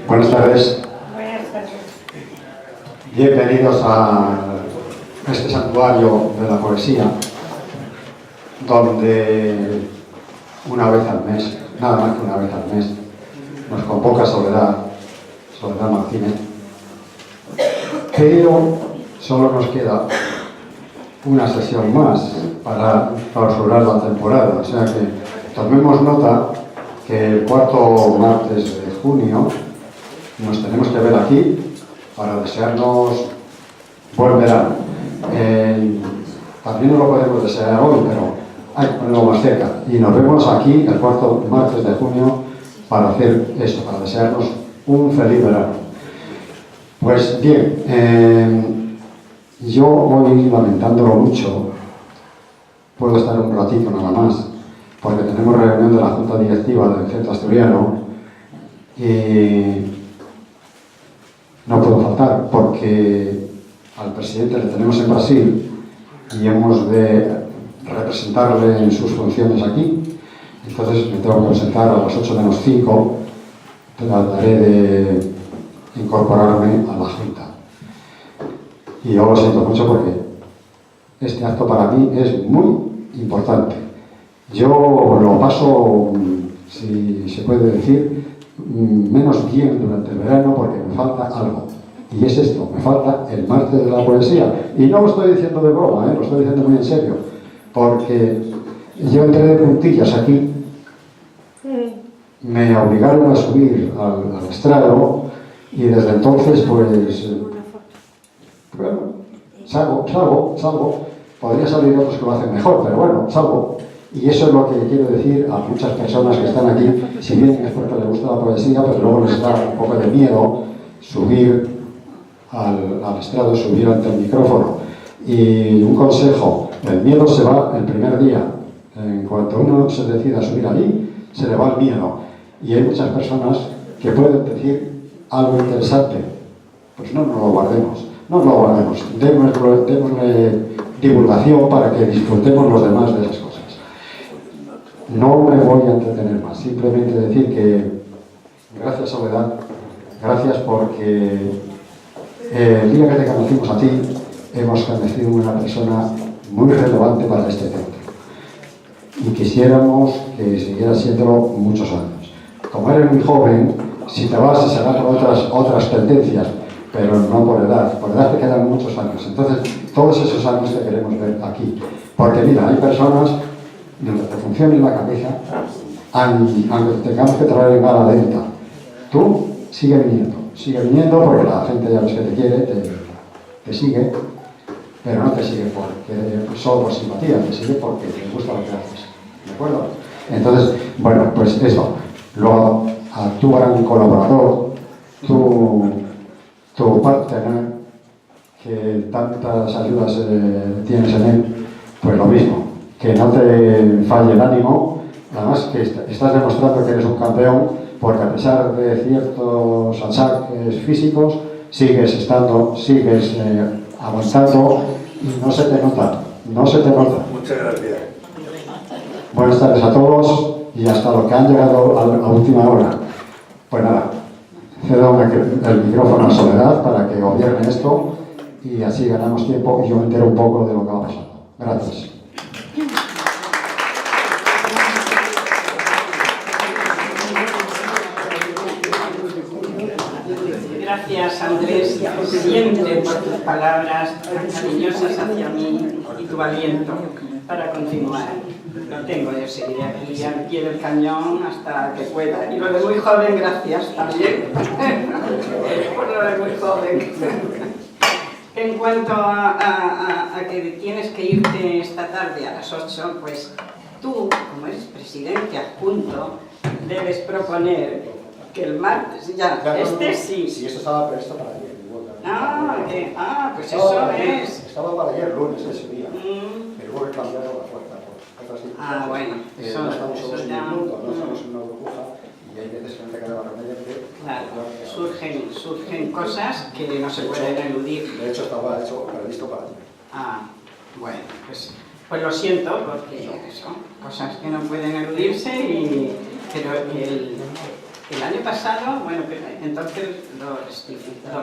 Buenas tardes. Buenas tardes. Bienvenidos a este santuario de la poesía, donde una vez al mes, nada más que una vez al mes, nos convoca Soledad Martínez, pero solo nos queda una sesión más para clausurar la temporada, o sea que tomemos nota que el cuarto martes de junio nos tenemos que ver aquí para desearnos buen verano. También no lo podemos desear hoy, pero hay que ponerlo más cerca. Y nos vemos aquí el cuarto martes de junio para hacer esto, para desearnos un feliz verano. Pues bien, yo hoy, lamentándolo mucho, puedo estar un ratito nada más, porque tenemos reunión de la Junta Directiva del Centro Asturiano y no puedo faltar porque al presidente le tenemos en Brasil y hemos de representarle en sus funciones aquí. Entonces me tengo que presentar a las 8:05, trataré de incorporarme a la Junta. Y yo lo siento mucho porque este acto para mí es muy importante. Yo lo paso, si se puede decir, menos bien durante el verano porque me falta algo. Y es esto, me falta el martes de la poesía. Y no lo estoy diciendo de broma, lo estoy diciendo muy en serio. Porque yo entré de puntillas aquí, me obligaron a subir al estrado y desde entonces pues bueno, salgo. Podría salir otros que lo hacen mejor, pero bueno, salgo. Y eso es lo que quiero decir a muchas personas que están aquí, si bien es porque les gusta la poesía, pero luego les da un poco de miedo subir al estrado, subir ante el micrófono. Y un consejo, el miedo se va el primer día. En cuanto uno se decida a subir allí, se le va el miedo. Y hay muchas personas que pueden decir algo interesante. Pues no lo guardemos, démosle divulgación para que disfrutemos los demás de esas cosas. No me voy a entretener más, simplemente decir que gracias Soledad, gracias porque el día que te conocimos a ti hemos conocido una persona muy relevante para este centro y quisiéramos que siguiera siéndolo muchos años. Como eres muy joven, si te vas se serán otras tendencias, pero no por edad te quedan muchos años. Entonces todos esos años te queremos ver aquí, porque mira, hay personas mientras te funcione la cabeza, aunque tengamos que traer en gala lenta, tú sigue viniendo porque la gente ya ves que te quiere, te sigue, pero no te sigue solo por simpatía, te sigue porque te gusta lo que haces, ¿de acuerdo? Entonces, bueno, pues eso, luego a tu gran colaborador, tu partner, que tantas ayudas tienes en él, pues lo mismo. Que no te falle el ánimo, además que estás demostrando que eres un campeón, porque a pesar de ciertos achaques físicos, sigues avanzando y no se te nota. Muchas gracias. Buenas tardes a todos y hasta los que han llegado a última hora. Pues nada, cedo el micrófono a Soledad para que gobierne esto y así ganamos tiempo y yo me entero un poco de lo que va pasando. Gracias. Gracias, Andrés, siempre por tus palabras tan cariñosas hacia mí y tu aliento para continuar. Lo tengo, yo seguiré aquí al pie del cañón hasta que pueda. Y lo de muy joven, gracias también por lo de muy joven. En cuanto a que tienes que irte esta tarde a las 8, pues tú, como eres presidente adjunto, debes proponer que el martes ya, Claro, sí. Si esto estaba previsto para ayer. Pues eso es. Estaba para ayer, lunes, ese día. Pero hubo que cambiarlo a la fuerza por otras circunstancias. Bueno, no estamos todos en ya. un mundo, no estamos en una burbuja y hay veces que no te queda remedio que... Claro, surgen cosas que no se pueden eludir. De hecho, estaba previsto para ayer. Bueno, pues lo siento, porque son cosas que no pueden eludirse, pero El año pasado, bueno, entonces lo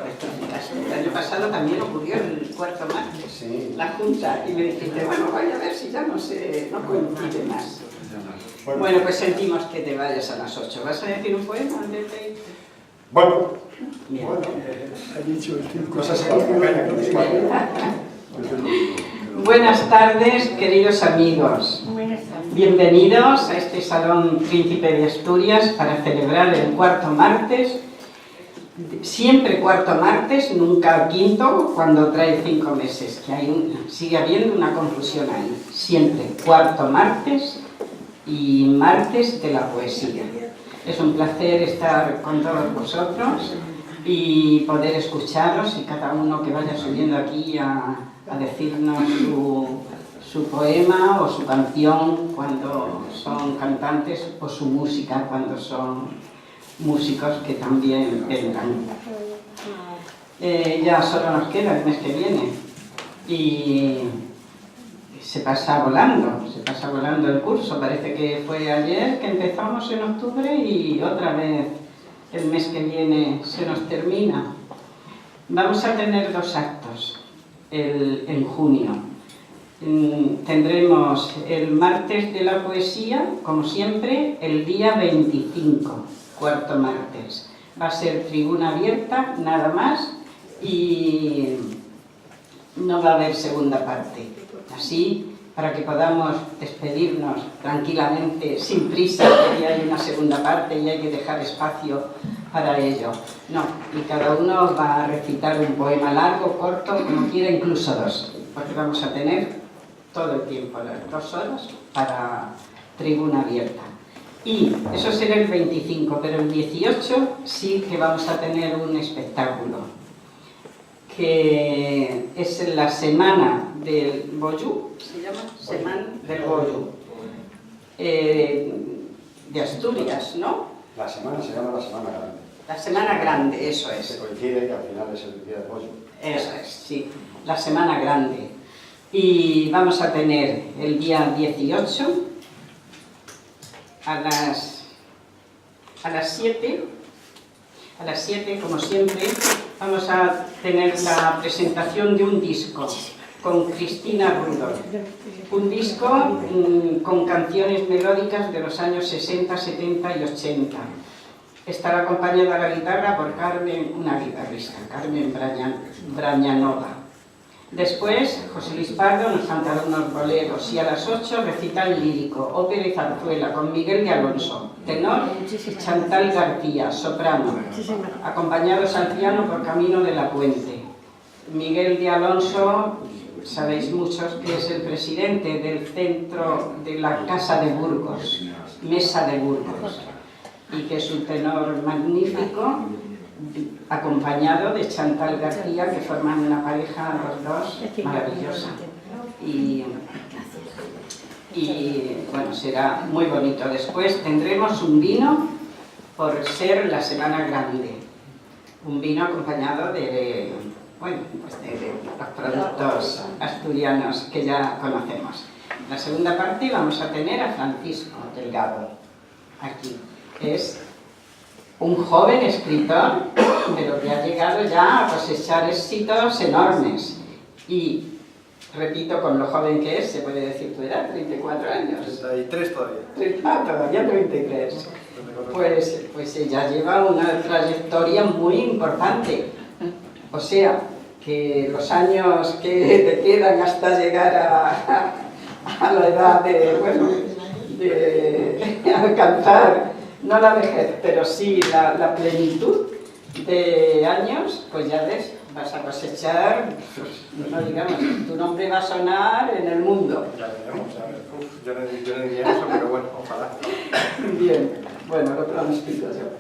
rectificaste. El año pasado también ocurrió el cuarto martes, Sí. la Junta, y me dijiste, bueno, voy a ver si ya no coincide más. Bueno, pues sentimos que te vayas a las 8. ¿Vas a decir un poema antes de irte? Bueno, Bien. cosas que acompañan. Buenas tardes, queridos amigos. Bienvenidos a este Salón Príncipe de Asturias para celebrar el cuarto martes. Siempre cuarto martes, nunca quinto, cuando trae 5 meses, que sigue habiendo una confusión ahí. Siempre cuarto martes y martes de la poesía. Es un placer estar con todos vosotros y poder escucharos, y cada uno que vaya subiendo aquí a decirnos su poema o su canción cuando son cantantes, o su música cuando son músicos, que también vendrán. Ya solo nos queda el mes que viene y se pasa volando el curso. Parece que fue ayer que empezamos en octubre y otra vez el mes que viene se nos termina. Vamos a tener 2 actos en junio. Tendremos el martes de la poesía, como siempre, el día 25, cuarto martes. Va a ser tribuna abierta, nada más, y no va a haber segunda parte. Así, para que podamos despedirnos tranquilamente, sin prisa, porque hay una segunda parte y hay que dejar espacio para ello. No, y cada uno va a recitar un poema largo, corto, como quiera, incluso 2, porque vamos a tener todo el tiempo, las 2 horas, para tribuna abierta. Y eso será el 25, pero el 18 sí que vamos a tener un espectáculo, que es la semana del Boyú, se llama Semana del Boyú, de Asturias, ¿no? La semana se llama la Semana Grande. La Semana Grande, eso Se es. coincide que al final es el día de pollo. Eso es, sí, la Semana Grande. Y vamos a tener el día 18 a las 7, como siempre, vamos a tener la presentación de un disco con Cristina Rudolph. Un disco con canciones melódicas de los años 60, 70 y 80. Estará acompañada a la guitarra por una guitarrista, Carmen Brañanova. Después, José Luis Pardo nos cantará unos boleros, y a las 8 recital lírico, ópera y zarzuela con Miguel de Alonso, tenor, y Chantal García, soprano, acompañados al piano por Camino de la Puente. Miguel de Alonso, sabéis muchos que es el presidente del centro de la Casa de Burgos, Mesa de Burgos, y que es un tenor magnífico, acompañado de Chantal García, que forman una pareja los dos maravillosa. Y bueno, será muy bonito. Después tendremos un vino por ser la Semana Grande, un vino acompañado de los productos asturianos que ya conocemos. En la segunda parte vamos a tener a Francisco Delgado aquí. Es un joven escritor, pero que ha llegado ya a cosechar éxitos enormes. Y, repito, con lo joven que es, se puede decir tu edad, 34 años. 33 todavía. Todavía 33. Pues ella lleva una trayectoria muy importante. O sea, que los años que te quedan hasta llegar a la edad de alcanzar, no la vejez, pero sí la plenitud de años, pues ya ves, vas a cosechar, no digamos, tu nombre va a sonar en el mundo. Ya veremos, ya veremos. Yo no diría eso, pero bueno, ojalá. Bien, bueno, lo pronostico yo.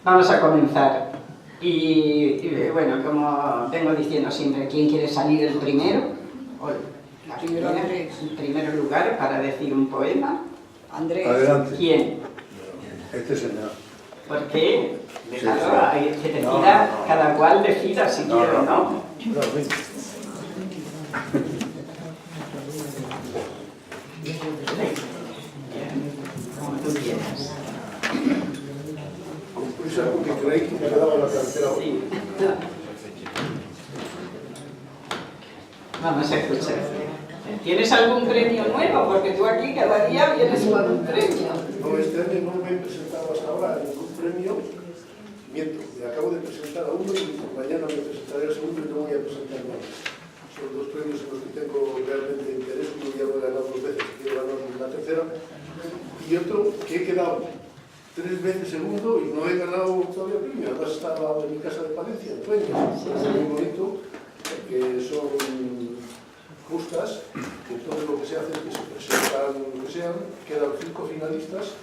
Vamos a comenzar. Y bueno, como vengo diciendo siempre, ¿quién quiere salir el primero? O la primera, en primer lugar, para decir un poema. Andrés. Adelante. ¿Quién? Este señor. ¿Por qué? Déjalo, que decida, cada cual decida si quiere o no. Como tú quieras. prisa porque creí que me quedaba la cartera. Sí. Vamos a escuchar. ¿Tienes algún premio nuevo? Porque tú aquí cada día vienes con un premio. No, este año no me he presentado hasta ahora a ningún premio. Miento, me acabo de presentar a uno y mañana me presentaré al segundo y no voy a presentar más. Son dos premios en los que tengo realmente interés. Uno ya lo he ganado 2 veces, quiero ganar una tercera. Y otro que he quedado 3 veces segundo y no he ganado todavía premio. Además estaba en mi casa de Palencia, en Dueñas. Es muy bonito, que son justas, que todo lo que se hace es que se presentan lo que sean, quedan 5 finalistas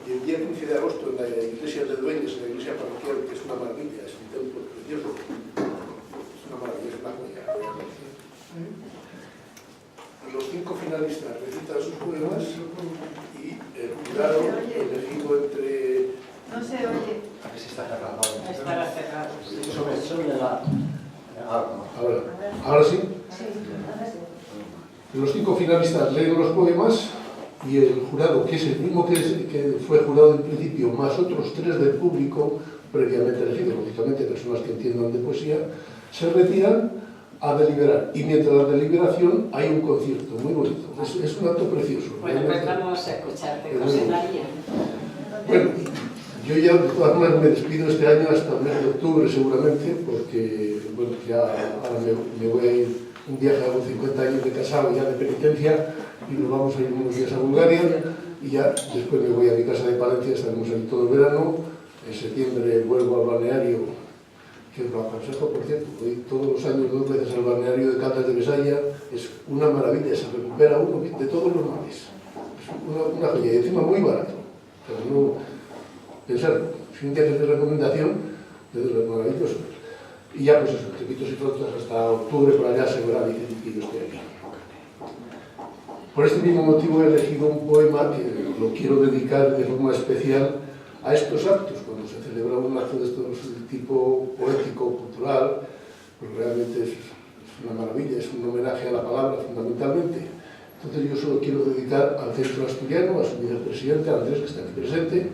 y el día 15 de agosto en la iglesia de Dueñas, en la iglesia parroquial, que es una maravilla, es un templo precioso, es una maravilla, es una joya. Los 5 finalistas recitan sus poemas y el jurado elegido entre... No se oye. A ver si está cerrado. Estará cerrado. Ahora sí. Los 5 finalistas leen los poemas y el jurado, que es el mismo que fue jurado en principio, más otros 3 del público previamente elegidos, lógicamente personas que entiendan de poesía, se retiran a deliberar. Y mientras la deliberación hay un concierto muy bonito. Es un acto precioso. Bueno, pues vamos a escucharte, José María. Bueno, yo ya de todas maneras me despido este año hasta el mes de octubre seguramente, porque bueno, ya ahora me voy a ir un viaje, hago 50 años de casado ya de penitencia y nos vamos a ir unos días a Bulgaria y ya después me voy a mi casa de Palencia, estaremos ahí todo el verano. En septiembre vuelvo al balneario, que os lo aconsejo, por cierto, voy todos los años 2 veces al balneario de Caldas de Besaya, es una maravilla, se recupera uno de todos los males, es una joya y encima muy barato. Pero no pensar, si un día que es de recomendación, de los maravillosos. Y ya pues eso, Trepitos y Flautas hasta octubre por allá se verá que yo estoy aquí. Por este mismo motivo he elegido un poema que lo quiero dedicar de forma especial a estos actos, cuando se celebra un acto de estos de tipo poético, cultural, pues realmente es una maravilla, es un homenaje a la palabra fundamentalmente. Entonces yo solo quiero dedicar al Centro Asturiano, a su vicepresidente, a Andrés, que está aquí presente,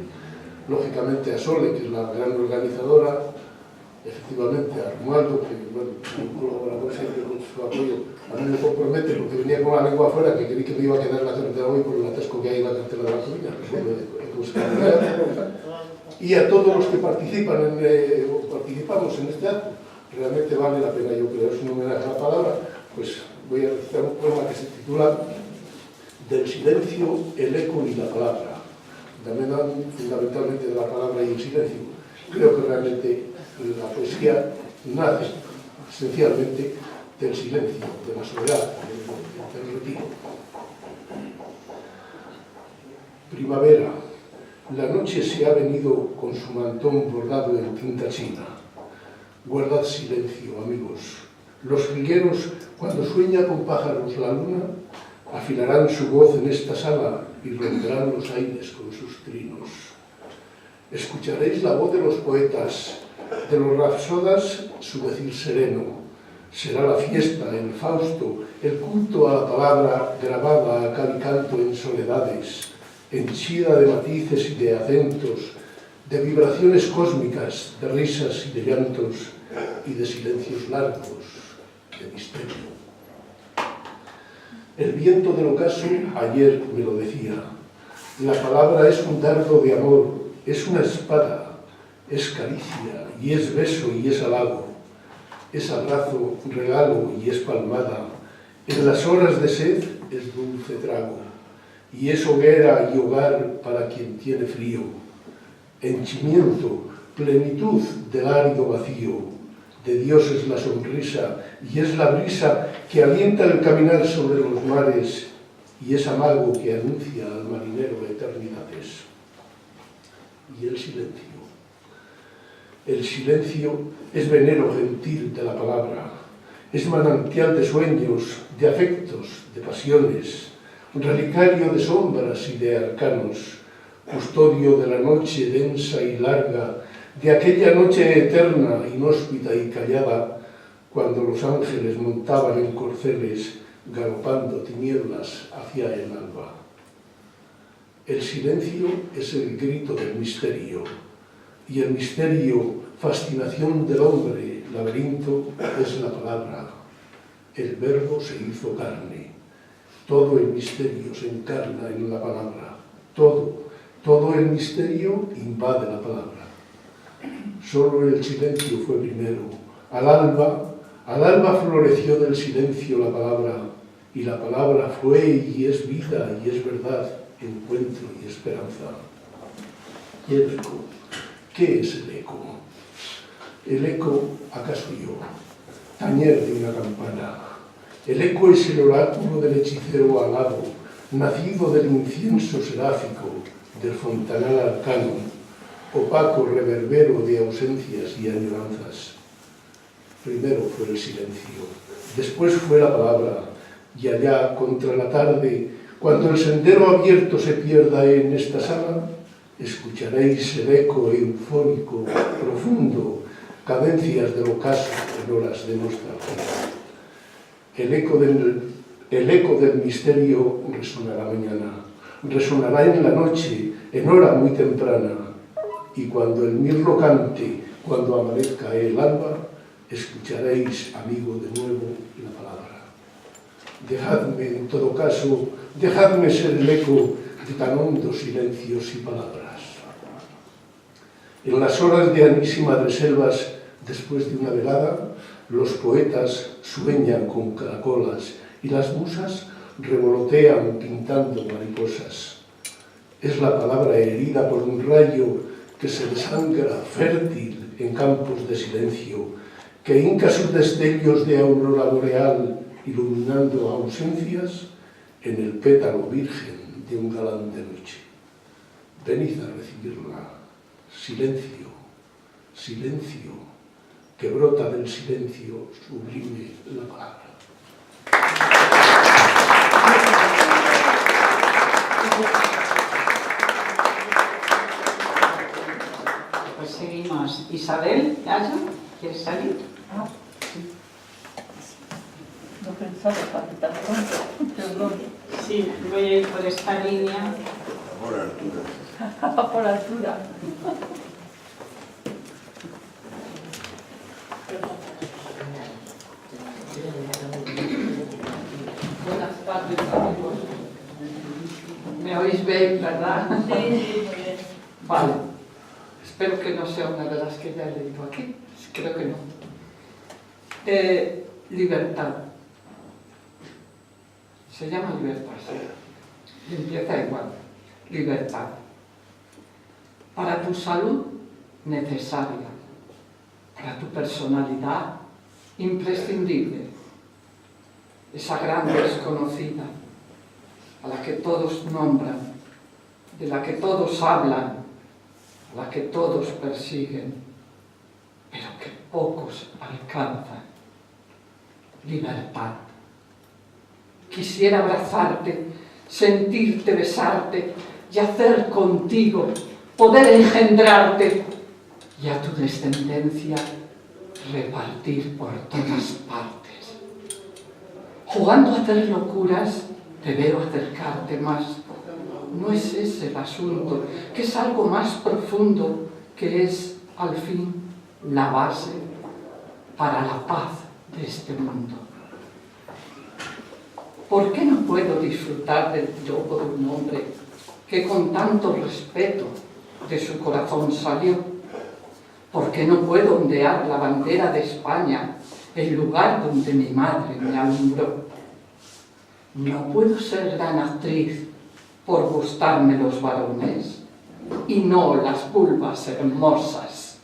lógicamente a Sole, que es la gran organizadora, efectivamente a Romualdo, que bueno, un colaborador siempre con su apoyo, a mí me compromete porque venía con la lengua afuera, que creí que me iba a quedar en la carretera hoy por el atasco que hay en la carretera de la Coruña, y a todos los que participan o participamos en este acto. Realmente vale la pena, yo creo, es un homenaje a la palabra. Pues voy a recitar un poema que se titula Del silencio, el eco y la palabra. También fundamentalmente de la palabra y el silencio. Creo que realmente la poesía nace esencialmente del silencio, de la soledad, del retiro. Primavera. La noche se ha venido con su mantón bordado en tinta china. Guardad silencio, amigos. Los jilgueros, cuando sueña con pájaros la luna, afilarán su voz en esta sala y romperán los aires con sus trinos. Escucharéis la voz de los poetas, de los rapsodas su decir sereno. Será la fiesta, el Fausto, el culto a la palabra grabada a cal y canto en soledades, henchida de matices y de acentos, de vibraciones cósmicas, de risas y de llantos y de silencios largos, de misterio. El viento del ocaso ayer me lo decía. La palabra es un dardo de amor, es una espada, es caricia y es beso y es halago, es abrazo, regalo y es palmada. En las horas de sed es dulce trago y es hoguera y hogar para quien tiene frío. Henchimiento, plenitud del árido vacío, de Dios es la sonrisa y es la brisa que alienta el caminar sobre los mares y es amago que anuncia al marinero eternidades. Y el silencio. El silencio es venero gentil de la palabra, es manantial de sueños, de afectos, de pasiones, relicario de sombras y de arcanos, custodio de la noche densa y larga, de aquella noche eterna, inhóspita y callada, cuando los ángeles montaban en corceles, galopando tinieblas hacia el alba. El silencio es el grito del misterio, y el misterio, fascinación del hombre, laberinto, es la palabra. El verbo se hizo carne. Todo el misterio se encarna en la palabra. Todo el misterio invade la palabra. Solo el silencio fue primero. Al alba floreció del silencio la palabra, y la palabra fue y es vida y es verdad, encuentro y esperanza. ¿Y el eco? ¿Qué es el eco? El eco, ¿acaso yo? Tañer de una campana. El eco es el oráculo del hechicero alado, nacido del incienso seráfico, del fontanal arcano, opaco reverbero de ausencias y añoranzas. Primero fue el silencio, después fue la palabra, y allá, contra la tarde, cuando el sendero abierto se pierda en esta sala, escucharéis el eco eufórico, profundo, cadencias del ocaso en horas de nostalgia. El eco del misterio resonará mañana, resonará en la noche, en hora muy temprana, y cuando el mirlo cante, cuando amanezca el alba, escucharéis, amigo, de nuevo la palabra. Dejadme, en todo caso, dejadme ser el eco de tan hondos silencios y palabras. En las horas de Anís y Madreselvas, después de una velada, los poetas sueñan con caracolas y las musas revolotean pintando mariposas. Es la palabra herida por un rayo que se desangra fértil en campos de silencio, que hinca sus destellos de aurora boreal iluminando ausencias en el pétalo virgen de un galán de noche. Venid a recibirla. Silencio, silencio, que brota del silencio sublime la palabra. Pues seguimos. Isabel, ¿Gallo? ¿Quieres salir? No pensaba para tan pronto, perdón. Sí, voy a ir por esta línea. Por altura. Buenas tardes, amigos. ¿Me oís bien, verdad? Sí, muy bien. Vale. Espero que no sea una de las que ya he leído aquí. Creo que no. Libertad. Se llama libertad, sí. Y empieza igual. Libertad. Para tu salud, necesaria. Para tu personalidad, imprescindible. Esa gran desconocida, a la que todos nombran, de la que todos hablan, a la que todos persiguen, pero que pocos alcanzan. Libertad. Quisiera abrazarte, sentirte, besarte y hacer contigo, poder engendrarte y a tu descendencia repartir por todas partes. Jugando a hacer locuras, te veo acercarte más. No es ese el asunto, que es algo más profundo, que es, al fin, la base para la paz de este mundo. ¿Por qué no puedo disfrutar del piropo de un hombre que con tanto respeto de su corazón salió? ¿Por qué no puedo ondear la bandera de España, el lugar donde mi madre me alumbró? No puedo ser gran actriz por gustarme los varones y no las vulvas hermosas,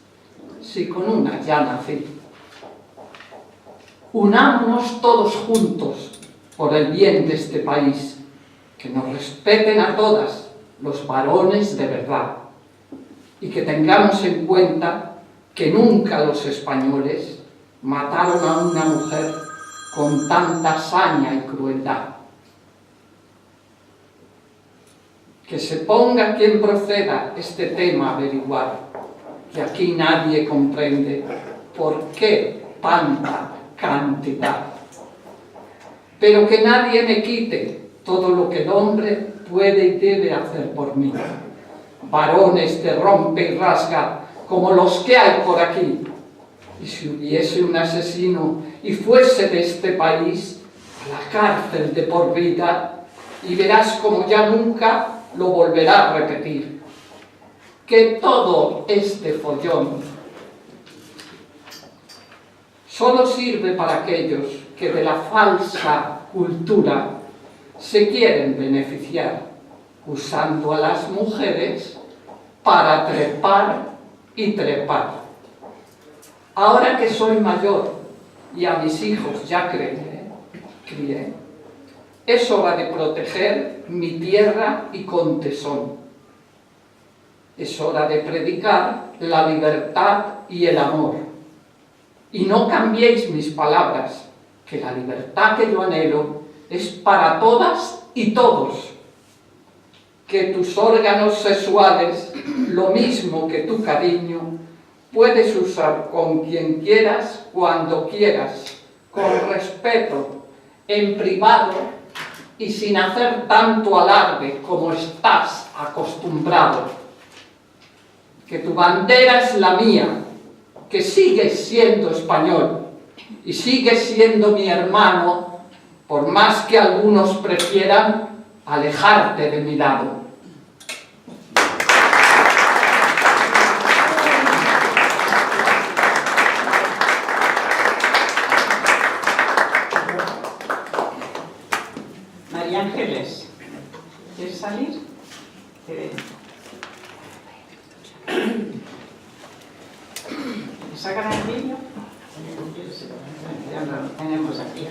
si con una ya nací. Unámonos todos juntos por el bien de este país, que nos respeten a todas los varones de verdad y que tengamos en cuenta que nunca los españoles mataron a una mujer con tanta saña y crueldad. Que se ponga quien proceda este tema a averiguar, que aquí nadie comprende por qué tanta cantidad. Pero que nadie me quite todo lo que el hombre puede y debe hacer por mí. Varones de rompe y rasga, como los que hay por aquí. Y si hubiese un asesino y fuese de este país, a la cárcel de por vida, y verás como ya nunca lo volverá a repetir. Que todo este follón solo sirve para aquellos que de la falsa cultura se quieren beneficiar, usando a las mujeres para trepar y trepar. Ahora que soy mayor y a mis hijos ya crié, es hora de proteger mi tierra y con tesón. Es hora de predicar la libertad y el amor. Y no cambiéis mis palabras, que la libertad que yo anhelo es para todas y todos. Que tus órganos sexuales, lo mismo que tu cariño, puedes usar con quien quieras, cuando quieras, con respeto, en privado y sin hacer tanto alarde como estás acostumbrado. Que tu bandera es la mía, que sigues siendo español y sigues siendo mi hermano, por más que algunos prefieran alejarte de mi lado. María Ángeles, ¿quieres salir? ¿Sacan el vídeo? Ya lo tenemos aquí.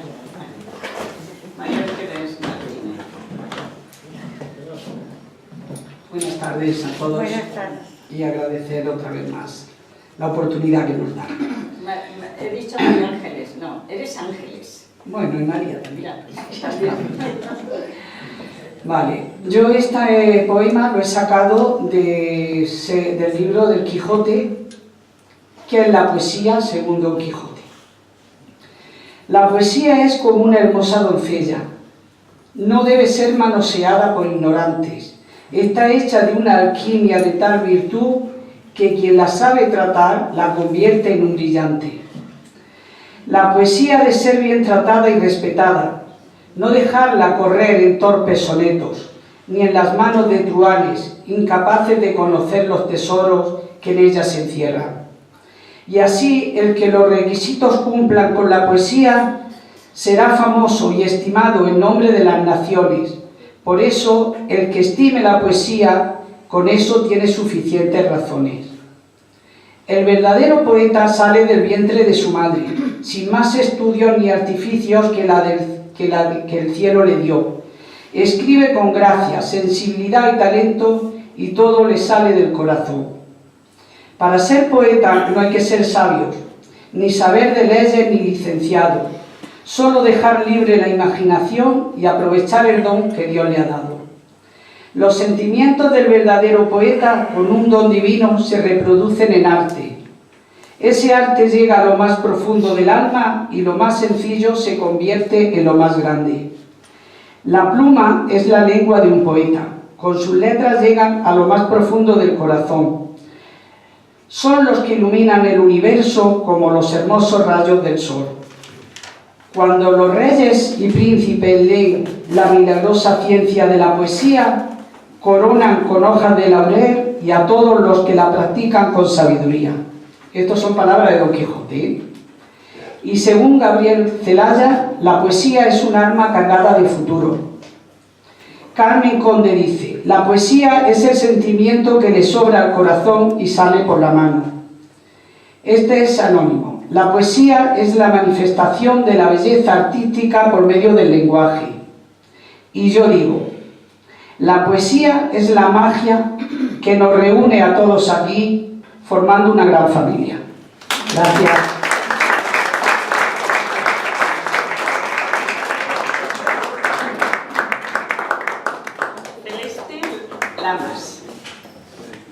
María Ángeles Martínez. Buenas tardes a todos. Buenas tardes. Y agradecer otra vez más la oportunidad que nos dan. He dicho María Ángeles, no, eres Ángeles. Bueno, y María también. Mira, estás bien. Vale, yo este poema lo he sacado del libro del Quijote, que es la poesía según Don Quijote. La poesía es como una hermosa doncella. No debe ser manoseada por ignorantes. Está hecha de una alquimia de tal virtud que quien la sabe tratar la convierte en un brillante. La poesía ha de ser bien tratada y respetada, no dejarla correr en torpes sonetos, ni en las manos de truanes, incapaces de conocer los tesoros que en ella se encierran. Y así, el que los requisitos cumplan con la poesía será famoso y estimado en nombre de las naciones. Por eso, el que estime la poesía, con eso tiene suficientes razones. El verdadero poeta sale del vientre de su madre, sin más estudios ni artificios que el cielo le dio. Escribe con gracia, sensibilidad y talento, y todo le sale del corazón. Para ser poeta no hay que ser sabios, ni saber de leyes ni licenciado, solo dejar libre la imaginación y aprovechar el don que Dios le ha dado. Los sentimientos del verdadero poeta, con un don divino, se reproducen en arte. Ese arte llega a lo más profundo del alma y lo más sencillo se convierte en lo más grande. La pluma es la lengua de un poeta. Con sus letras llegan a lo más profundo del corazón. Son los que iluminan el universo como los hermosos rayos del sol. Cuando los reyes y príncipes leen la milagrosa ciencia de la poesía, coronan con hojas de laurel y a todos los que la practican con sabiduría. Estas son palabras de Don Quijote. Y según Gabriel Celaya, la poesía es un arma cargada de futuro. Carmen Conde dice: la poesía es el sentimiento que le sobra al corazón y sale por la mano. Este es anónimo. La poesía es la manifestación de la belleza artística por medio del lenguaje. Y yo digo, la poesía es la magia que nos reúne a todos aquí, formando una gran familia. Gracias. Celeste Lamas.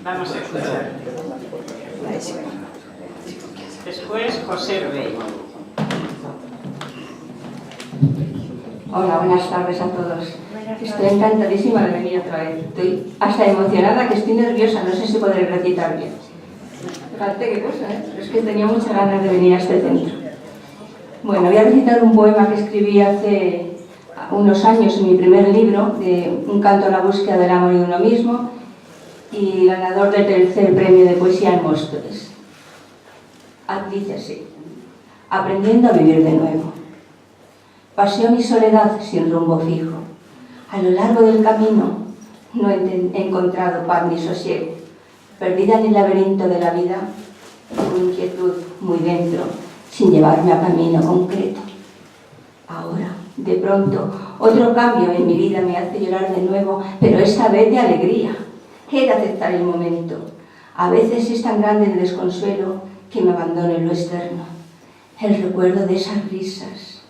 Vamos a escuchar. Después, José Rey. Hola, buenas tardes a todos. Estoy encantadísima de venir otra vez. Estoy hasta emocionada, que estoy nerviosa, no sé si podré recitar bien. Fíjate qué cosa, ¿eh? Pero es que tenía muchas ganas de venir a este centro. Bueno, voy a recitar un poema que escribí hace unos años en mi primer libro, de Un canto a la búsqueda del amor de uno mismo, y ganador del tercer premio de poesía en Móstoles. Dice así: aprendiendo a vivir de nuevo. Paseo mi soledad sin rumbo fijo. A lo largo del camino no he encontrado paz ni sosiego. Perdida en el laberinto de la vida, con inquietud muy dentro, sin llevarme a camino concreto. Ahora, de pronto, otro cambio en mi vida me hace llorar de nuevo, pero esta vez de alegría. He de aceptar el momento. A veces es tan grande el desconsuelo que me abandono en lo externo. El recuerdo de esas risas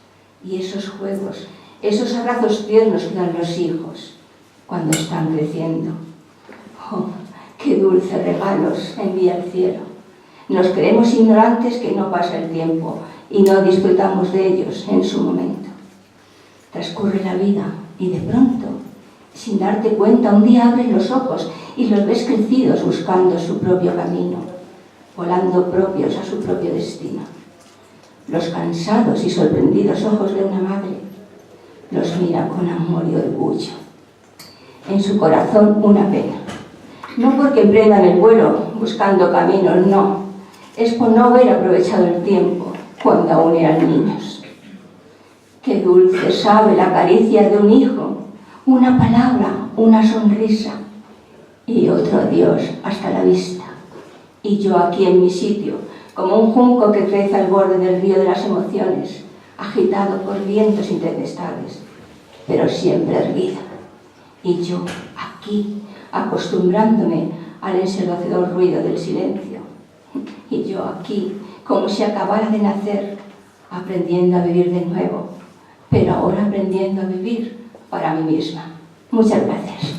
y esos juegos, esos abrazos tiernos que dan los hijos cuando están creciendo. Oh, qué dulces regalos envía el cielo. Nos creemos ignorantes que no pasa el tiempo y no disfrutamos de ellos en su momento. Transcurre la vida y de pronto, sin darte cuenta, un día abres los ojos y los ves crecidos buscando su propio camino, volando propios a su propio destino. Los cansados y sorprendidos ojos de una madre los mira con amor y orgullo. En su corazón una pena, no porque emprendan el vuelo buscando caminos, no, es por no haber aprovechado el tiempo cuando aún eran niños. Qué dulce sabe la caricia de un hijo, una palabra, una sonrisa y otro adiós hasta la vista. Y yo aquí en mi sitio, como un junco que crece al borde del río de las emociones, agitado por vientos y tempestades, pero siempre erguido. Y yo aquí, acostumbrándome al ensordecedor ruido del silencio. Y yo aquí, como si acabara de nacer, aprendiendo a vivir de nuevo, pero ahora aprendiendo a vivir para mí misma. Muchas gracias.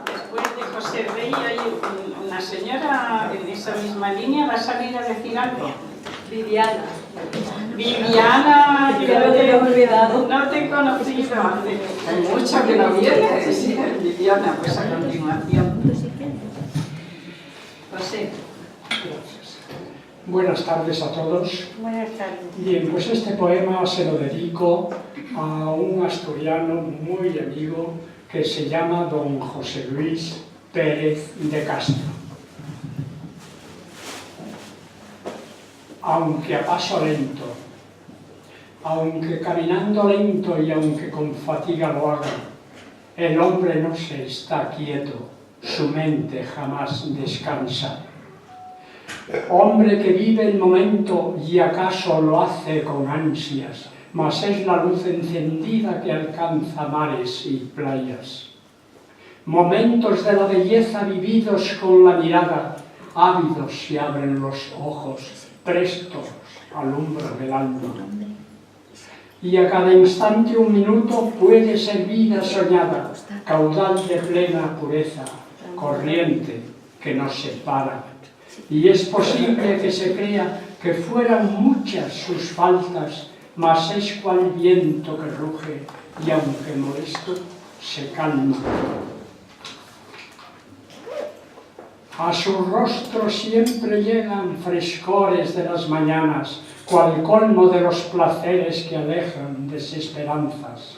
Después de José Rey hay una señora en esa misma línea, ¿va a salir a decir algo? Viviana. Viviana, Ya lo tenía olvidado. no te he conocido, hace mucho que no vienes. Viviana, pues a continuación. José. Buenas tardes a todos. Buenas tardes. Bien, pues este poema se lo dedico a un asturiano muy amigo que se llama don José Luis Pérez de Castro. Aunque a paso lento, aunque caminando lento y aunque con fatiga lo haga, el hombre no se está quieto, su mente jamás descansa. Hombre que vive el momento y acaso lo hace con ansias, mas es la luz encendida que alcanza mares y playas. Momentos de la belleza vividos con la mirada, ávidos se abren los ojos, prestos alumbra del alma. Y a cada instante un minuto puede ser vida soñada, caudal de plena pureza, corriente que nos separa. Y es posible que se crea que fueran muchas sus faltas, mas es cual viento que ruge y aunque molesto, se calma. A su rostro siempre llegan frescores de las mañanas, cual colmo de los placeres que alejan desesperanzas.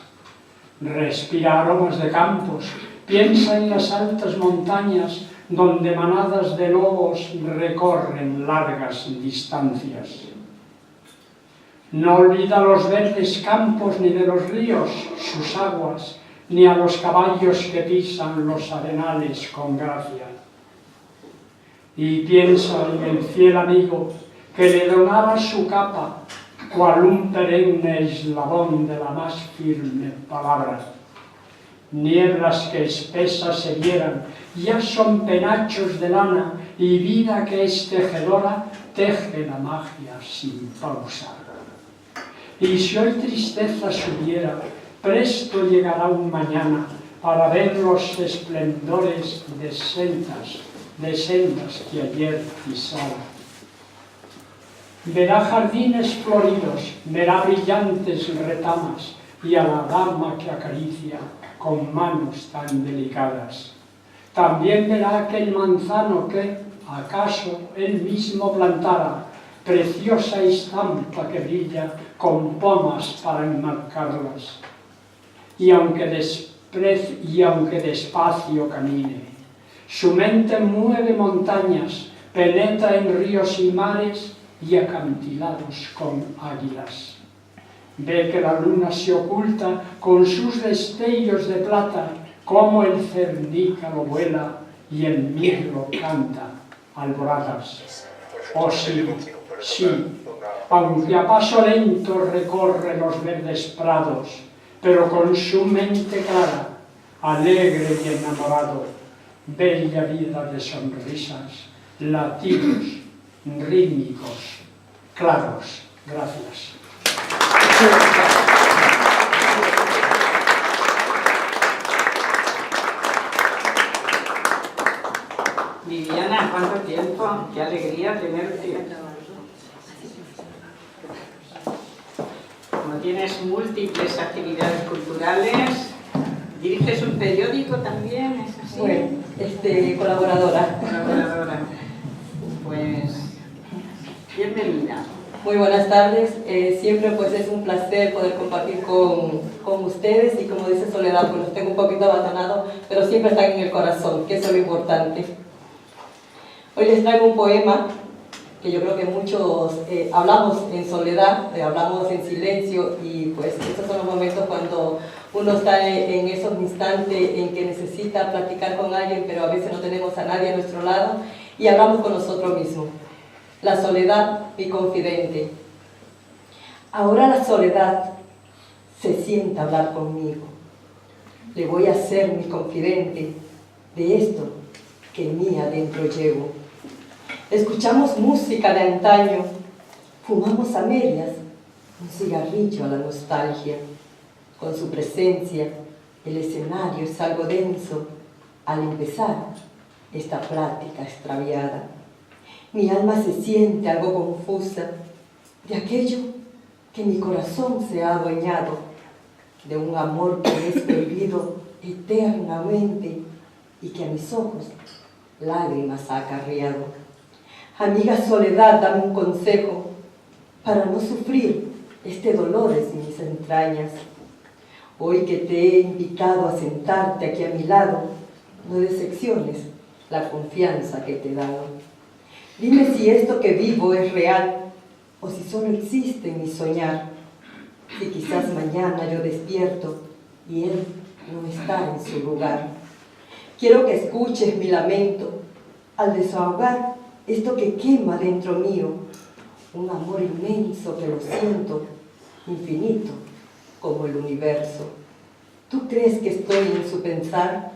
Respira aromas de campos, piensa en las altas montañas, donde manadas de lobos recorren largas distancias. No olvida los verdes campos ni de los ríos sus aguas, ni a los caballos que pisan los arenales con gracia. Y piensa en el fiel amigo que le donaba su capa, cual un perenne eslabón de la más firme palabra. Nieblas que espesas se vieran, ya son penachos de lana, y vida que es tejedora, teje la magia sin pausa. Y si hoy tristeza subiera, presto llegará un mañana para ver los esplendores de sendas que ayer pisara. Verá jardines floridos, verá brillantes retamas, y a la dama que acaricia con manos tan delicadas. También verá aquel manzano que, acaso, él mismo plantara, preciosa estampa que brilla con pomas para enmarcarlas. Y aunque despacio camine, su mente mueve montañas, penetra en ríos y mares y acantilados con águilas. Ve que la luna se oculta con sus destellos de plata, como el cernícalo vuela y el mirlo canta alboradas. Oh sí, sí, aunque a paso lento recorre los verdes prados, pero con su mente clara, alegre y enamorado, bella vida de sonrisas, latidos, rítmicos, claros. Gracias. Viviana, ¿cuánto tiempo? Qué alegría tenerte. Como tienes múltiples actividades culturales, diriges un periódico también, ¿es así? Bueno, colaboradora. Colaboradora. Pues, bienvenida. Muy buenas tardes. Siempre pues es un placer poder compartir con ustedes y como dice Soledad, pues los tengo un poquito abandonados, pero siempre están en el corazón, que eso es lo importante. Hoy les traigo un poema que yo creo que muchos hablamos en soledad, hablamos en silencio y pues estos son los momentos cuando uno está en esos instantes en que necesita platicar con alguien, pero a veces no tenemos a nadie a nuestro lado y hablamos con nosotros mismos. La soledad, mi confidente. Ahora la soledad se sienta a hablar conmigo. Le voy a ser mi confidente de esto que en mí adentro llevo. Escuchamos música de antaño, fumamos a medias un cigarrillo a la nostalgia. Con su presencia, el escenario es algo denso al empezar esta plática extraviada. Mi alma se siente algo confusa de aquello que mi corazón se ha adueñado, de un amor que es prohibido eternamente y que a mis ojos lágrimas ha acarreado. Amiga Soledad, dame un consejo para no sufrir este dolor en mis entrañas. Hoy que te he invitado a sentarte aquí a mi lado, no decepciones la confianza que te he dado. Dime si esto que vivo es real o si solo existe en mi soñar. Si quizás mañana yo despierto y él no está en su lugar. Quiero que escuches mi lamento al desahogar esto que quema dentro mío. Un amor inmenso que lo siento, infinito como el universo. ¿Tú crees que estoy en su pensar?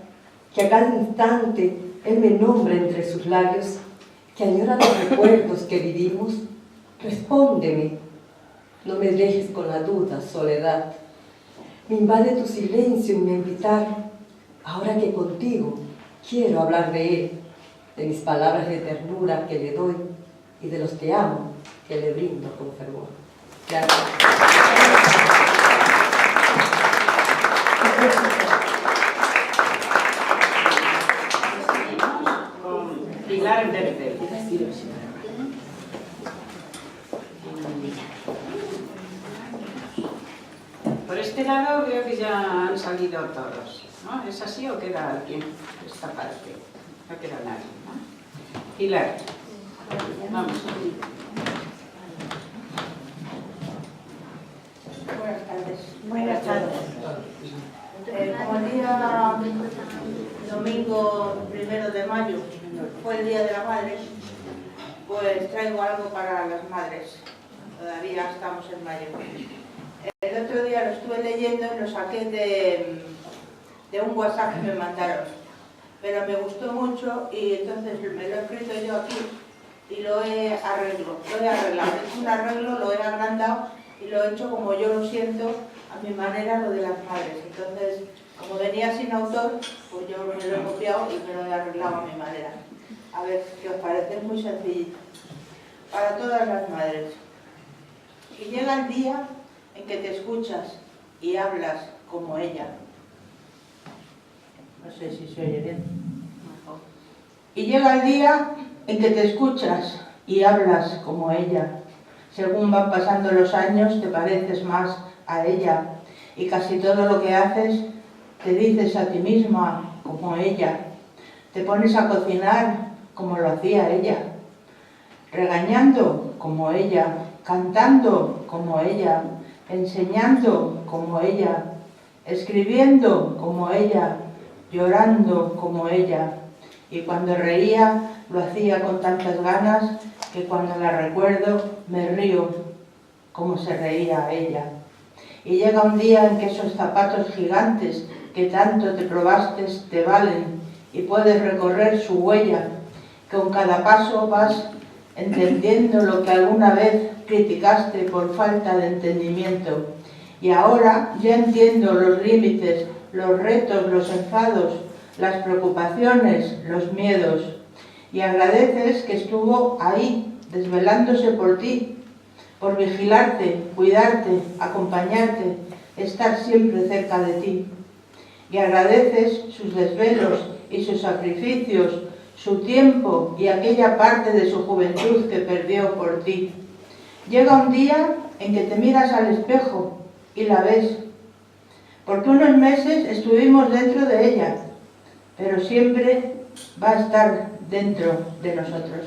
Que a cada instante él me nombra entre sus labios, que añora los recuerdos que vivimos. Respóndeme, no me dejes con la duda, Soledad. Me invade tu silencio y me invitar, ahora que contigo quiero hablar de él, de mis palabras de ternura que le doy y de los te amo que le brindo con fervor. Gracias. Pilar Verde. Por este lado veo que ya han salido todos, ¿no? ¿Es así o queda alguien de esta parte? No queda nadie, ¿no? Pilar, vamos. Buenas tardes. Buenas tardes. Como el día domingo 1 de mayo fue el Día de la Madre, pues traigo algo para las madres. Todavía estamos en mayo. El otro día lo estuve leyendo y lo saqué de un WhatsApp que me mandaron. Pero me gustó mucho y entonces me lo he escrito yo aquí y lo he arreglado. He hecho un arreglo, lo he agrandado y lo he hecho como yo lo siento, a mi manera, lo de las madres. Entonces, como venía sin autor, pues yo me lo he copiado y me lo he arreglado a mi manera. A ver qué os parece, es muy sencillito. Para todas las madres. Y llega el día en que te escuchas y hablas como ella. No sé si se oye bien. Y llega el día en que te escuchas y hablas como ella. Según van pasando los años, te pareces más a ella. Y casi todo lo que haces, te dices a ti misma como ella. Te pones a cocinar como lo hacía ella. Regañando como ella. Cantando como ella. Enseñando como ella. Escribiendo como ella. Llorando como ella. Y cuando reía, lo hacía con tantas ganas que cuando la recuerdo me río como se reía ella. Y llega un día en que esos zapatos gigantes que tanto te probaste te valen y puedes recorrer su huella. Con cada paso vas entendiendo lo que alguna vez criticaste por falta de entendimiento. Y ahora ya entiendo los límites, los retos, los enfados, las preocupaciones, los miedos. Y agradeces que estuvo ahí, desvelándose por ti, por vigilarte, cuidarte, acompañarte, estar siempre cerca de ti. Y agradeces sus desvelos y sus sacrificios, su tiempo y aquella parte de su juventud que perdió por ti. Llega un día en que te miras al espejo y la ves, porque unos meses estuvimos dentro de ella, pero siempre va a estar dentro de nosotros.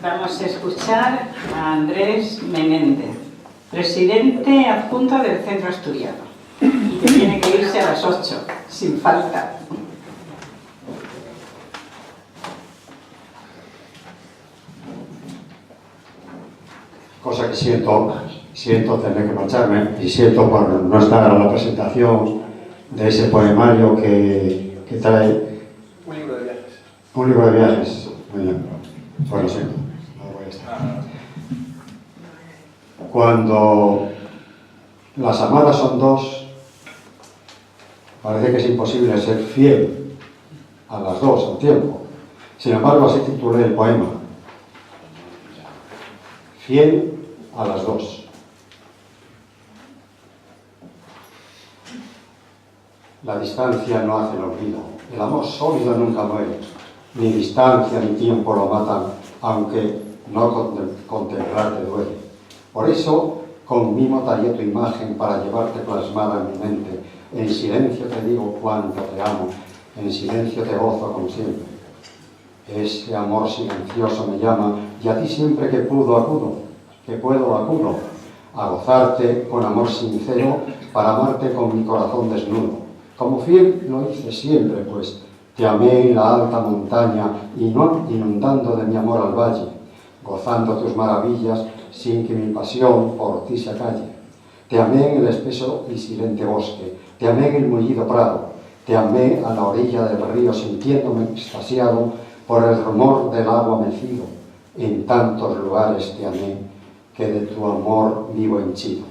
Vamos a escuchar a Andrés Menéndez, presidente adjunto del Centro Asturiano, y que tiene que irse a las 8, sin falta. Cosa que siento tener que marcharme y siento por no estar a la presentación de ese poemario que trae Un libro de viajes. un libro de viajes. Muy bien, pues lo siento, no voy a estar. Cuando las amadas son dos, parece que es imposible ser fiel a las dos al tiempo. Sin embargo, así titulé el poema. Fiel a las dos. La distancia no hace el olvido. El amor sólido nunca muere. Ni distancia ni tiempo lo matan, aunque no contemplarte duele. Por eso, con mimo tallé tu imagen para llevarte plasmada en mi mente. En silencio te digo cuánto te amo. En silencio te gozo como siempre. Ese amor silencioso me llama y a ti siempre que puedo acudo. Que puedo acudo a gozarte con amor sincero para amarte con mi corazón desnudo. Como fiel lo hice siempre, pues te amé en la alta montaña y no inundando de mi amor al valle, gozando tus maravillas sin que mi pasión por ti se acalle. Te amé en el espeso y silente bosque, te amé en el mullido prado, te amé a la orilla del río sintiéndome extasiado por el rumor del agua mecido. En tantos lugares te amé que de tu amor vivo henchido.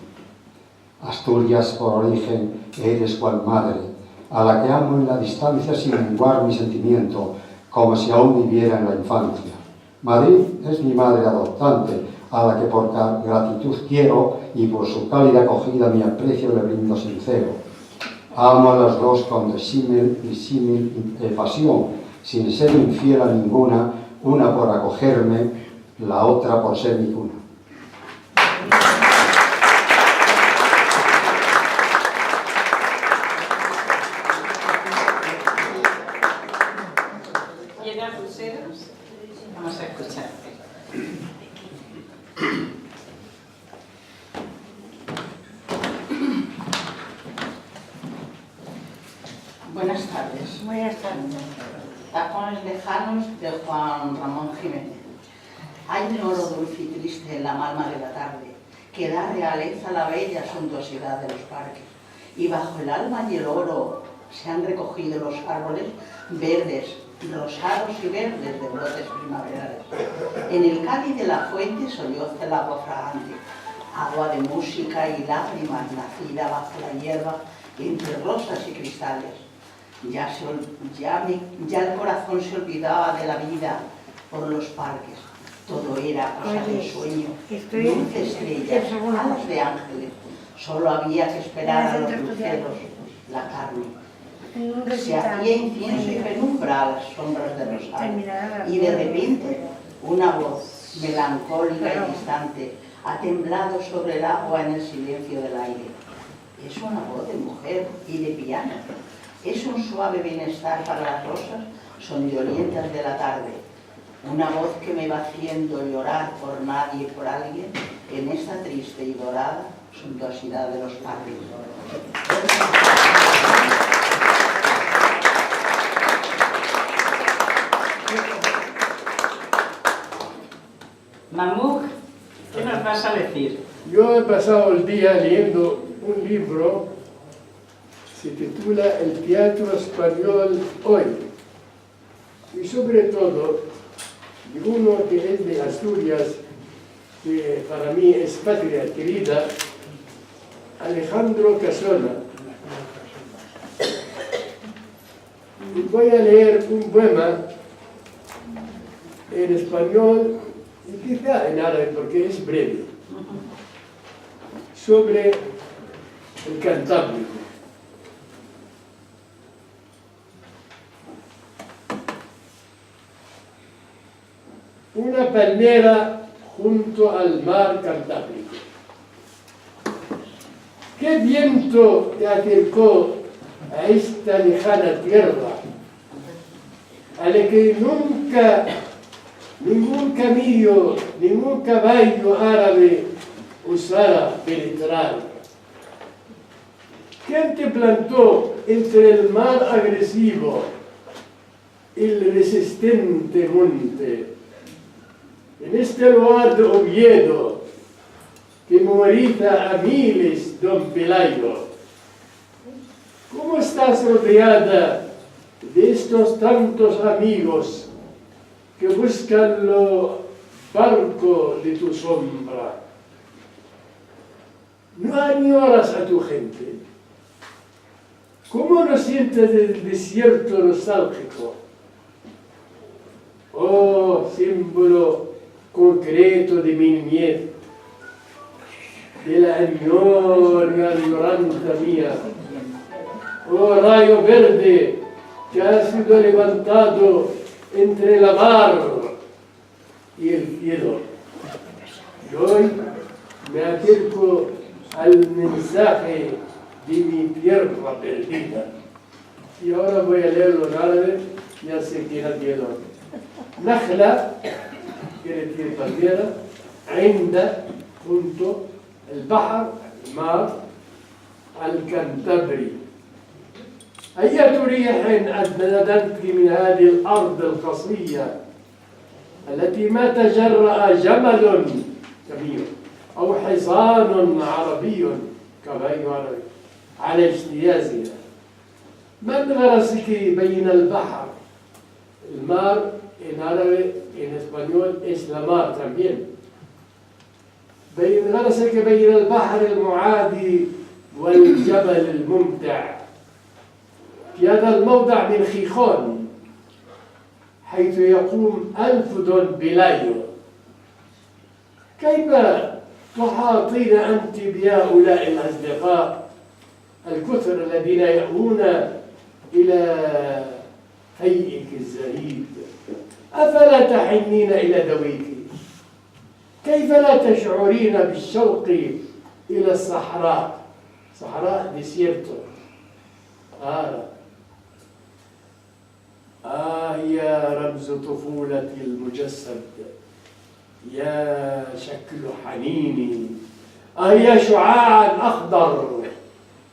Asturias por origen eres cual madre, a la que amo en la distancia sin menguar mi sentimiento, como si aún viviera en la infancia. Madrid es mi madre adoptante, a la que por gratitud quiero y por su cálida acogida mi aprecio le brindo sincero. Amo a las dos con desímil y símil pasión, sin ser infiel a ninguna, una por acogerme, la otra por ser mi cuna. Vamos a escucharte. Buenas tardes. Buenas tardes. Tacones lejanos de Juan Ramón Jiménez. Hay un oro dulce y triste en la malma de la tarde, que da realeza a la bella suntuosidad de los parques. Y bajo el alma y el oro se han recogido los árboles verdes, rosados y verdes de brotes primaverales. En el cáliz de la fuente solloza el agua fragante, agua de música y lágrimas nacida bajo la hierba entre rosas y cristales. Ya el corazón se olvidaba de la vida por los parques. Todo era cosa de sueño, dulce estrellas, alas de ángeles. Solo había que esperar a los luceros, la carne. Se hacía incienso y penumbra a las sombras de rosario. Y de repente, una voz melancólica y distante ha temblado sobre el agua en el silencio del aire. Es una voz de mujer y de piano. Es un suave bienestar para las rosas sonolientas de la tarde. Una voz que me va haciendo llorar por nadie y por alguien en esta triste y dorada suntuosidad de los patios. Mahmoud, ¿qué nos vas a decir? Yo he pasado el día leyendo un libro, se titula El teatro español hoy, y sobre todo de uno que es de Asturias, que para mí es patria querida, Alejandro Casona. Y voy a leer un poema en español y quizá en árabe porque es breve, sobre el Cantábrico. Una palmera junto al mar Cantábrico. ¿Qué viento te acercó a esta lejana tierra, a la que nunca ningún camello, ningún caballo árabe osara penetrar? ¿Quién te plantó entre el mar agresivo, el resistente monte, en este lugar de Oviedo, que memoriza a miles, don Pelayo? ¿Cómo estás rodeada de estos tantos amigos que buscan lo barco de tu sombra? ¿No añoras a tu gente? ¿Cómo no sientes el desierto nostálgico? Oh, símbolo concreto de mi niñez, de la añoranza mía. Oh, rayo verde que ha sido levantado entre la mar y el cielo. Y hoy me acerco al mensaje de mi tierra perdida. Y ahora voy a leerlo en árabe, ya sé que no entiendo. Nakhla, quiere decir palmera, Ainda, junto, el Bahar, el mar, al Cantabri. أية ريح أدنتك من هذه الأرض القصرية التي ما تجرأ جمل كبير أو حصان عربي كبير عربي على اجتيازها. من غرسك بين البحر؟ المار en árabe, en español es la mar también. بين غرسك بين البحر المعادي والجبل الممتع في هذا الموضع من خيخون حيث يقوم أنفذ بلايو. كيف تحاطين أنت بهؤلاء الأصدقاء الكثر الذين يأوون إلى هيئك الزهيد؟ أفلا تحنين إلى دويك؟ كيف لا تشعرين بالشوق إلى الصحراء؟ صحراء ديسيرتو. يا رمز طفولتي المجسد، يا شكل حنيني، يا شعاعا أخضر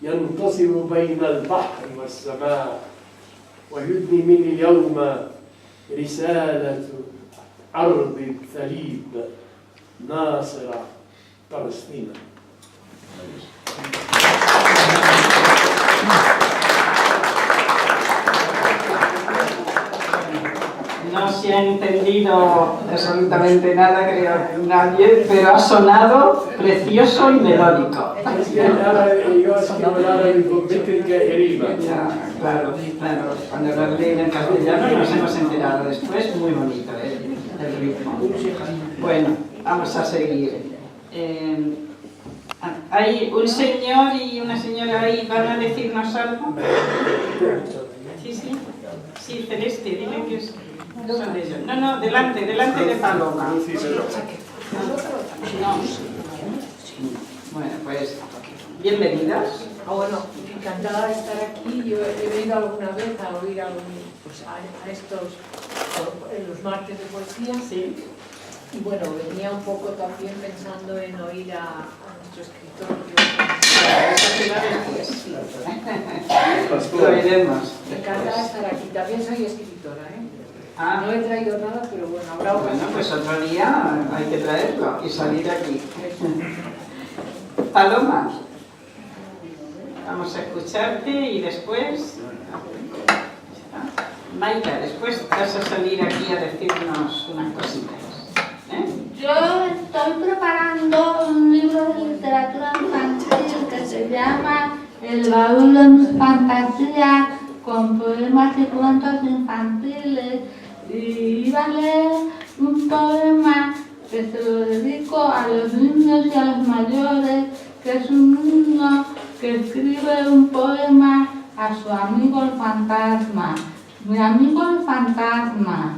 ينتصر بين البحر والسماء ويدني من اليوم رسالة أرض ثليب ناصرة فلسطين. No se ha entendido absolutamente nada, creo, nadie, pero ha sonado precioso y melódico. Es que yo escribo el árabe con métrica y rima. Claro, claro. Cuando lo leen en castellano nos hemos enterado después, muy bonito el ritmo. Bueno, vamos a seguir. Hay un señor y una señora ahí, ¿van a decirnos algo? Sí, sí. Sí, Celeste, dile que es... son de ellos. No, delante de Paloma. No. Bueno, pues, bienvenidas. Bueno, encantada de estar aquí. Yo he venido alguna vez a oír pues, a estos, en los martes de poesía. Sí. Y bueno, venía un poco también pensando en oír a nuestro escritor. Lo veremos. Encantada de estar aquí. También soy escritora, ¿eh? Ah. No he traído nada, pero bueno, habrá Bueno, pues otro día hay que traerlo y salir aquí. Paloma, vamos a escucharte y después... Maika, después vas a salir aquí a decirnos unas cositas. Yo estoy preparando un libro de literatura infantil que se llama El baúl de mis fantasías, con poemas y cuentos infantiles. Y iba a leer un poema que se lo dedico a los niños y a los mayores, que es un niño que escribe un poema a su amigo el fantasma. Mi amigo el fantasma.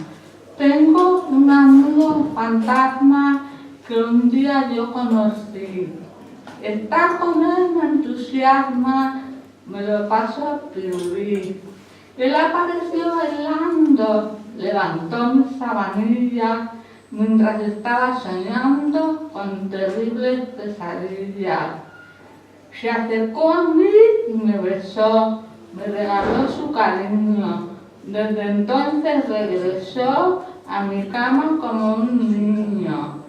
Tengo un amigo fantasma que un día yo conocí. Estar con él me entusiasma, me lo paso a pirulí. Él apareció bailando, levantó mi sabanilla, mientras estaba soñando con terribles pesadillas. Se acercó a mí y me besó, me regaló su cariño. Desde entonces regresó a mi cama como un niño.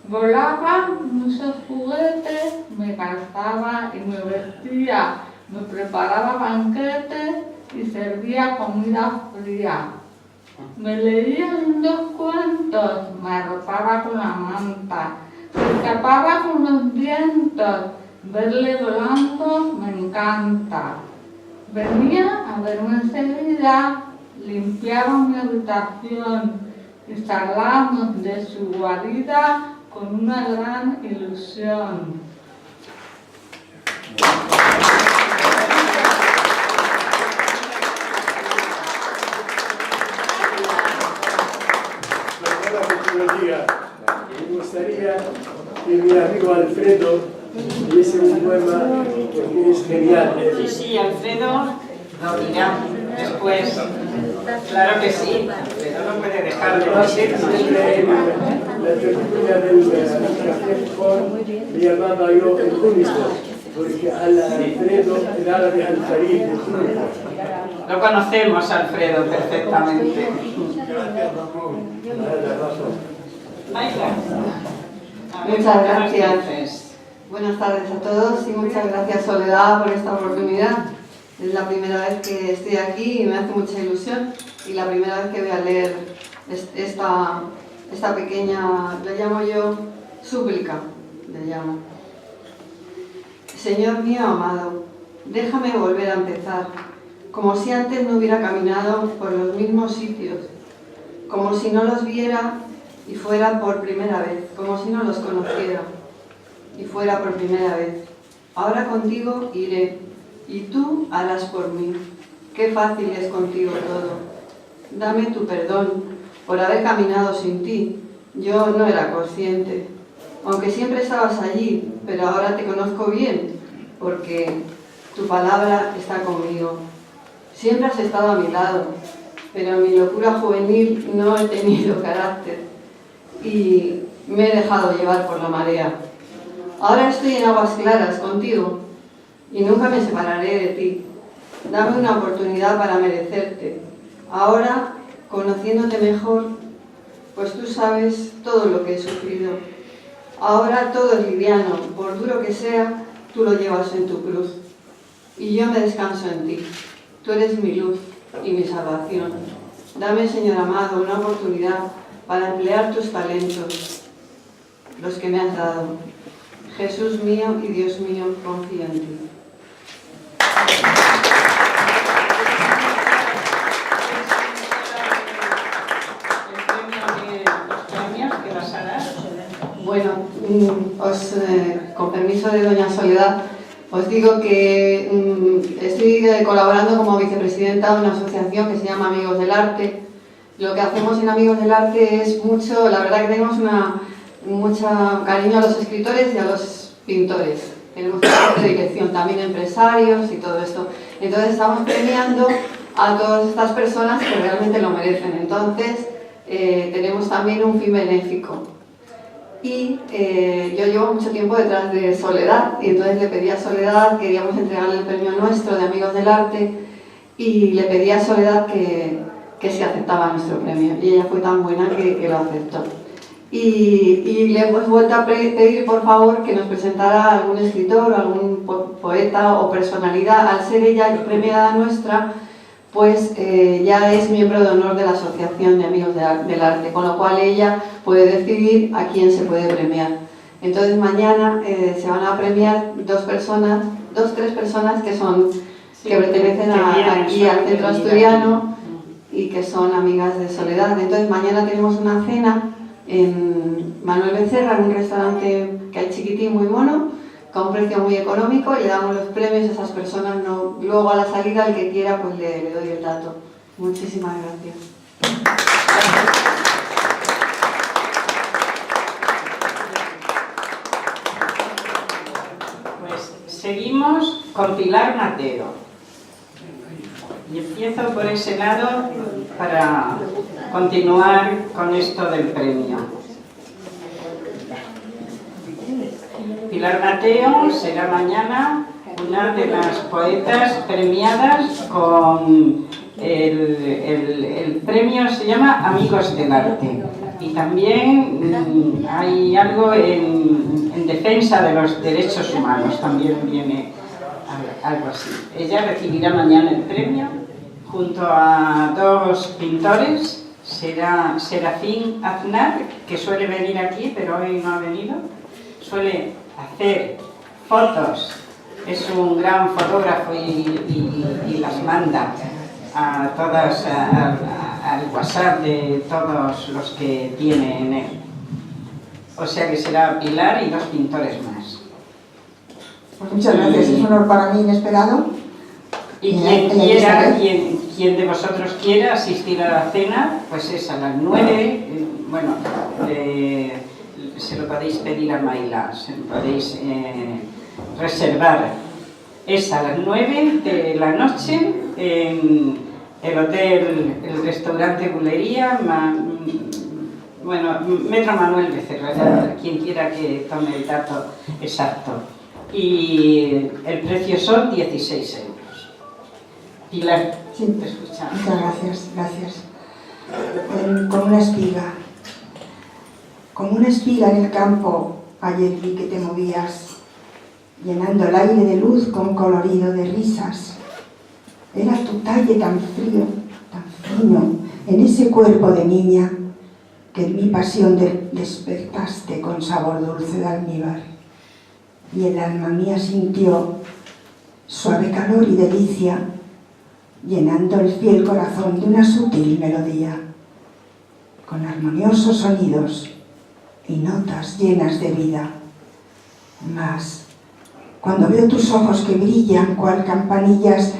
Volaba muchos juguetes, me calzaba y me vestía, me preparaba banquetes y servía comida fría. Me leía lindos cuentos, me arropaba con la manta, me escapaba con los vientos, verle volando me encanta. Venía a verme enseguida, limpiaba mi habitación y salíamos de su guarida con una gran ilusión. Me gustaría que mi amigo Alfredo leyese un poema porque es genial. Sí, Alfredo lo dirá después. Claro que sí, Alfredo no puede dejar de decirnos. Siempre en la tertulia del café le llamaba yo el único, porque al Alfredo el árabe al Farid. Lo conocemos, Alfredo, perfectamente. Muchas gracias. Buenas tardes a todos y muchas gracias, Soledad, por esta oportunidad. Es la primera vez que estoy aquí y me hace mucha ilusión, y la primera vez que voy a leer esta pequeña, le llamo yo súplica, le llamo. Señor mío amado, déjame volver a empezar, como si antes no hubiera caminado por los mismos sitios, como si no los viera y fuera por primera vez, como si no los conociera y fuera por primera vez. Ahora contigo iré, y tú harás por mí. Qué fácil es contigo todo. Dame tu perdón por haber caminado sin ti. Yo no era consciente, aunque siempre estabas allí, pero ahora te conozco bien, porque tu palabra está conmigo. Siempre has estado a mi lado, pero en mi locura juvenil no he tenido carácter y me he dejado llevar por la marea. Ahora estoy en aguas claras contigo y nunca me separaré de ti. Dame una oportunidad para merecerte. Ahora, conociéndote mejor, pues tú sabes todo lo que he sufrido. Ahora todo es liviano, por duro que sea, tú lo llevas en tu cruz. Y yo me descanso en ti. Tú eres mi luz y mi salvación. Dame, Señor amado, una oportunidad para emplear tus talentos, los que me has dado. Jesús mío y Dios mío, confío en ti. Los premios que vas a dar Bueno, con permiso de doña Soledad, os digo que estoy colaborando como vicepresidenta de una asociación que se llama Amigos del Arte. Lo que hacemos en Amigos del Arte es mucho, la verdad que tenemos mucho cariño a los escritores y a los pintores. Tenemos mucha dirección, también empresarios y todo esto. Entonces estamos premiando a todas estas personas que realmente lo merecen. Entonces tenemos también un fin benéfico. Y yo llevo mucho tiempo detrás de Soledad, y entonces le pedí a Soledad, queríamos entregarle el premio nuestro de Amigos del Arte, y le pedí a Soledad que si aceptaba nuestro premio, y ella fue tan buena que lo aceptó. Y le hemos vuelto a pedir, por favor, que nos presentara algún escritor, algún poeta o personalidad. Al ser ella premiada nuestra, pues ya es miembro de honor de la Asociación de Amigos del Arte, con lo cual ella puede decidir a quién se puede premiar. Entonces mañana se van a premiar tres personas que pertenecen aquí al Centro Asturiano y que son amigas de Soledad. Entonces mañana tenemos una cena en Manuel Becerra, en un restaurante que hay chiquitín, muy mono, con un precio muy económico, y le damos los premios a esas personas. Luego a la salida, el que quiera, pues le doy el dato. Muchísimas gracias. Pues seguimos con Pilar Mateo. Y empiezo por ese lado para continuar con esto del premio. Pilar Mateo será mañana una de las poetas premiadas con el premio, se llama Amigos del Arte. Y también hay algo en defensa de los derechos humanos, también viene algo así. Ella recibirá mañana el premio junto a dos pintores. Será Serafín Aznar, que suele venir aquí, pero hoy no ha venido. Suele hacer fotos, es un gran fotógrafo y las manda a todas al WhatsApp de todos los que tiene en él. O sea que será Pilar y dos pintores más. Pues muchas gracias, es un honor para mí inesperado. Y quien de vosotros quiera asistir a la cena, pues es a las 9, bueno, se lo podéis pedir a Maila, se lo podéis reservar. Es a las 9 de la noche en el hotel, el restaurante Bulería, bueno, Metro Manuel Becerra, quien quiera que tome el dato exacto. Y el precio son 16 euros. Pilar, sí, te escuchamos. Muchas gracias. Como una espiga en el campo, ayer vi que te movías, llenando el aire de luz con colorido de risas. Era tu talle tan frío, tan fino, en ese cuerpo de niña, que en mi pasión despertaste con sabor dulce de almíbar. Y el alma mía sintió suave calor y delicia, llenando el fiel corazón de una sutil melodía, con armoniosos sonidos y notas llenas de vida. Mas, cuando veo tus ojos que brillan cual campanillas,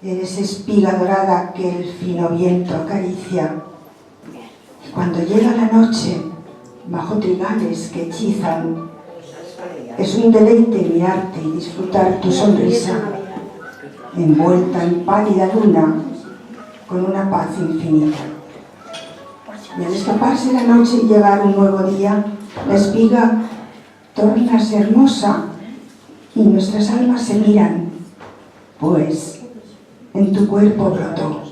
eres espiga dorada que el fino viento acaricia. Y cuando llega la noche, bajo trigales que hechizan, es un deleite mirarte y disfrutar tu sonrisa, envuelta en pálida luna, con una paz infinita. Y al escaparse la noche y llegar un nuevo día, la espiga tornase hermosa y nuestras almas se miran, pues en tu cuerpo brotó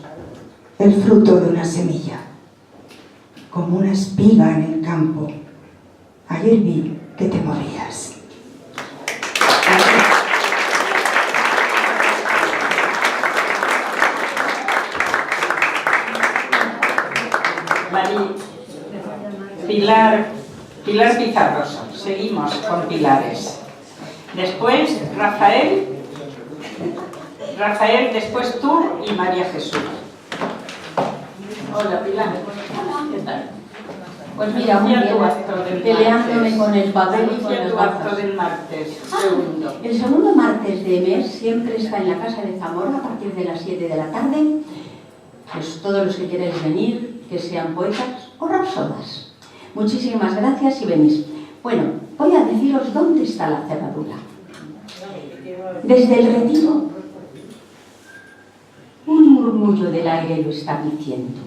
el fruto de una semilla, como una espiga en el campo. Ayer vi que te movías. Pilar Pizarroso. Seguimos con Pilares. Después Rafael, después tú y María Jesús. Hola Pilar. ¿Qué tal? Pues mira, muy bien, peleándome con el papel y con las tu acto gafas. del martes, segundo. El segundo martes de mes siempre está en la Casa de Zamora a partir de las 7 de la tarde. Pues todos los que queráis venir, que sean poetas o rapsodas. Muchísimas gracias y venís. Bueno, voy a deciros dónde está la cerradura. Desde el retiro, un murmullo del aire lo está diciendo.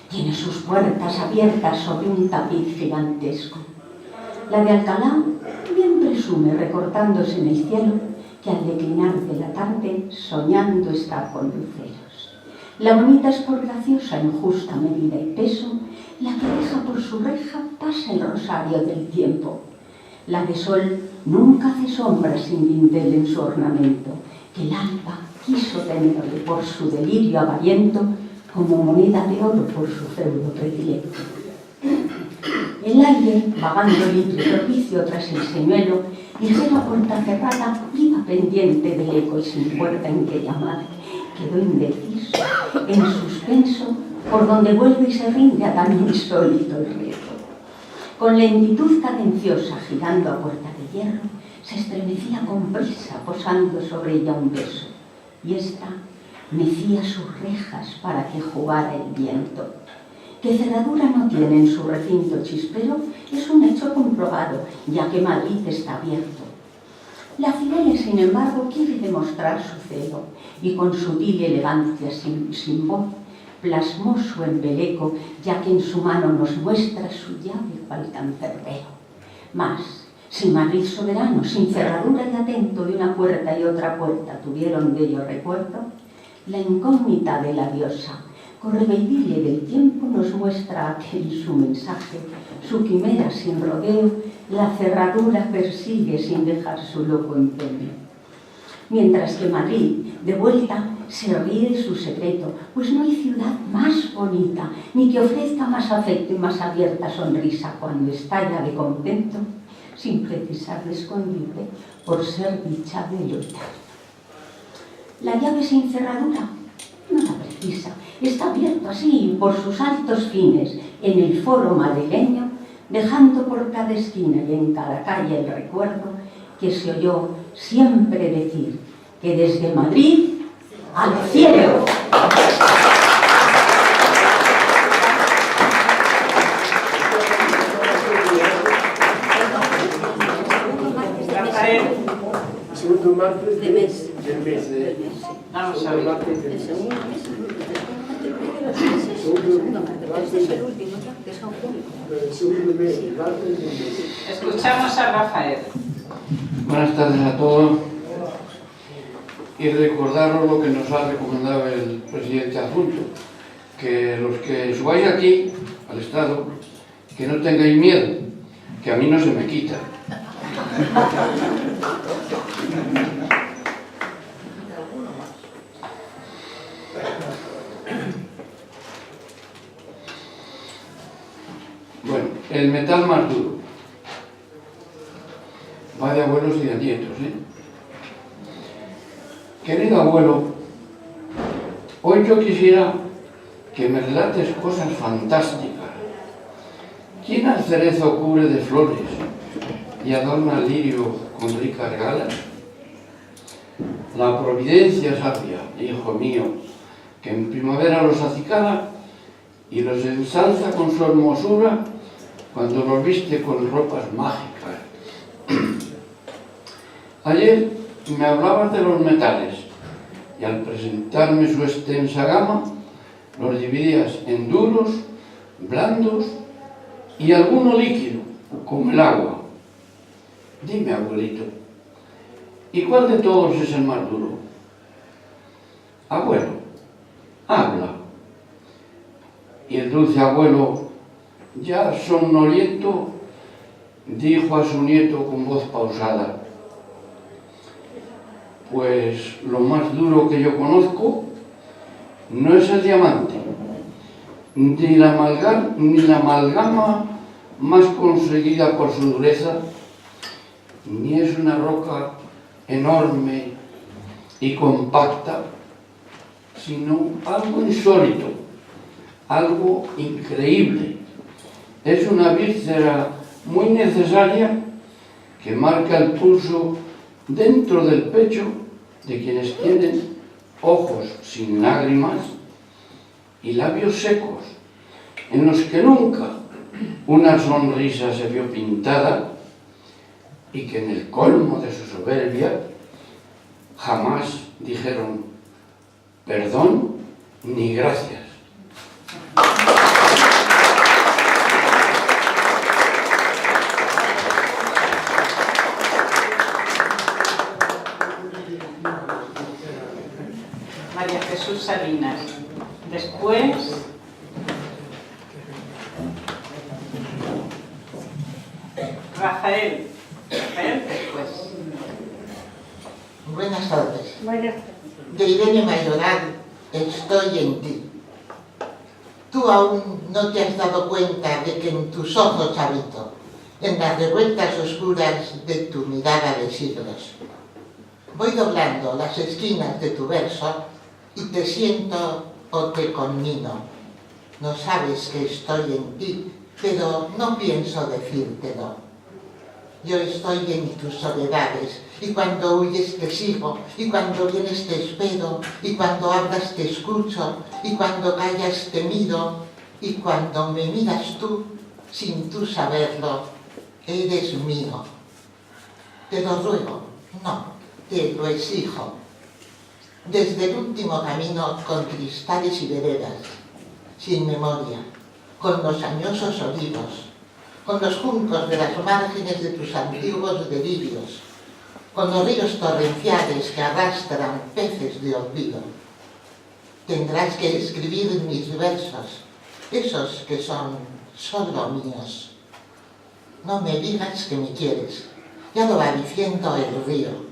Tiene sus puertas abiertas sobre un tapiz gigantesco. La de Alcalá bien presume, recortándose en el cielo, que al declinar de la tarde, soñando está con luceros. La bonita es por graciosa en justa medida y peso, la que deja por su reja pasa el rosario del tiempo. La de Sol nunca hace sombra sin dintel en su ornamento, que el alba quiso tenerle por su delirio avariento, como moneda de oro por su feudo predilecto. El aire, vagando libre y propicio tras el señuelo, ligera puerta cerrada, iba pendiente del eco y sin puerta en que llamar, quedó indeciso, en suspenso, por donde vuelve y se rinde a tan insólito el reto. Con lentitud cadenciosa, girando a puerta de hierro, se estremecía con prisa, posando sobre ella un beso, y ésta mecía sus rejas para que jugara el viento. Que cerradura no tiene en su recinto chispero es un hecho comprobado, ya que Madrid está abierto. La Cirene, sin embargo, quiere demostrar su celo, y con sutil elegancia sin voz, plasmó su embeleco, ya que en su mano nos muestra su llave cual cancerbero. Mas, si Madrid soberano, sin cerradura y atento de una puerta y otra puerta tuvieron de ello recuerdo, la incógnita de la diosa, correveidile del tiempo, nos muestra aquel su mensaje, su quimera sin rodeo, la cerradura persigue sin dejar su loco empeño. Mientras que Madrid, de vuelta, se ríe de su secreto, pues no hay ciudad más bonita, ni que ofrezca más afecto y más abierta sonrisa cuando estalla de contento, sin precisar de escondible por ser dicha de lo eterno. La llave sin cerradura no la precisa, está abierto así por sus altos fines en el foro madrileño, dejando por cada esquina y en cada calle el recuerdo que se oyó siempre decir que desde Madrid al cielo. Segundo martes del mes. Vamos a ver. Escuchamos a Rafael. Buenas tardes a todos y recordaros lo que nos ha recomendado el presidente adjunto, que los que subáis aquí al Estado, que no tengáis miedo, que a mí no se me quita. Bueno, el metal más duro. Va de abuelos y de nietos, ¿eh? Querido abuelo, hoy yo quisiera que me relates cosas fantásticas. ¿Quién al cerezo cubre de flores y adorna el lirio con ricas galas? La providencia sabia, hijo mío, que en primavera los acicala y los ensalza con su hermosura cuando los viste con ropas mágicas. Ayer me hablabas de los metales y al presentarme su extensa gama los dividías en duros, blandos y alguno líquido, como el agua. Dime, abuelito, ¿y cuál de todos es el más duro? Abuelo, habla. Y el dulce abuelo, ya somnoliento, dijo a su nieto con voz pausada: pues lo más duro que yo conozco no es el diamante, ni la amalgama más conseguida por su dureza, ni es una roca enorme y compacta, sino algo insólito, algo increíble, es una víscera muy necesaria que marca el pulso dentro del pecho de quienes tienen ojos sin lágrimas y labios secos, en los que nunca una sonrisa se vio pintada y que en el colmo de su soberbia jamás dijeron perdón ni gracias. María Jesús Salinas. Después, Rafael. Rafael después. Buenas tardes. De Irene Mayoral, estoy en ti. Tú aún no te has dado cuenta de que en tus ojos habito, en las revueltas oscuras de tu mirada de siglos. Voy doblando las esquinas de tu verso y te siento o te conmino. No sabes que estoy en ti, pero no pienso decírtelo. Yo estoy en tus soledades, y cuando huyes te sigo, y cuando vienes te espero, y cuando hablas te escucho, y cuando callas te miro, y cuando me miras tú, sin tú saberlo, eres mío. Te lo ruego, no, te lo exijo. Desde el último camino con cristales y veredas, sin memoria, con los añosos olivos, con los juncos de las márgenes de tus antiguos delirios, con los ríos torrenciales que arrastran peces de olvido. Tendrás que escribir mis versos, esos que son solo míos. No me digas que me quieres, ya lo va diciendo el río.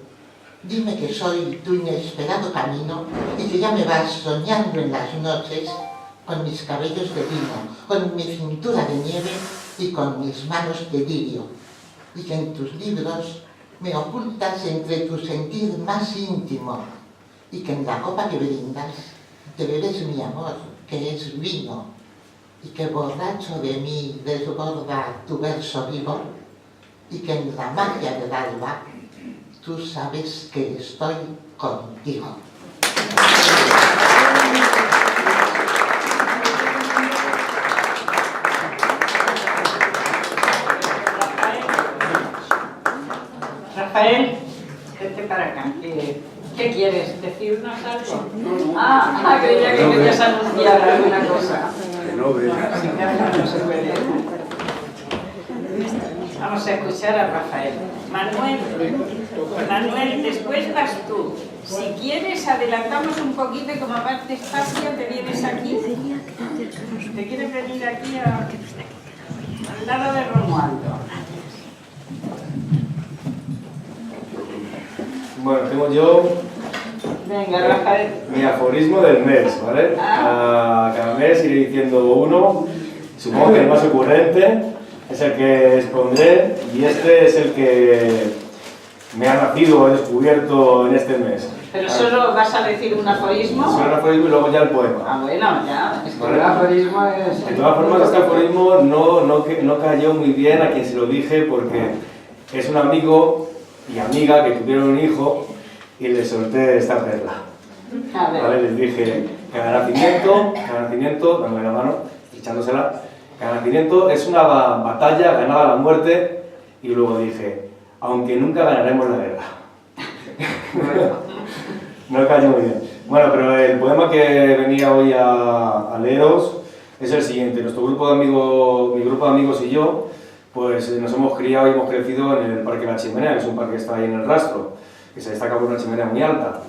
Dime que soy tu inesperado camino y que ya me vas soñando en las noches con mis cabellos de vino, con mi cintura de nieve y con mis manos de lirio, y que en tus libros me ocultas entre tu sentir más íntimo, y que en la copa que brindas te bebes mi amor, que es vino, y que borracho de mí desborda tu verso vivo, y que en la magia del alba tú sabes que estoy contigo. Rafael, vete para acá. ¿Qué quieres? ¿Decirnos algo? Ah, creía que querías anunciar alguna cosa. Que no vea. Sí, claro, no se puede. Vamos a escuchar a Rafael. Manuel, después vas tú. Si quieres, adelantamos un poquito y como vas despacio, te vienes aquí. ¿Te quieres venir aquí al lado de Romualdo? Bueno, tengo yo Venga, Rafael. mi aforismo del mes, ¿vale? Cada mes iré diciendo uno, supongo que el más ocurrente es el que expondré y este es el que me ha nacido, he descubierto en este mes. ¿Pero solo vas a decir un aforismo? Solo el aforismo y luego ya el poema. Ah, bueno, ya. Es que ¿Vale? el aforismo es... De todas formas, este aforismo no cayó muy bien a quien se lo dije porque es un amigo y amiga que tuvieron un hijo y les solté esta perla. A ver. ¿Vale? Les dije, cada nacimiento, dándole la mano, echándosela, cada nacimiento es una batalla ganada a la muerte, y luego dije, aunque nunca ganaremos la guerra. No cayó muy bien. Bueno, pero el poema que venía hoy a leeros es el siguiente. Nuestro grupo de amigos, mi grupo de amigos y yo, pues nos hemos criado y hemos crecido en el Parque La Chimenea, que es un parque que está ahí en el Rastro, que se destaca por una chimenea muy alta.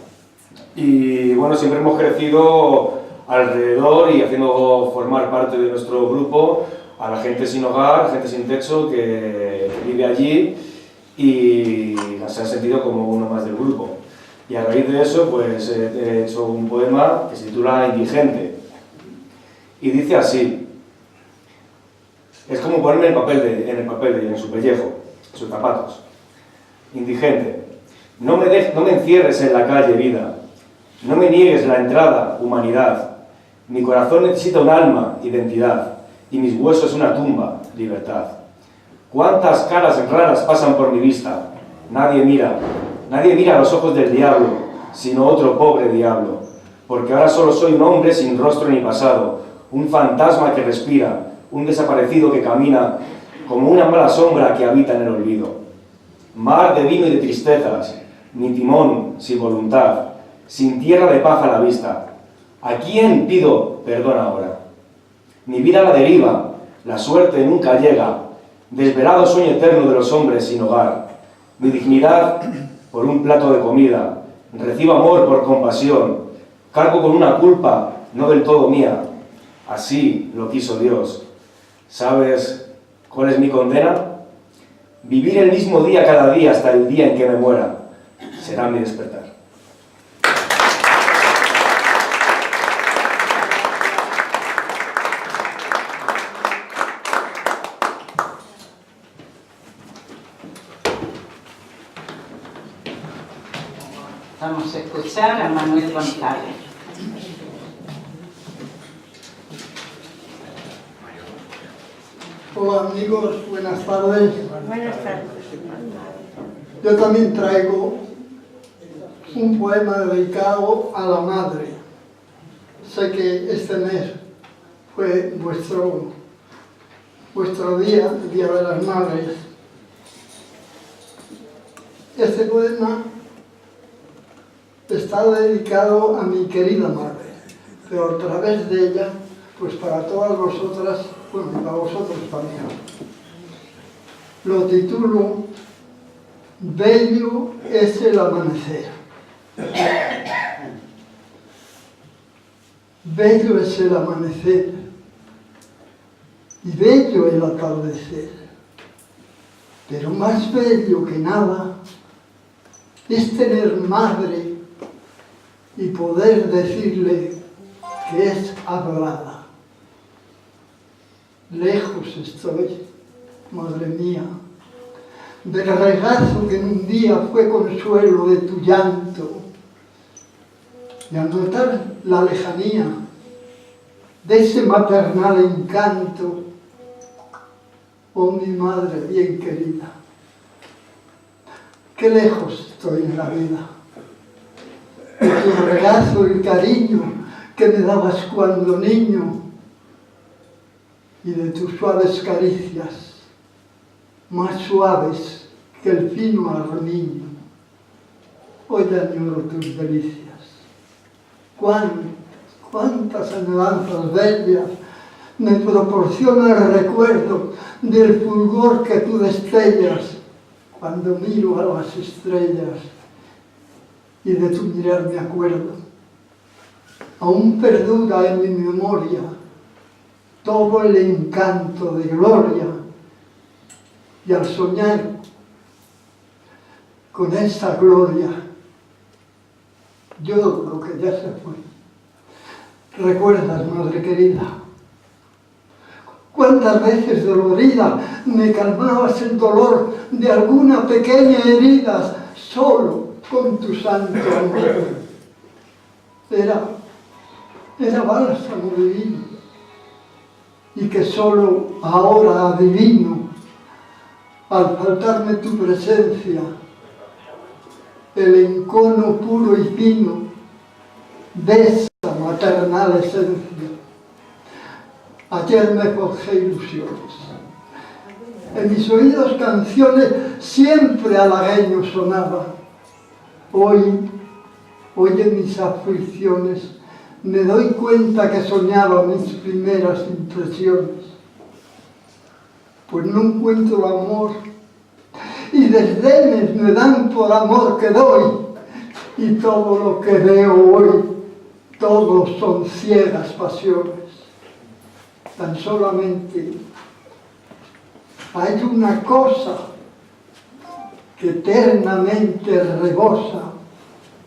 Y bueno, siempre hemos crecido alrededor y haciendo formar parte de nuestro grupo a la gente sin hogar, gente sin techo que vive allí y se ha sentido como uno más del grupo. Y a raíz de eso, pues he hecho un poema que se titula Indigente. Y dice así. Es como ponerme en el papel en su pellejo, en sus zapatos. Indigente. No me encierres en la calle, vida. No me niegues la entrada, humanidad. Mi corazón necesita un alma, identidad. Y mis huesos una tumba. libertad. ¿Cuántas caras raras pasan por mi vista? Nadie mira a los ojos del diablo, sino otro pobre diablo, porque ahora solo soy un hombre sin rostro ni pasado, un fantasma que respira, un desaparecido que camina, como una mala sombra que habita en el olvido. Mar de vino y de tristezas, ni timón sin voluntad, sin tierra de paz a la vista. ¿A quién pido perdón ahora? Mi vida a la deriva, la suerte nunca llega, desvelado sueño eterno de los hombres sin hogar. Mi dignidad por un plato de comida, recibo amor por compasión, cargo con una culpa no del todo mía. Así lo quiso Dios. ¿Sabes cuál es mi condena? Vivir el mismo día cada día hasta el día en que me muera. Será mi despertar. Vamos a escuchar a Manuel González. Hola amigos, buenas tardes. Buenas tardes. Yo también traigo un poema dedicado a la madre. Sé que este mes fue vuestro día, el Día de las Madres. Este poema está dedicado a mi querida madre, pero a través de ella, pues para todas vosotras, bueno, y para vosotros también. Lo titulo Bello es el amanecer. Bello es el amanecer y bello el atardecer, pero más bello que nada es tener madre y poder decirle que es adorada. Lejos estoy, madre mía, del regazo que en un día fue consuelo de tu llanto, y al notar la lejanía de ese maternal encanto, oh mi madre bien querida, qué lejos estoy en la vida, de tu regazo y cariño que me dabas cuando niño, y de tus suaves caricias, más suaves que el fino armiño. Hoy añoro tus delicias. Cuántas añoranzas bellas me proporciona el recuerdo del fulgor que tú destellas cuando miro a las estrellas, y de tu mirar me acuerdo. Aún perdura en mi memoria todo el encanto de gloria, y al soñar con esa gloria, lloro lo que ya se fue. ¿Recuerdas, madre querida? ¿Cuántas veces dolorida me calmabas el dolor de alguna pequeña herida solo con tu santo amor? Era bálsamo divino, y que solo ahora adivino, al faltarme tu presencia, el encono puro y fino de esa maternal esencia. Ayer me forjé ilusiones. En mis oídos canciones siempre halagüeños sonaban. Hoy en mis aflicciones me doy cuenta que soñaba mis primeras impresiones. Pues no encuentro amor, y desdenes me dan por amor que doy, y todo lo que veo hoy, todos son ciegas pasiones. Tan solamente hay una cosa que eternamente rebosa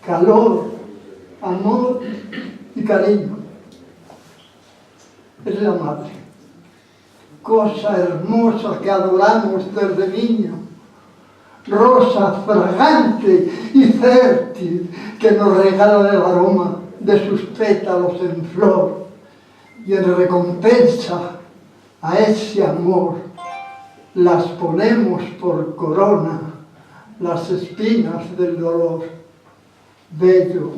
calor, amor y cariño. Es la madre, cosa hermosa que adoramos desde niño, rosa fragante y fértil que nos regala el aroma de sus pétalos en flor, y en recompensa a ese amor las ponemos por corona, las espinas del dolor. Bello,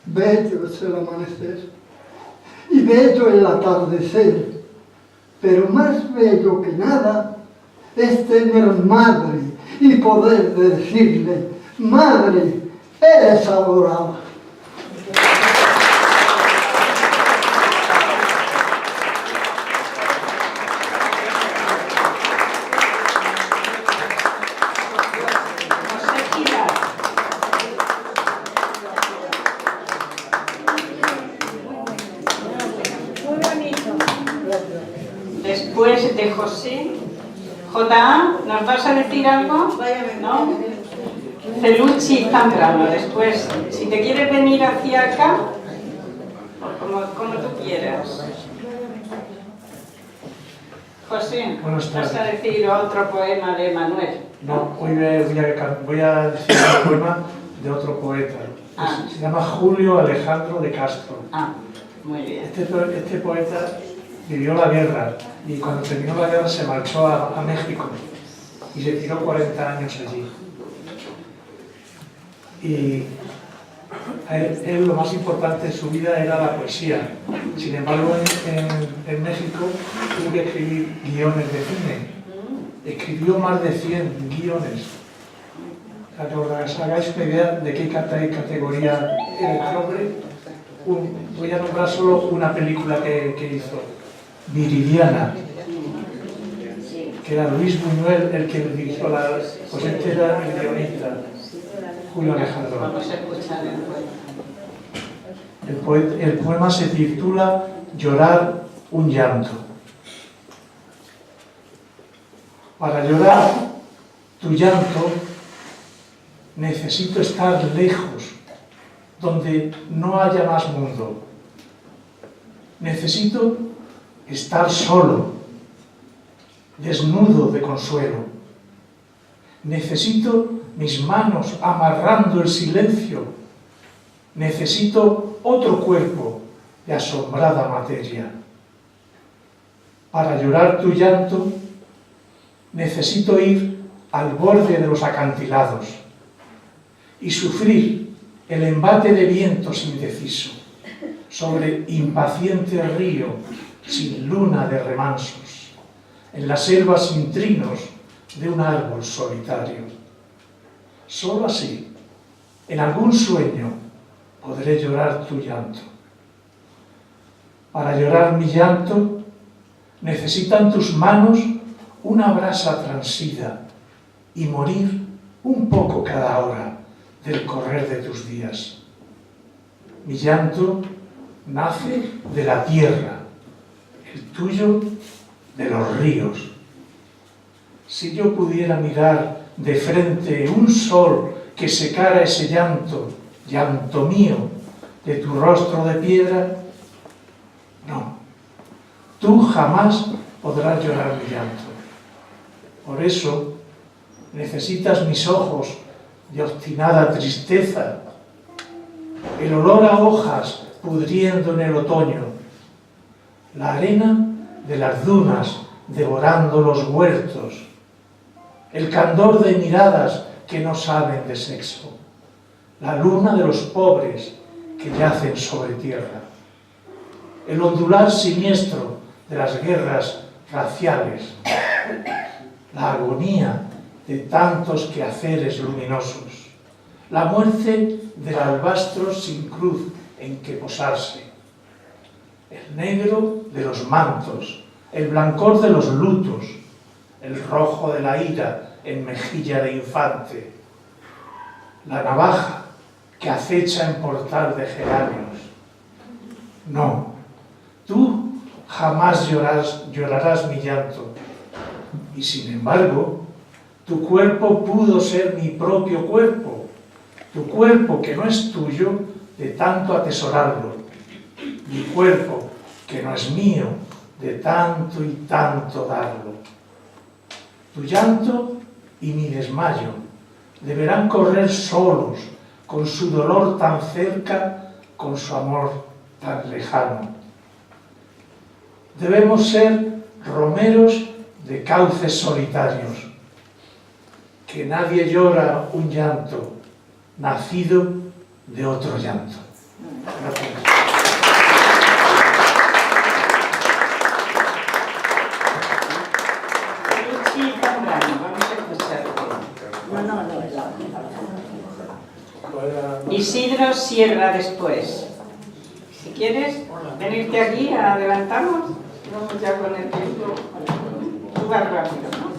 bello es el amanecer y bello el atardecer, pero más bello que nada es tener madre y poder decirle: madre, eres adorada. Después de José, J.A., ¿nos vas a decir algo? ¿No? Felucci Zambrano. Después, si te quieres venir hacia acá, como tú quieras. José, ¿vas a decir otro poema de Manuel? No, hoy voy a decir un poema de otro poeta. Se llama Julio Alejandro de Castro. Muy bien. Este poeta vivió la guerra y cuando terminó la guerra se marchó a México y se tiró 40 años allí. Y a él lo más importante de su vida era la poesía. Sin embargo, en México tuvo que escribir guiones de cine. Escribió más de 100 guiones. Para que os hagáis una idea de qué categoría era el hombre, voy a nombrar solo una película que hizo, Viridiana, que era Luis Buñuel el que dirigió pues este era el guionista, Julio Alejandro. Vamos a escuchar el poema. El poema se titula Llorar un llanto. Para llorar tu llanto necesito estar lejos, donde no haya más mundo. Necesito estar solo, desnudo de consuelo. Necesito mis manos amarrando el silencio. Necesito otro cuerpo de asombrada materia. Para llorar tu llanto, necesito ir al borde de los acantilados y sufrir el embate de vientos indeciso sobre impaciente río sin luna de remansos, en la selva sin trinos de un árbol solitario. Solo así, en algún sueño, podré llorar tu llanto. Para llorar mi llanto, necesitan tus manos una brasa transida y morir un poco cada hora del correr de tus días. Mi llanto nace de la tierra, el tuyo de los ríos. Si yo pudiera mirar de frente un sol que secara ese llanto, llanto mío, de tu rostro de piedra, no, tú jamás podrás llorar mi llanto. Por eso necesitas mis ojos de obstinada tristeza, el olor a hojas pudriendo en el otoño, la arena de las dunas devorando los huertos, el candor de miradas que no saben de sexo, la luna de los pobres que yacen sobre tierra, el ondular siniestro de las guerras raciales, la agonía de tantos quehaceres luminosos, la muerte del albastro sin cruz en que posarse, el negro de los mantos, el blancor de los lutos, el rojo de la ira en mejilla de infante, la navaja que acecha en portal de geranios. No, tú jamás llorarás mi llanto, y sin embargo, tu cuerpo pudo ser mi propio cuerpo, tu cuerpo que no es tuyo de tanto atesorarlo, mi cuerpo que no es mío de tanto y tanto darlo. Tu llanto y mi desmayo deberán correr solos, con su dolor tan cerca, con su amor tan lejano. Debemos ser romeros de cauces solitarios, que nadie llora un llanto nacido de otro llanto. Gracias. Luchi Zambrano, vamos a escucharte. Isidro Sierra después. Si quieres venirte aquí, adelantamos. Vamos ya con el tiempo. Tú vas rápido, ¿no?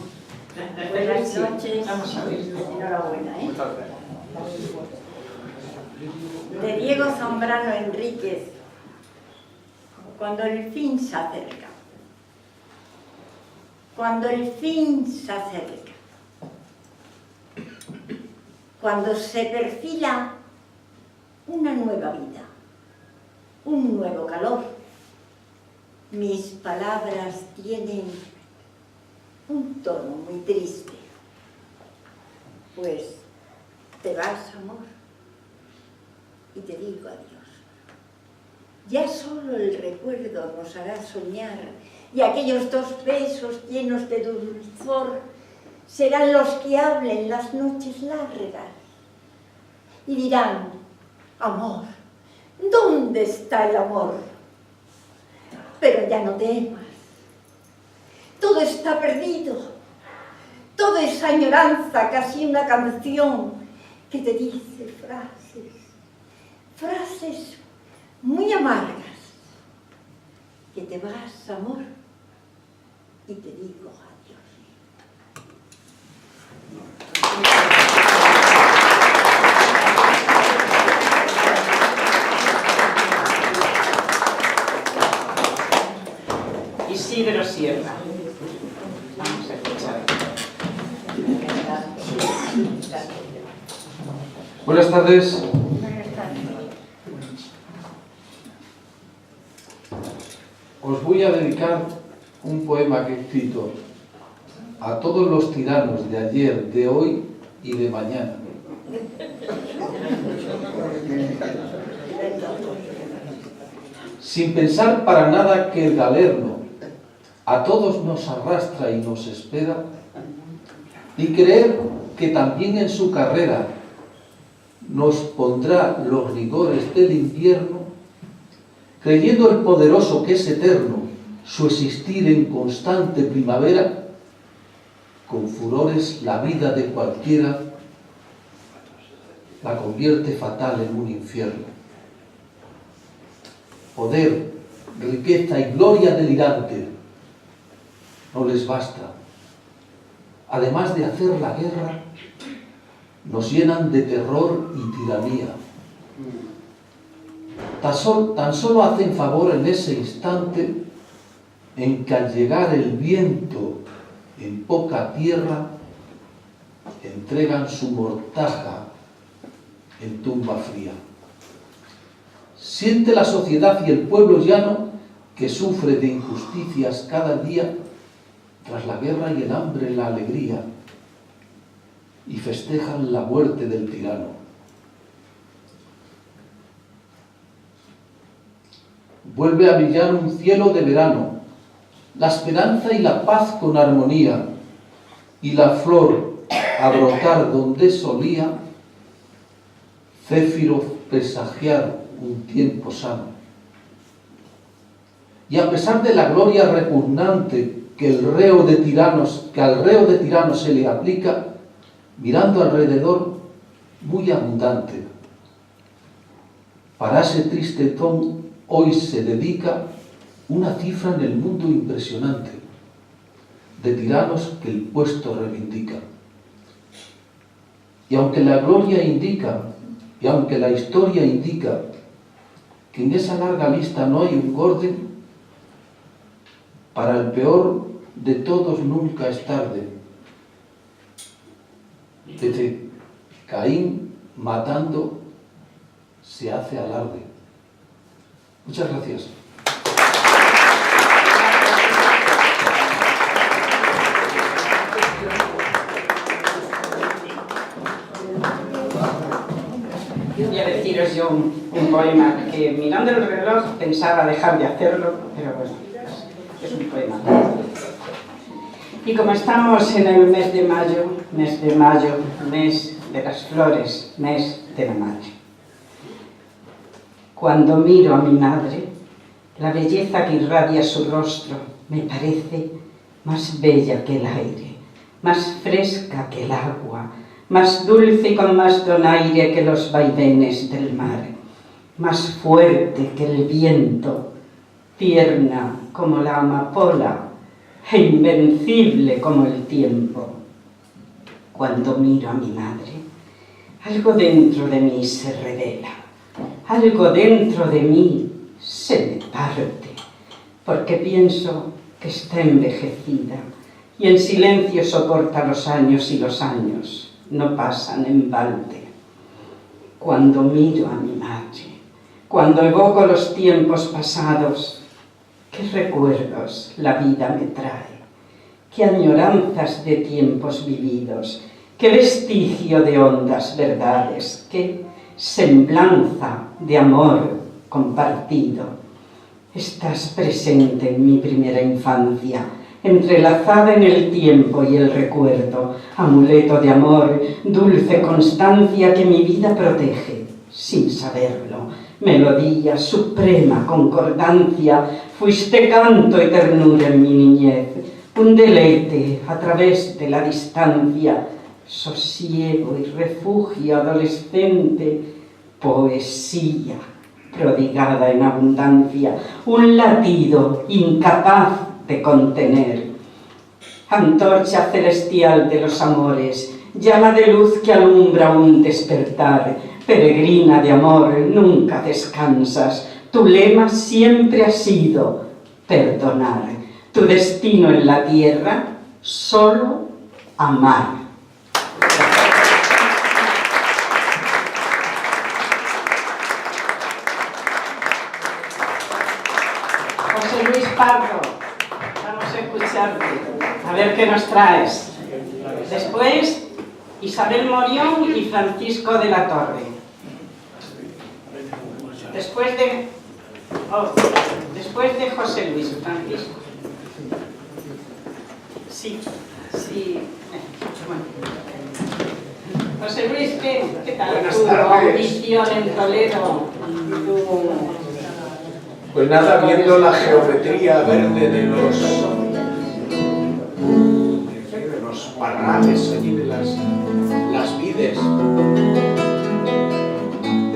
Buenas noches. Vamos a ver. Enhorabuena, ¿eh? De Diego Zambrano Enríquez. Cuando el fin se acerca. Cuando el fin se acerca. Cuando se perfila una nueva vida, un nuevo calor, mis palabras tienen un tono muy triste. Pues te vas, amor, y te digo adiós. Ya solo el recuerdo nos hará soñar, y aquellos 2 besos llenos de dulzor serán los que hablen las noches largas y dirán: amor, ¿dónde está el amor? Pero ya no temas, todo está perdido, todo es añoranza, casi una canción que te dice frases muy amargas, que te vas, amor, y te digo adiós. Isidro Sierra. Vamos a escuchar. Buenas tardes. Os voy a dedicar un poema que he escrito a todos los tiranos de ayer, de hoy y de mañana. Sin pensar para nada que el galerno a todos nos arrastra y nos espera, y creer que también en su carrera nos pondrá los rigores del invierno, creyendo el poderoso que es eterno su existir en constante primavera, con furores la vida de cualquiera la convierte fatal en un infierno. Poder, riqueza y gloria delirante no les basta. Además de hacer la guerra, nos llenan de terror y tiranía. Tan solo hacen favor en ese instante en que al llegar el viento en poca tierra, entregan su mortaja en tumba fría. Siente la sociedad y el pueblo llano que sufre de injusticias cada día, tras la guerra y el hambre la alegría, y festejan la muerte del tirano. Vuelve a brillar un cielo de verano, la esperanza y la paz con armonía, y la flor a brotar donde solía Céfiro presagiar un tiempo sano. Y a pesar de la gloria repugnante que al reo de tiranos se le aplica, mirando alrededor, muy abundante. Para ese triste ton hoy se dedica una cifra en el mundo impresionante, de tiranos que el puesto reivindica. Y aunque la gloria indica, y aunque la historia indica que en esa larga lista no hay un orden, para el peor de todos nunca es tarde. Desde Caín matando se hace alarde. Muchas gracias. Voy a deciros yo un poema que mirando el reloj pensaba dejar de hacerlo, pero bueno, es un poema. Y como estamos en el mes de mayo, mes de las flores, mes de la madre. Cuando miro a mi madre, la belleza que irradia su rostro me parece más bella que el aire, más fresca que el agua, más dulce y con más donaire que los vaivenes del mar, más fuerte que el viento, tierna como la amapola e invencible como el tiempo. Cuando miro a mi madre, algo dentro de mí se revela, algo dentro de mí se me parte, porque pienso que está envejecida y en silencio soporta los años y los años no pasan en balde. Cuando miro a mi madre, cuando evoco los tiempos pasados, qué recuerdos la vida me trae, qué añoranzas de tiempos vividos, qué vestigio de hondas verdades, qué semblanza de amor compartido. Estás presente en mi primera infancia, entrelazada en el tiempo y el recuerdo, amuleto de amor, dulce constancia que mi vida protege, sin saberlo, melodía, suprema concordancia, fuiste canto y ternura en mi niñez, un deleite a través de la distancia, sosiego y refugio adolescente, poesía prodigada en abundancia, un latido incapaz de contener. Antorcha celestial de los amores, llama de luz que alumbra un despertar, peregrina de amor, nunca descansas, tu lema siempre ha sido perdonar, tu destino en la tierra, solo amar. José Luis Pardo, vamos a escucharte, a ver qué nos traes. Después, Isabel Morión y Francisco de la Torre. Después de José Luis, Francisco. Sí. Bueno. José Luis, ¿qué tal? Buenas Tu tardes. audición en Toledo. Pues nada, viendo la geometría verde de los parrales allí de las vides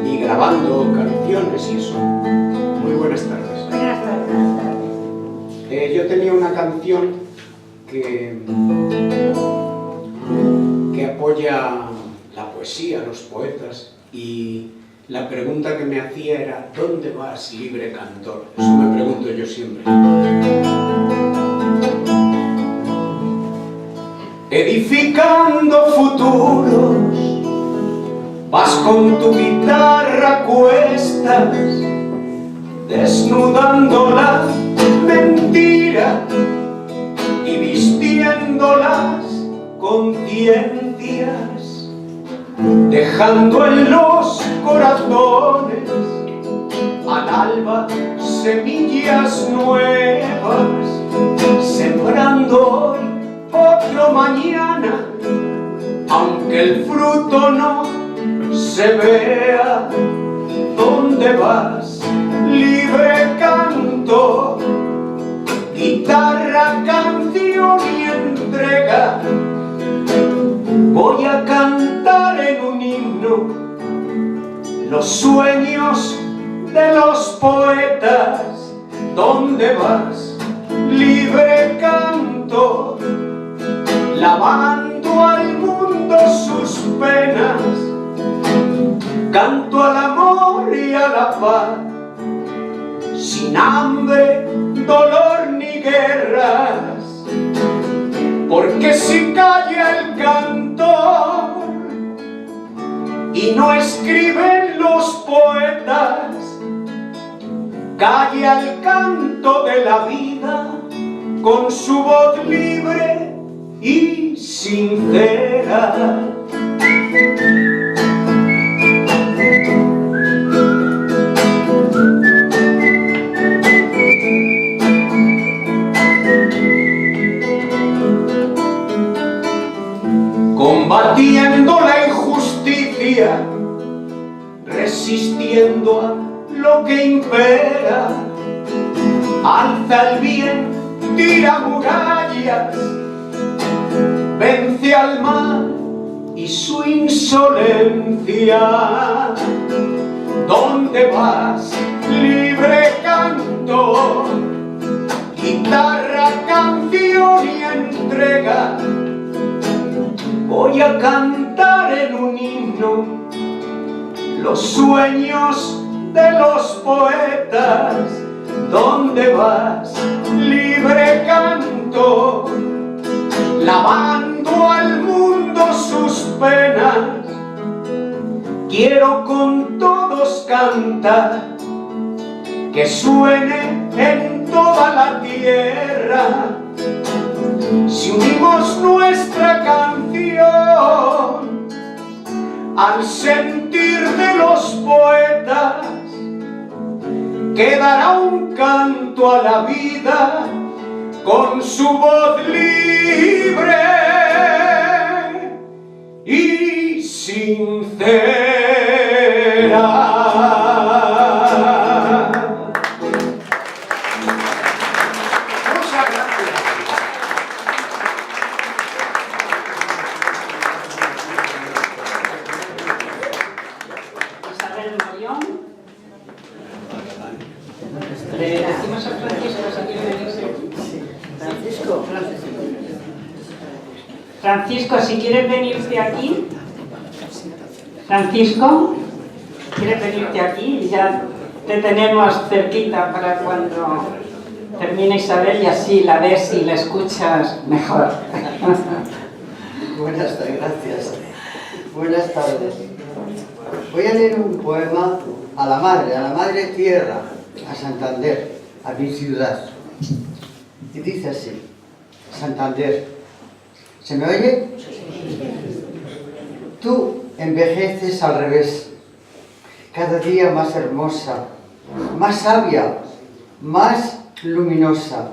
y grabando canciones y eso. Muy buenas tardes. Buenas tardes. Yo tenía una canción que apoya la poesía, los poetas, y la pregunta que me hacía era ¿dónde vas, libre cantor? Eso me pregunto yo siempre. Edificando futuros, vas con tu guitarra a cuestas, desnudando la mentira y vistiéndolas conciencias, dejando en los corazones al alba semillas nuevas, sembrando hoy otro mañana, aunque el fruto no se vea. ¿Dónde vas? Libre canto, guitarra, canción y entrega. Voy a cantar en un himno los sueños de los poetas. ¿Dónde vas? Libre canto, lavando al mundo sus penas. Canto al amor y a la paz, sin hambre, dolor ni guerras. Porque si calla el cantor y no escriben los poetas, calla el canto de la vida con su voz libre y sincera. combatiendo la injusticia, resistiendo a lo que impera, alza el bien, tira murallas, vence al mal y su insolencia. ¿Dónde vas? Libre canto, guitarra, canción y entrega. Voy a cantar en un himno los sueños de los poetas. ¿Dónde vas? Libre canto, lavando al mundo sus penas. Quiero con todos cantar, que suene en toda la tierra. Si unimos nuestra canción al sentir de los poetas, quedará un canto a la vida con su voz libre y sincera. Francisco, si quieres venirte aquí. Francisco, ¿quieres venirte aquí? Y ya te tenemos cerquita para cuando termine Isabel y así la ves y la escuchas mejor. Buenas tardes, gracias. Buenas tardes. Voy a leer un poema a la madre tierra, a Santander, a mi ciudad. Y dice así: Santander. ¿Se me oye? Tú envejeces al revés, cada día más hermosa, más sabia, más luminosa.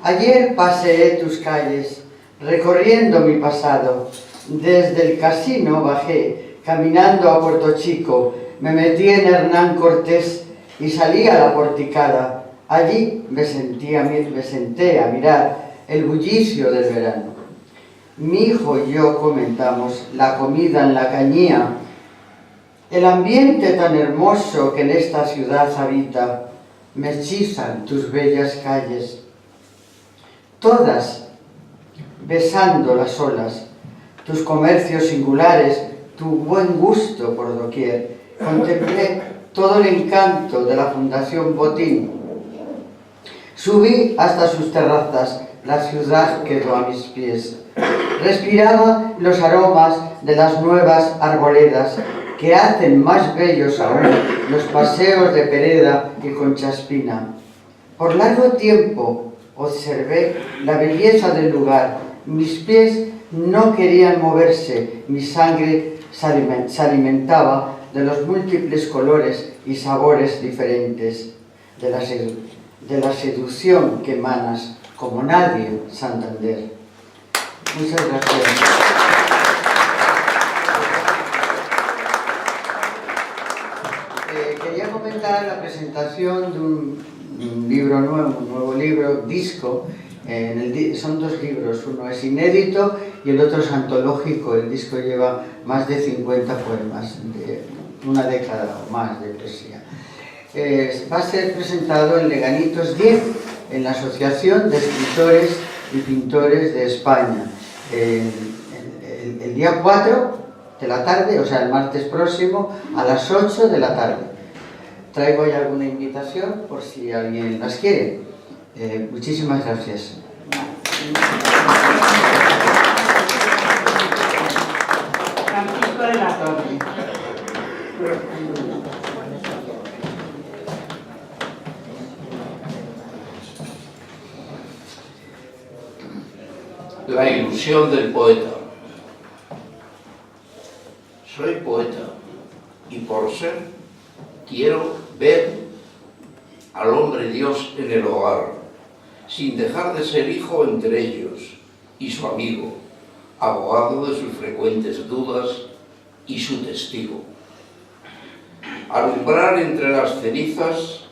Ayer paseé tus calles, recorriendo mi pasado. Desde el casino bajé, caminando a Puerto Chico, me metí en Hernán Cortés y salí a la Porticada. Allí me senté a mirar el bullicio del verano. Mi hijo y yo comentamos la comida en la cañía, el ambiente tan hermoso que en esta ciudad habita. Me hechizan tus bellas calles, todas besando las olas, tus comercios singulares, tu buen gusto por doquier. Contemplé todo el encanto de la Fundación Botín. Subí hasta sus terrazas, la ciudad quedó a mis pies. Respiraba los aromas de las nuevas arboledas que hacen más bellos aún los paseos de Pereda y Conchaspina. Por largo tiempo observé la belleza del lugar. Mis pies no querían moverse, mi sangre se alimentaba de los múltiples colores y sabores diferentes, de la seducción que emanas como nadie, Santander. Muchas gracias. Quería comentar la presentación de un libro nuevo, un nuevo libro, disco. Son dos libros, uno es inédito y el otro es antológico. El disco lleva más de 50 poemas, de una década o más de poesía. Va a ser presentado en Leganitos 10, en la Asociación de Escritores y Pintores de España, el día 4 de la tarde, o sea, el martes próximo, a las 8 de la tarde. Traigo ya alguna invitación por si alguien las quiere. Muchísimas gracias. Francisco de la Torre. La ilusión del poeta. Soy poeta y por ser quiero ver al hombre Dios en el hogar, sin dejar de ser hijo entre ellos y su amigo, abogado de sus frecuentes dudas y su testigo. Alumbrar entre las cenizas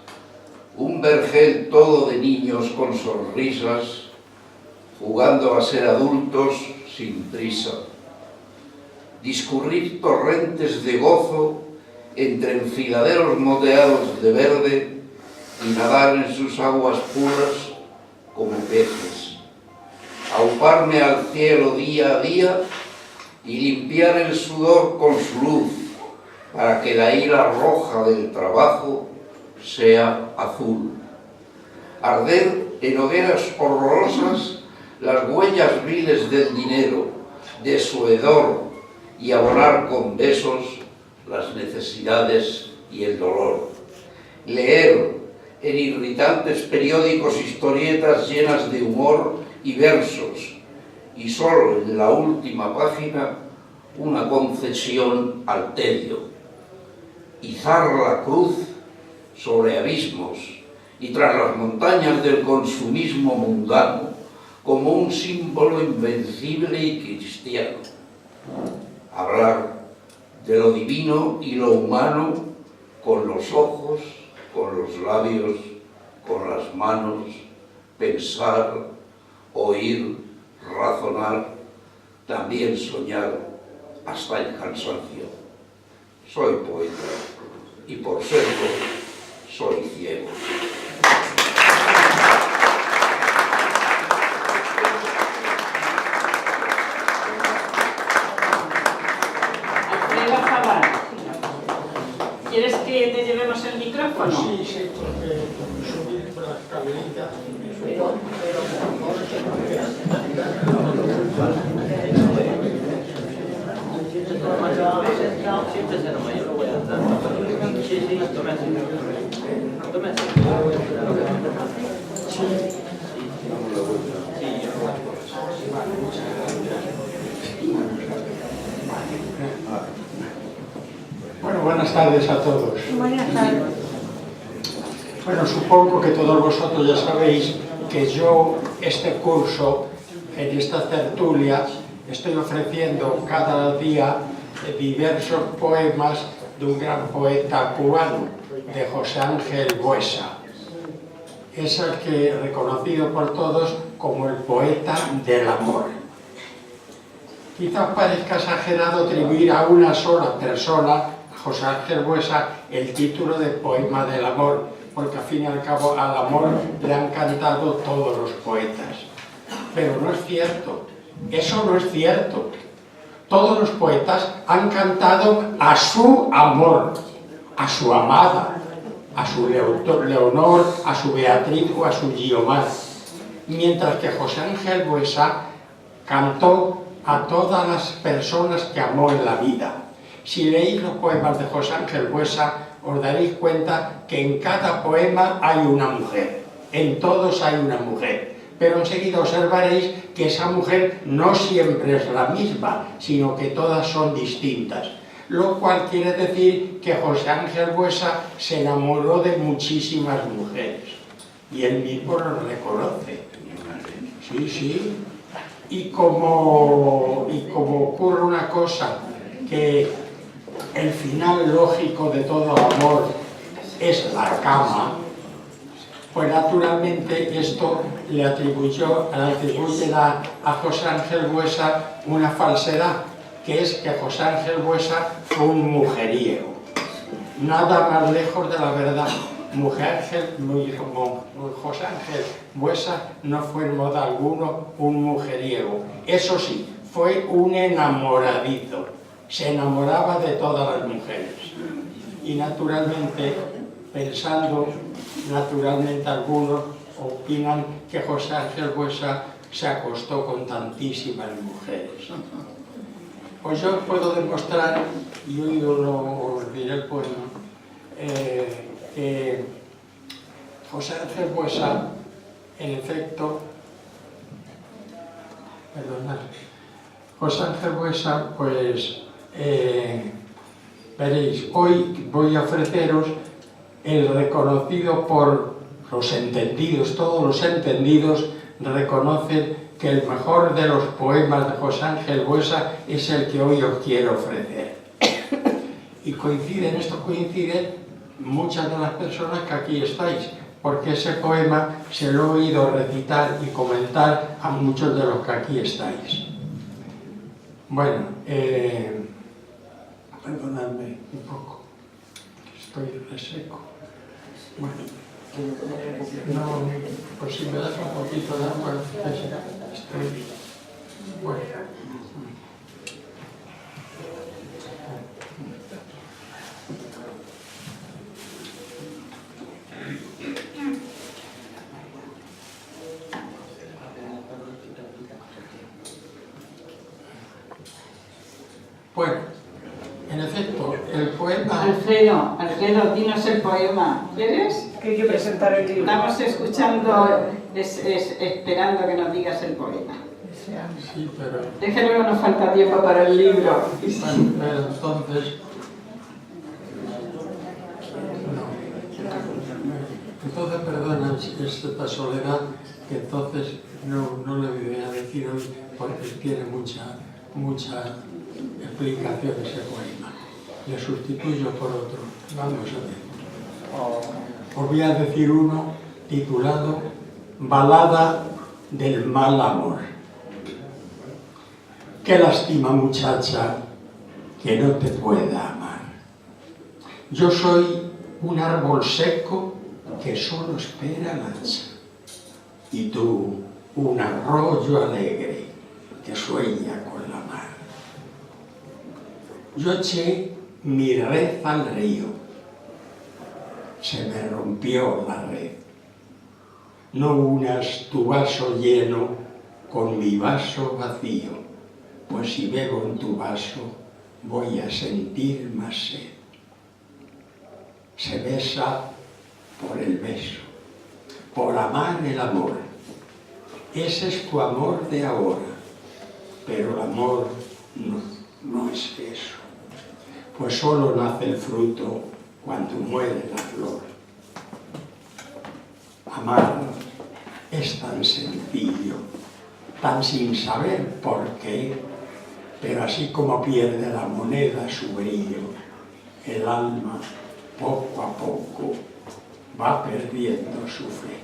un vergel todo de niños con sonrisas, jugando a ser adultos sin prisa. Discurrir torrentes de gozo entre enfiladeros moteados de verde y nadar en sus aguas puras como peces. Auparme al cielo día a día y limpiar el sudor con su luz, para que la ira roja del trabajo sea azul. Arder en hogueras horrorosas las huellas viles del dinero, de su hedor, y abonar con besos las necesidades y el dolor. Leer en irritantes periódicos historietas llenas de humor y versos, y solo en la última página una concesión al tedio. Izar la cruz sobre abismos y tras las montañas del consumismo mundano como un símbolo invencible y cristiano. Hablar de lo divino y lo humano con los ojos, con los labios, con las manos, pensar, oír, razonar, también soñar hasta el cansancio. Soy poeta y por serlo soy ciego. Alfredo Zaval, ¿quieres que te llevemos el micrófono? Sí, sí, porque subir por la escalerita. Bueno, buenas tardes a todos. Buenas tardes. Bueno, supongo que todos vosotros ya sabéis que yo este curso, en esta tertulia, estoy ofreciendo cada día diversos poemas de un gran poeta cubano, de José Ángel Buesa. Es el que reconocido por todos como el poeta del amor. Quizás parezca exagerado atribuir a una sola persona, a José Ángel Buesa, el título de poema del amor, porque al fin y al cabo al amor le han cantado todos los poetas. Pero no es cierto, eso no es cierto. Todos los poetas han cantado a su amor, a su amada, a su Leonor, a su Beatriz o a su Guiomar. Mientras que José Ángel Buesa cantó a todas las personas que amó en la vida. Si leéis los poemas de José Ángel Buesa, os daréis cuenta que en cada poema hay una mujer, en todos hay una mujer, pero enseguida observaréis que esa mujer no siempre es la misma, sino que todas son distintas, lo cual quiere decir que José Ángel Buesa se enamoró de muchísimas mujeres, y él mismo lo reconoce. Sí, sí. Y como ocurre una cosa, que el final lógico de todo amor es la cama, pues naturalmente esto le atribuye a José Ángel Buesa una falsedad, que es que José Ángel Buesa fue un mujeriego. Nada más lejos de la verdad. José Ángel Buesa no fue en modo alguno un mujeriego. Eso sí, fue un enamoradizo. Se enamoraba de todas las mujeres. Y naturalmente, algunos opinan que José Ángel Buesa se acostó con tantísimas mujeres. Pues yo puedo demostrar, y hoy os diré el poema, que José Ángel Buesa, en efecto, José Ángel Buesa, pues, veréis, hoy voy a ofreceros el reconocido por los entendidos, todos los entendidos reconocen que el mejor de los poemas de José Ángel Buesa es el que hoy os quiero ofrecer. Y en esto coinciden muchas de las personas que aquí estáis, porque ese poema se lo he oído recitar y comentar a muchos de los que aquí estáis. Bueno, perdonadme un poco, estoy reseco. Bueno, no, pues si me das un poquito de agua, estoy... Bueno. Bueno, en efecto, el poema... Alfredo, dinos el poema. ¿Quieres? Que hay que presentar el libro. Estamos escuchando, esperando que nos digas el poema. Sí, pero... Es que luego nos falta tiempo para el libro. Bueno, pero entonces... Entonces, perdona, esta soledad, que entonces no le voy a decir hoy porque tiene mucha explicación ese poema. Le sustituyo por otro. Vamos a ver. Os voy a decir uno titulado Balada del mal amor. Qué lástima, muchacha, que no te pueda amar. Yo soy un árbol seco que solo espera el hacha, y tú un arroyo alegre que sueña con la mar. Yo eché mi red al río, se me rompió la red. No unas tu vaso lleno con mi vaso vacío, pues si bebo en tu vaso voy a sentir más sed. Se besa por el beso, por amar el amor. Ese es tu amor de ahora, pero el amor no es eso, pues solo nace el fruto cuando muere la flor. Amar es tan sencillo, tan sin saber por qué, pero así como pierde la moneda su brillo, el alma poco a poco va perdiendo su fe.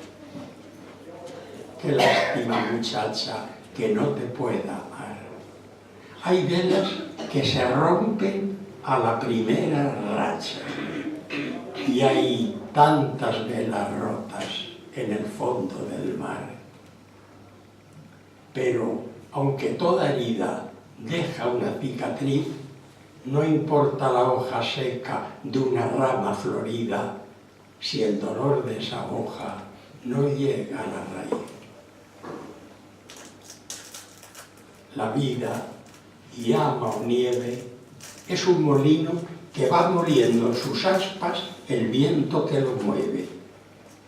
Qué lástima, muchacha, que no te pueda amar. Hay velas que se rompen a la primera racha y hay tantas velas rotas en el fondo del mar. Pero aunque toda herida deja una cicatriz, no importa la hoja seca de una rama florida si el dolor de esa hoja no llega a la raíz. La vida, llama o nieve, es un molino que va muriendo en sus aspas el viento que lo mueve,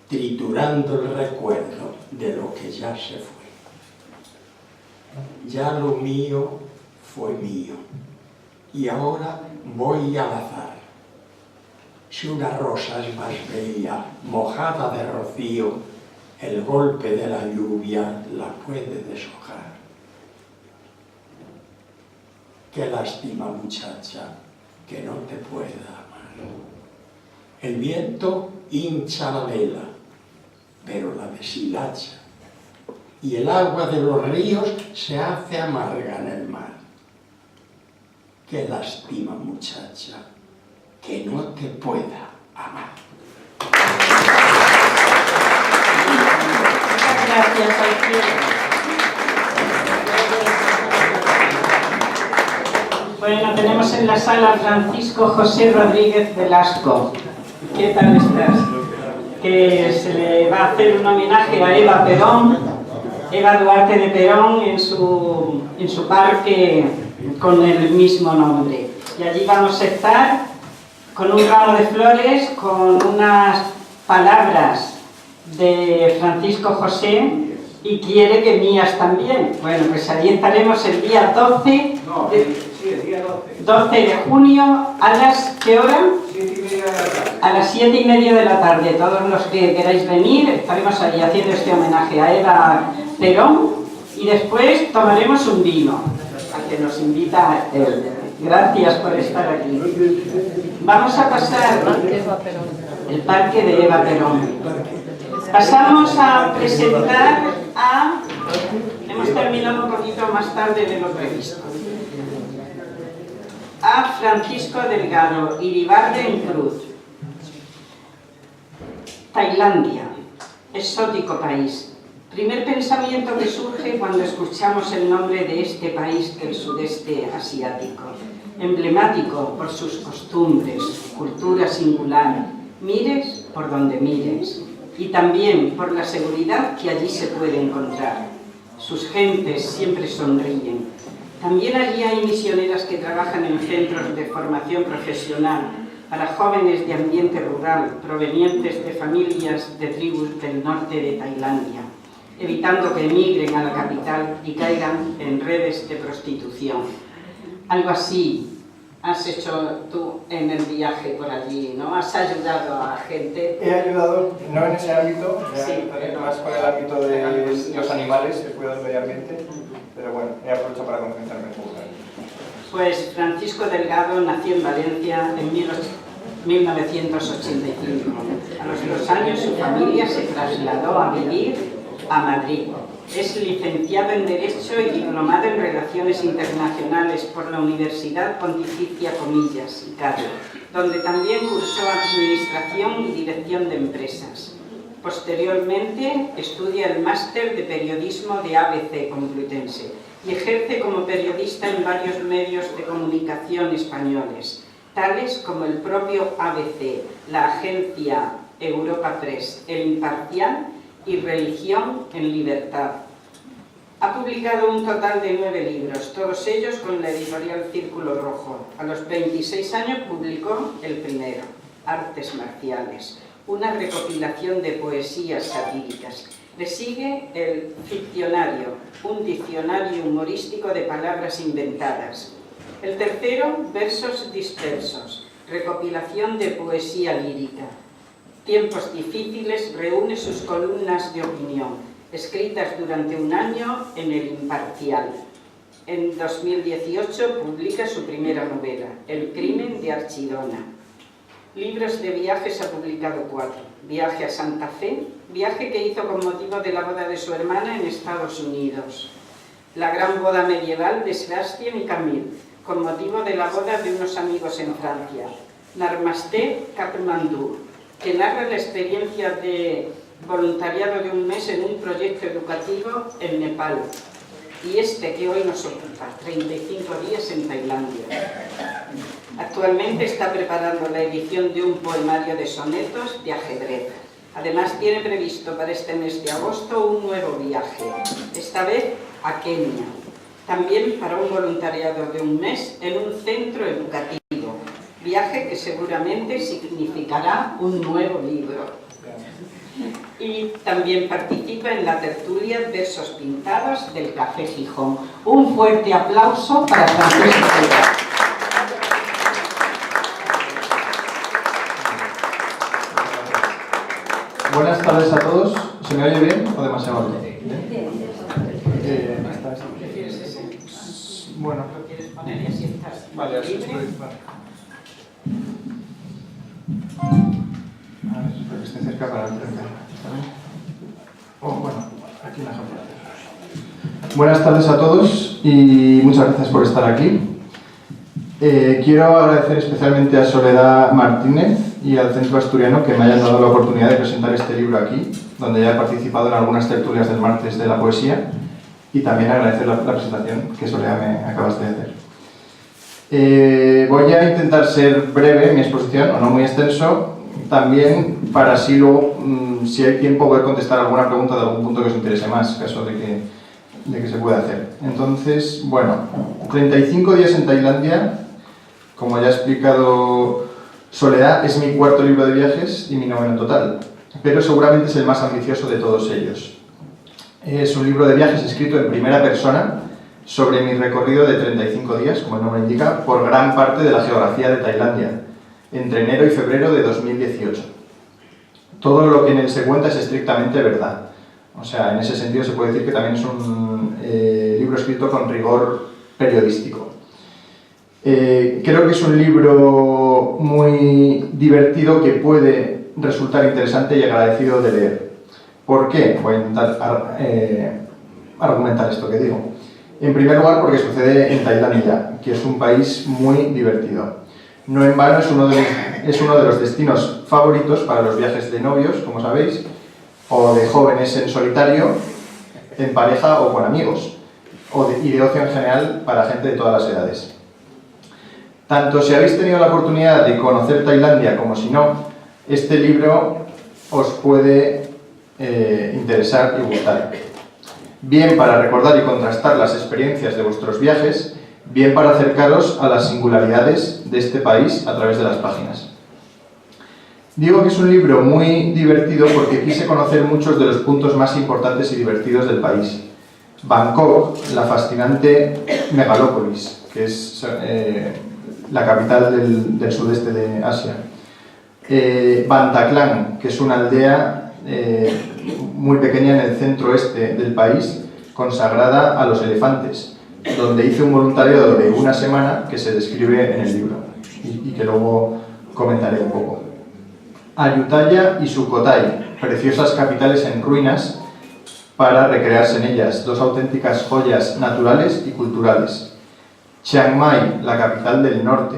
triturando el recuerdo de lo que ya se fue. Ya lo mío fue mío, y ahora voy al azar. Si una rosa es más bella, mojada de rocío, el golpe de la lluvia la puede deshojar. Qué lástima, muchacha, que no te pueda amar. El viento hincha la vela, pero la deshilacha, y el agua de los ríos se hace amarga en el mar. Qué lástima, muchacha, que no te pueda amar. Gracias, Alfredo. Bueno, tenemos en la sala a Francisco José Rodríguez Velasco. ¿Qué tal estás? Que se le va a hacer un homenaje a Eva Perón, Eva Duarte de Perón, en su parque con el mismo nombre. Y allí vamos a estar con un ramo de flores, con unas palabras de Francisco José, y quiere que mías también. Bueno, pues allí estaremos el día 12 de junio, ¿a las qué hora? 7:30 de la tarde. A las 7:30 de la tarde. Todos los que queráis venir, estaremos allí haciendo este homenaje a Eva Perón Y después tomaremos un vino, al que nos invita él. Gracias por estar aquí. Vamos a pasar el Parque de Eva Perón. Pasamos a presentar a... Hemos terminado un poquito más tarde de lo previsto. A Francisco Delgado, Iribarren Cruz. Tailandia, exótico país. Primer pensamiento que surge cuando escuchamos el nombre de este país del sudeste asiático. Emblemático por sus costumbres, cultura singular, mires por donde mires, y también por la seguridad que allí se puede encontrar. Sus gentes siempre sonríen. También allí hay misioneras que trabajan en centros de formación profesional para jóvenes de ambiente rural provenientes de familias de tribus del norte de Tailandia, evitando que emigren a la capital y caigan en redes de prostitución. Algo así has hecho tú en el viaje por allí, ¿no? Has ayudado a gente. He ayudado, no en ese ámbito, sí, más con el ámbito de los animales, el cuidado del medio ambiente, pero bueno, he aprovechado para concentrarme un poco. Pues Francisco Delgado nació en Valencia en 1985. A los 2 años su familia se trasladó a vivir a Madrid. Es licenciado en Derecho y diplomado en Relaciones Internacionales por la Universidad Pontificia Comillas, ICADE, donde también cursó Administración y Dirección de Empresas. Posteriormente estudia el Máster de Periodismo de ABC Complutense y ejerce como periodista en varios medios de comunicación españoles, tales como el propio ABC, la agencia Europa Press, El Imparcial y Religión en Libertad. Ha publicado un total de 9 libros, todos ellos con la editorial Círculo Rojo. A los 26 años publicó el primero, Artes Marciales, una recopilación de poesías satíricas. Le sigue el Ficcionario, un diccionario humorístico de palabras inventadas. El tercero, Versos dispersos, recopilación de poesía lírica. Tiempos difíciles reúne sus columnas de opinión, escritas durante un año en El Imparcial. En 2018 publica su primera novela, El crimen de Archidona. Libros de viajes ha publicado 4. Viaje a Santa Fe, viaje que hizo con motivo de la boda de su hermana en Estados Unidos. La gran boda medieval de Sébastien y Camille, con motivo de la boda de unos amigos en Francia. Narmasté Katmandú, que narra la experiencia de voluntariado de un mes en un proyecto educativo en Nepal. Y este que hoy nos ocupa, 35 días en Tailandia. Actualmente está preparando la edición de un poemario de sonetos de ajedrez. Además tiene previsto para este mes de agosto un nuevo viaje, esta vez a Kenia. También para un voluntariado de un mes en un centro educativo. Viaje que seguramente significará un nuevo libro. Y también participa en la tertulia Versos Pintados del Café Gijón. Un fuerte aplauso para Francisco Delgado. Buenas tardes a todos. ¿Se me oye bien o demasiado alto? Bueno. ¿Lo quieres poner y así estás? Vale, así estoy. Vale. A ver, espero que esté cerca para el frente. Oh, bueno, aquí mejor. Buenas tardes a todos y muchas gracias por estar aquí. Quiero agradecer especialmente a Soledad Martínez y al Centro Asturiano que me hayan dado la oportunidad de presentar este libro aquí, donde ya he participado en algunas tertulias del martes de la poesía, y también agradecer la presentación que Soledad me acabas de hacer. Voy a intentar ser breve en mi exposición, o no muy extenso, también para así luego, si hay tiempo, poder contestar alguna pregunta de algún punto que os interese más, caso de que se pueda hacer. Entonces, bueno, 35 días en Tailandia, como ya ha explicado Soledad, es mi 4º libro de viajes y mi 9º en total, pero seguramente es el más ambicioso de todos ellos. Es un libro de viajes escrito en primera persona sobre mi recorrido de 35 días, como el nombre indica, por gran parte de la geografía de Tailandia, entre enero y febrero de 2018. Todo lo que en él se cuenta es estrictamente verdad. O sea, en ese sentido se puede decir que también es un libro escrito con rigor periodístico. Creo que es un libro muy divertido que puede resultar interesante y agradecido de leer. ¿Por qué? Voy a intentar argumentar esto que digo. En primer lugar, porque sucede en Tailandia, que es un país muy divertido. No en vano es uno de los destinos favoritos para los viajes de novios, como sabéis, o de jóvenes en solitario, en pareja o con amigos, y de ocio en general para gente de todas las edades. Tanto si habéis tenido la oportunidad de conocer Tailandia como si no, este libro os puede interesar y gustar. Bien para recordar y contrastar las experiencias de vuestros viajes, bien para acercaros a las singularidades de este país a través de las páginas. Digo que es un libro muy divertido porque quise conocer muchos de los puntos más importantes y divertidos del país. Bangkok, la fascinante megalópolis, que es la capital del sudeste de Asia. Bataclan, que es una aldea muy pequeña en el centro-este del país, consagrada a los elefantes, donde hice un voluntariado de una semana que se describe en el libro y que luego comentaré un poco. Ayutthaya y Sukhothai, preciosas capitales en ruinas para recrearse en ellas, dos auténticas joyas naturales y culturales. Chiang Mai, la capital del norte,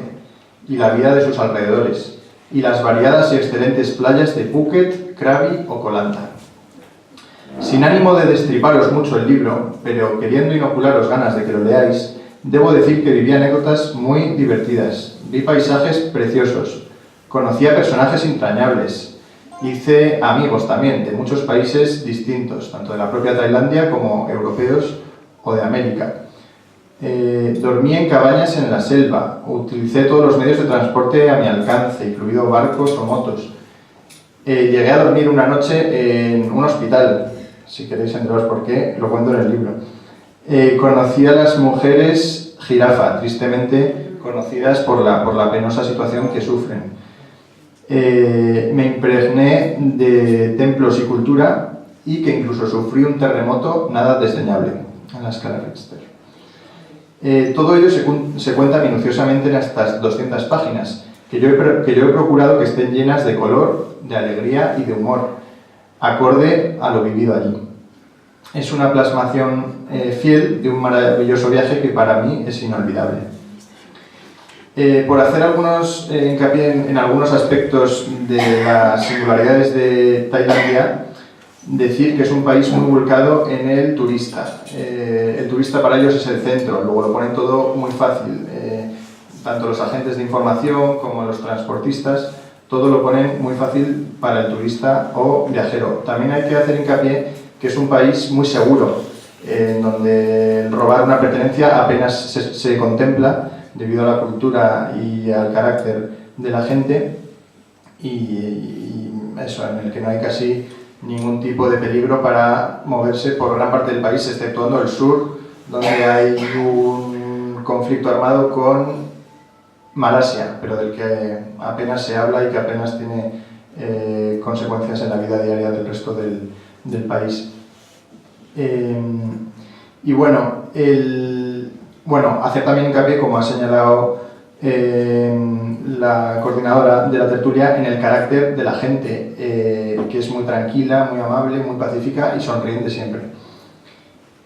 y la vida de sus alrededores, y las variadas y excelentes playas de Phuket, Krabi o Koh Lanta. Sin ánimo de destriparos mucho el libro, pero queriendo inocularos ganas de que lo leáis, debo decir que viví anécdotas muy divertidas, vi paisajes preciosos, conocí a personajes entrañables, hice amigos también de muchos países distintos, tanto de la propia Tailandia como europeos o de América. Dormí en cabañas en la selva, utilicé todos los medios de transporte a mi alcance, incluido barcos o motos. Llegué a dormir una noche en un hospital, si queréis enteraros por qué, lo cuento en el libro. Conocí a las mujeres jirafa, tristemente conocidas por la penosa situación que sufren. Me impregné de templos y cultura y que incluso sufrí un terremoto nada desdeñable en la escala Richter. Todo ello se cuenta minuciosamente en estas 200 páginas, que yo he procurado que estén llenas de color, de alegría y de humor, acorde a lo vivido allí. Es una plasmación fiel de un maravilloso viaje que para mí es inolvidable. Por hacer hincapié en algunos aspectos de las singularidades de Tailandia, decir que es un país muy volcado en el turista. El turista para ellos es el centro, luego lo ponen todo muy fácil. Tanto los agentes de información como los transportistas, todo lo ponen muy fácil para el turista o viajero. También hay que hacer hincapié que es un país muy seguro, en donde robar una pertenencia apenas se contempla debido a la cultura y al carácter de la gente, y eso, en el que no hay casi ningún tipo de peligro para moverse por gran parte del país, exceptuando el sur, donde hay un conflicto armado con Malasia, pero del que apenas se habla y que apenas tiene consecuencias en la vida diaria del resto del país. Y bueno, hacer también hincapié, como ha señalado la coordinadora de la tertulia, en el carácter de la gente, que es muy tranquila, muy amable, muy pacífica y sonriente siempre.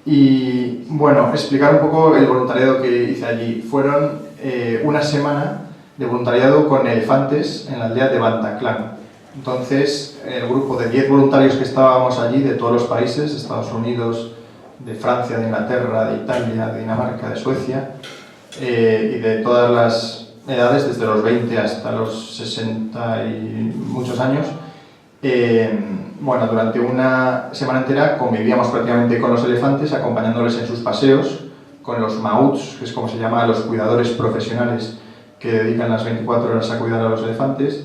Y bueno, explicar un poco el voluntariado que hice allí. Fueron una semana de voluntariado con elefantes en la aldea de Bataclan. Entonces, el grupo de 10 voluntarios que estábamos allí, de todos los países, de Estados Unidos, de Francia, de Inglaterra, de Italia, de Dinamarca, de Suecia, y de todas las edades, desde los 20 hasta los 60 y muchos años. Durante una semana entera convivíamos prácticamente con los elefantes, acompañándoles en sus paseos, con los mauts, que es como se llama a los cuidadores profesionales que dedican las 24 horas a cuidar a los elefantes.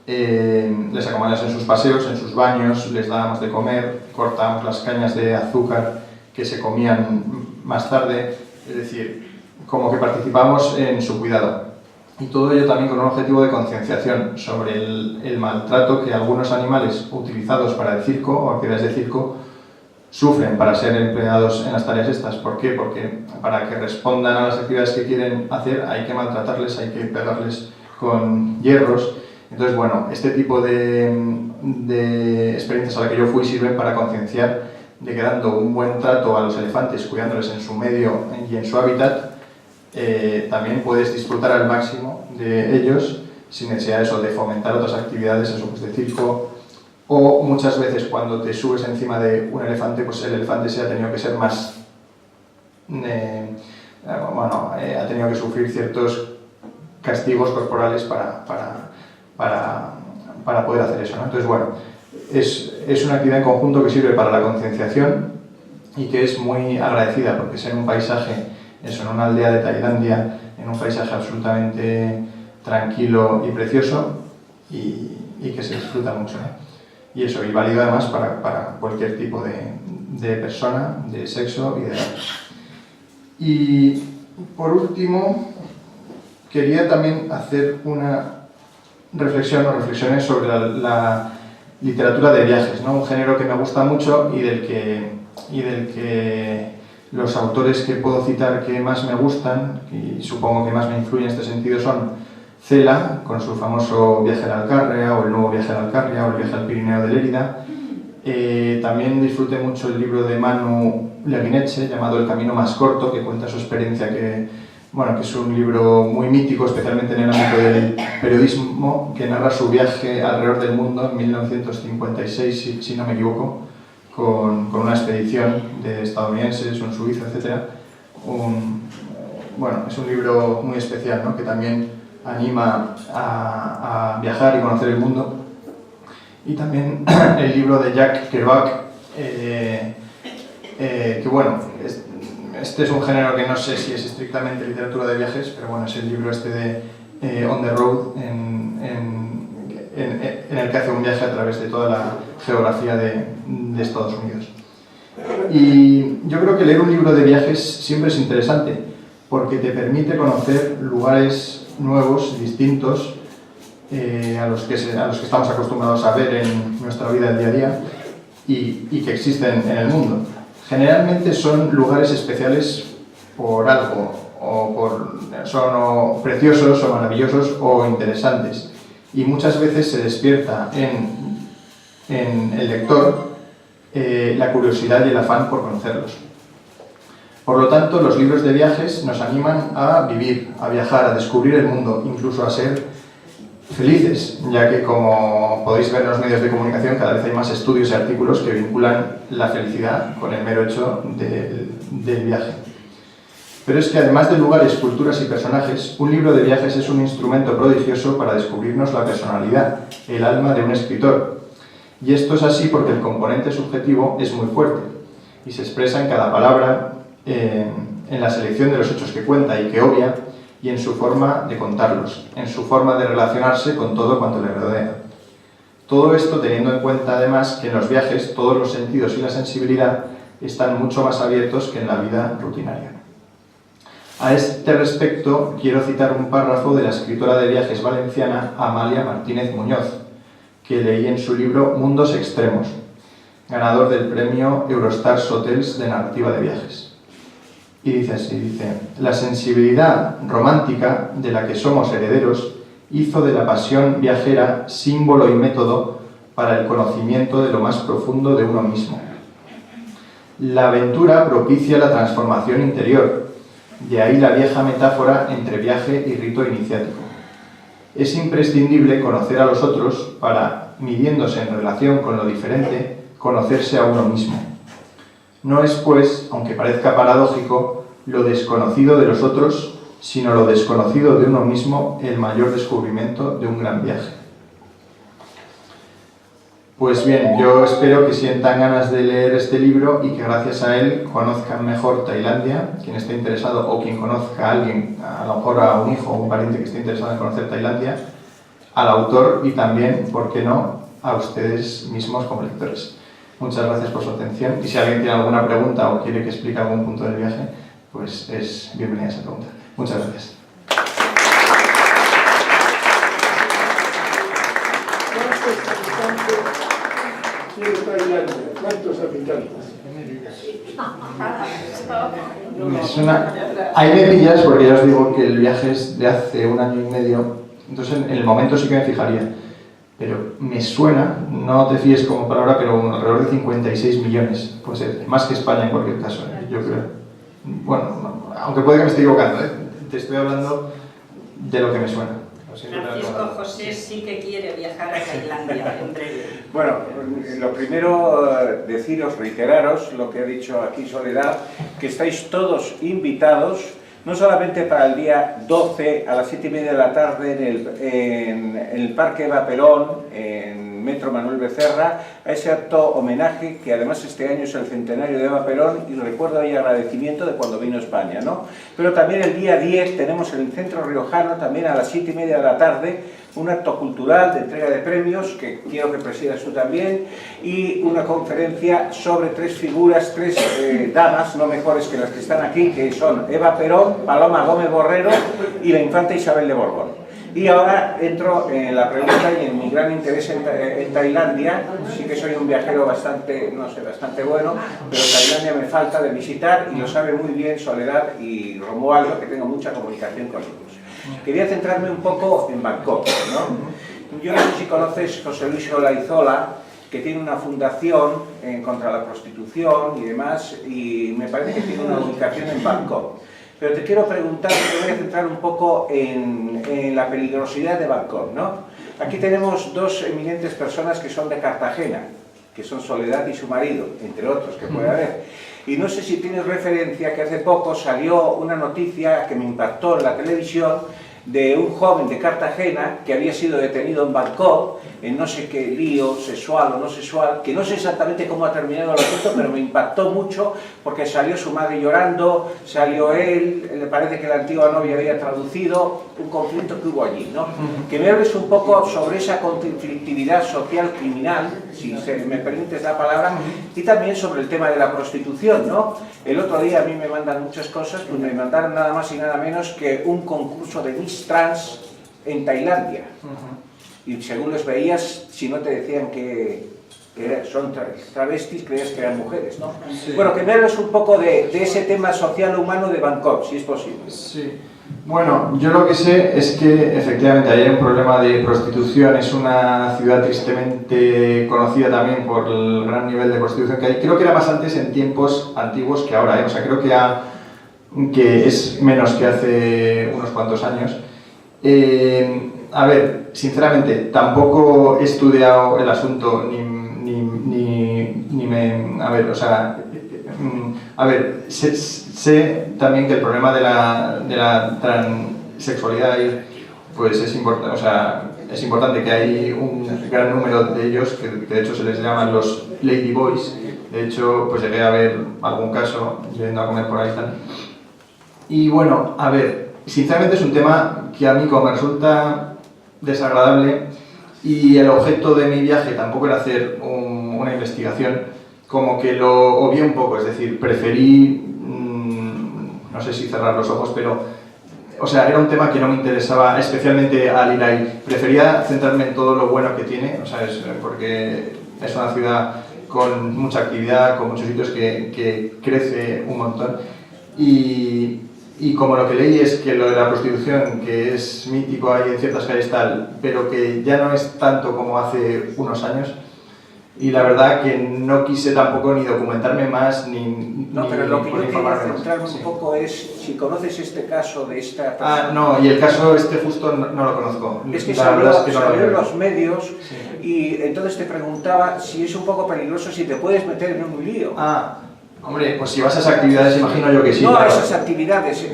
Les acompañamos en sus paseos, en sus baños, les dábamos de comer, cortábamos las cañas de azúcar que se comían más tarde, es decir, como que participamos en su cuidado. Y todo ello también con un objetivo de concienciación sobre el maltrato que algunos animales utilizados para el circo o actividades de circo sufren para ser empleados en las tareas estas. ¿Por qué? Porque para que respondan a las actividades que quieren hacer hay que maltratarles, hay que pegarles con hierros. Entonces, bueno, este tipo de experiencias a las que yo fui sirven para concienciar de que dando un buen trato a los elefantes, cuidándoles en su medio y en su hábitat, también puedes disfrutar al máximo de ellos sin necesidad de fomentar otras actividades, eso, pues de circo. O muchas veces cuando te subes encima de un elefante, pues el elefante ha tenido que ser más... ha tenido que sufrir ciertos castigos corporales para poder hacer eso, ¿no? Entonces, bueno, es una actividad en conjunto que sirve para la concienciación y que es muy agradecida porque es en un paisaje, eso, en una aldea de Tailandia, en un paisaje absolutamente tranquilo y precioso y que se disfruta mucho, ¿no? Y eso, y válido además para cualquier tipo de persona, de sexo y de edad. Y por último, quería también hacer una reflexiones sobre la literatura de viajes, ¿no? Un género que me gusta mucho y del que los autores que puedo citar que más me gustan, y supongo que más me influyen en este sentido, son Cela, con su famoso Viaje a la Alcarria, o El nuevo viaje a la Alcarria, o El viaje al Pirineo de Lérida. También disfruté mucho el libro de Manu Leguineche, llamado El camino más corto, que cuenta su experiencia, que es un libro muy mítico, especialmente en el ámbito del periodismo, que narra su viaje alrededor del mundo en 1956, si no me equivoco, con una expedición de estadounidenses, un suizo, etc. Es un libro muy especial, ¿no? Que también anima a viajar y conocer el mundo. Y también el libro de Jack Kerouac, este es un género que no sé si es estrictamente literatura de viajes, pero bueno, es el libro este de On the Road, en el que hace un viaje a través de toda la geografía de Estados Unidos. Y yo creo que leer un libro de viajes siempre es interesante, porque te permite conocer lugares nuevos, distintos, a los que estamos acostumbrados a ver en nuestra vida del día a día y que existen en el mundo. Generalmente son lugares especiales por algo, son o preciosos o maravillosos o interesantes, y muchas veces se despierta en el lector la curiosidad y el afán por conocerlos. Por lo tanto, los libros de viajes nos animan a vivir, a viajar, a descubrir el mundo, incluso a ser felices, ya que, como podéis ver en los medios de comunicación, cada vez hay más estudios y artículos que vinculan la felicidad con el mero hecho del viaje. Pero es que además de lugares, culturas y personajes, un libro de viajes es un instrumento prodigioso para descubrirnos la personalidad, el alma de un escritor. Y esto es así porque el componente subjetivo es muy fuerte y se expresa en cada palabra, en la selección de los hechos que cuenta y que obvia, y en su forma de contarlos, en su forma de relacionarse con todo cuanto le rodea. Todo esto teniendo en cuenta además que en los viajes todos los sentidos y la sensibilidad están mucho más abiertos que en la vida rutinaria. A este respecto quiero citar un párrafo de la escritora de viajes valenciana Amalia Martínez Muñoz, que leí en su libro Mundos Extremos, ganador del premio Eurostars Hotels de narrativa de viajes. Y dice así, la sensibilidad romántica de la que somos herederos hizo de la pasión viajera símbolo y método para el conocimiento de lo más profundo de uno mismo. La aventura propicia la transformación interior, de ahí la vieja metáfora entre viaje y rito iniciático. Es imprescindible conocer a los otros para, midiéndose en relación con lo diferente, conocerse a uno mismo. No es, pues, aunque parezca paradójico, lo desconocido de los otros, sino lo desconocido de uno mismo, el mayor descubrimiento de un gran viaje. Pues bien, yo espero que sientan ganas de leer este libro y que gracias a él conozcan mejor Tailandia, quien esté interesado o quien conozca a alguien, a lo mejor a un hijo o un pariente que esté interesado en conocer Tailandia, al autor y también, ¿por qué no?, a ustedes mismos como lectores. Muchas gracias por su atención y si alguien tiene alguna pregunta o quiere que explique algún punto del viaje, pues es bienvenida esa pregunta. Muchas gracias. Tailandia. ¿Cuántos habitantes? Ahí me pillas porque ya os digo que el viaje es de hace 1 año y medio, entonces en el momento sí que me fijaría. Pero me suena, no te fíes como palabra, pero alrededor de 56 millones, puede ser, más que España en cualquier caso, yo creo. Bueno, aunque puede que me esté equivocando, te estoy hablando de lo que me suena. Francisco José sí que quiere viajar a Tailandia en breve. Bueno, lo primero, deciros, reiteraros lo que ha dicho aquí Soledad, que estáis todos invitados, no solamente para el día 12 a las 7:30 de la tarde en el Parque Eva Perón, en Metro Manuel Becerra, a ese acto homenaje que además este año es el centenario de Eva Perón y recuerdo y agradecimiento de cuando vino a España, ¿no? Pero también el día 10 tenemos en el Centro Riojano, también a las 7:30 de la tarde, un acto cultural de entrega de premios, que quiero que presidas tú también, y una conferencia sobre 3 figuras, 3 damas, no mejores que las que están aquí, que son Eva Perón, Paloma Gómez Borrero y la infanta Isabel de Borbón. Y ahora entro en la pregunta y en mi gran interés en Tailandia. Sí que soy un viajero bastante, no sé, bastante bueno, pero Tailandia me falta de visitar y lo sabe muy bien Soledad y Romualdo, que tengo mucha comunicación con ellos. Quería centrarme un poco en Bangkok, ¿no? Yo no sé si conoces José Luis Olaizola, que tiene una fundación contra la prostitución y demás, y me parece que tiene una ubicación en Bangkok. Pero te quiero preguntar, me voy a centrar un poco en la peligrosidad de Bangkok, ¿no? Aquí tenemos 2 eminentes personas que son de Cartagena, que son Soledad y su marido, entre otros que puede haber. Y no sé si tienes referencia que hace poco salió una noticia que me impactó en la televisión de un joven de Cartagena que había sido detenido en Bangkok en no sé qué lío sexual o no sexual, que no sé exactamente cómo ha terminado el asunto, pero me impactó mucho porque salió su madre llorando, salió él, le parece que la antigua novia había traducido, un conflicto que hubo allí, ¿no? Que me hables un poco sobre esa conflictividad social criminal, si me permites la palabra, y también sobre el tema de la prostitución, ¿no? El otro día a mí me mandan muchas cosas, pues me mandaron nada más y nada menos que un concurso de Miss Trans en Tailandia. Y según los veías, si no te decían que son travestis, creías que eran mujeres, ¿no? Sí. Bueno, que me hables un poco de ese tema social humano de Bangkok, si es posible. Sí. Bueno, yo lo que sé es que efectivamente hay un problema de prostitución, es una ciudad tristemente conocida también por el gran nivel de prostitución que hay. Creo que era más antes en tiempos antiguos que ahora, ¿eh? O sea, creo que es menos que hace unos cuantos años. A ver, sinceramente, tampoco he estudiado el asunto sé también que el problema de la transexualidad pues es importante, o sea, es importante que hay un gran número de ellos que de hecho se les llaman los lady boys. De hecho, pues llegué a ver algún caso yendo a comer por ahí y tal. Y bueno, a ver, sinceramente es un tema que a mí como me resulta desagradable y el objeto de mi viaje tampoco era hacer una investigación, como que lo obvié un poco, es decir, preferí, no sé si cerrar los ojos, pero, o sea, era un tema que no me interesaba especialmente al ir ahí. Prefería centrarme en todo lo bueno que tiene, o sea, porque es una ciudad con mucha actividad, con muchos sitios que crece un montón. Y como lo que leí es que lo de la prostitución, que es mítico ahí en ciertas calles tal, pero que ya no es tanto como hace unos años, y la verdad que no quise tampoco ni documentarme más, No, pero lo que yo quería centrarme un poco es si conoces este caso de esta persona. Ah, no, y el caso este justo no lo conozco. Es que salió en los medios, sí. Y entonces te preguntaba si es un poco peligroso, si te puedes meter en un lío. Ah, hombre, pues si vas a esas actividades imagino yo que sí. No, claro. Esas actividades.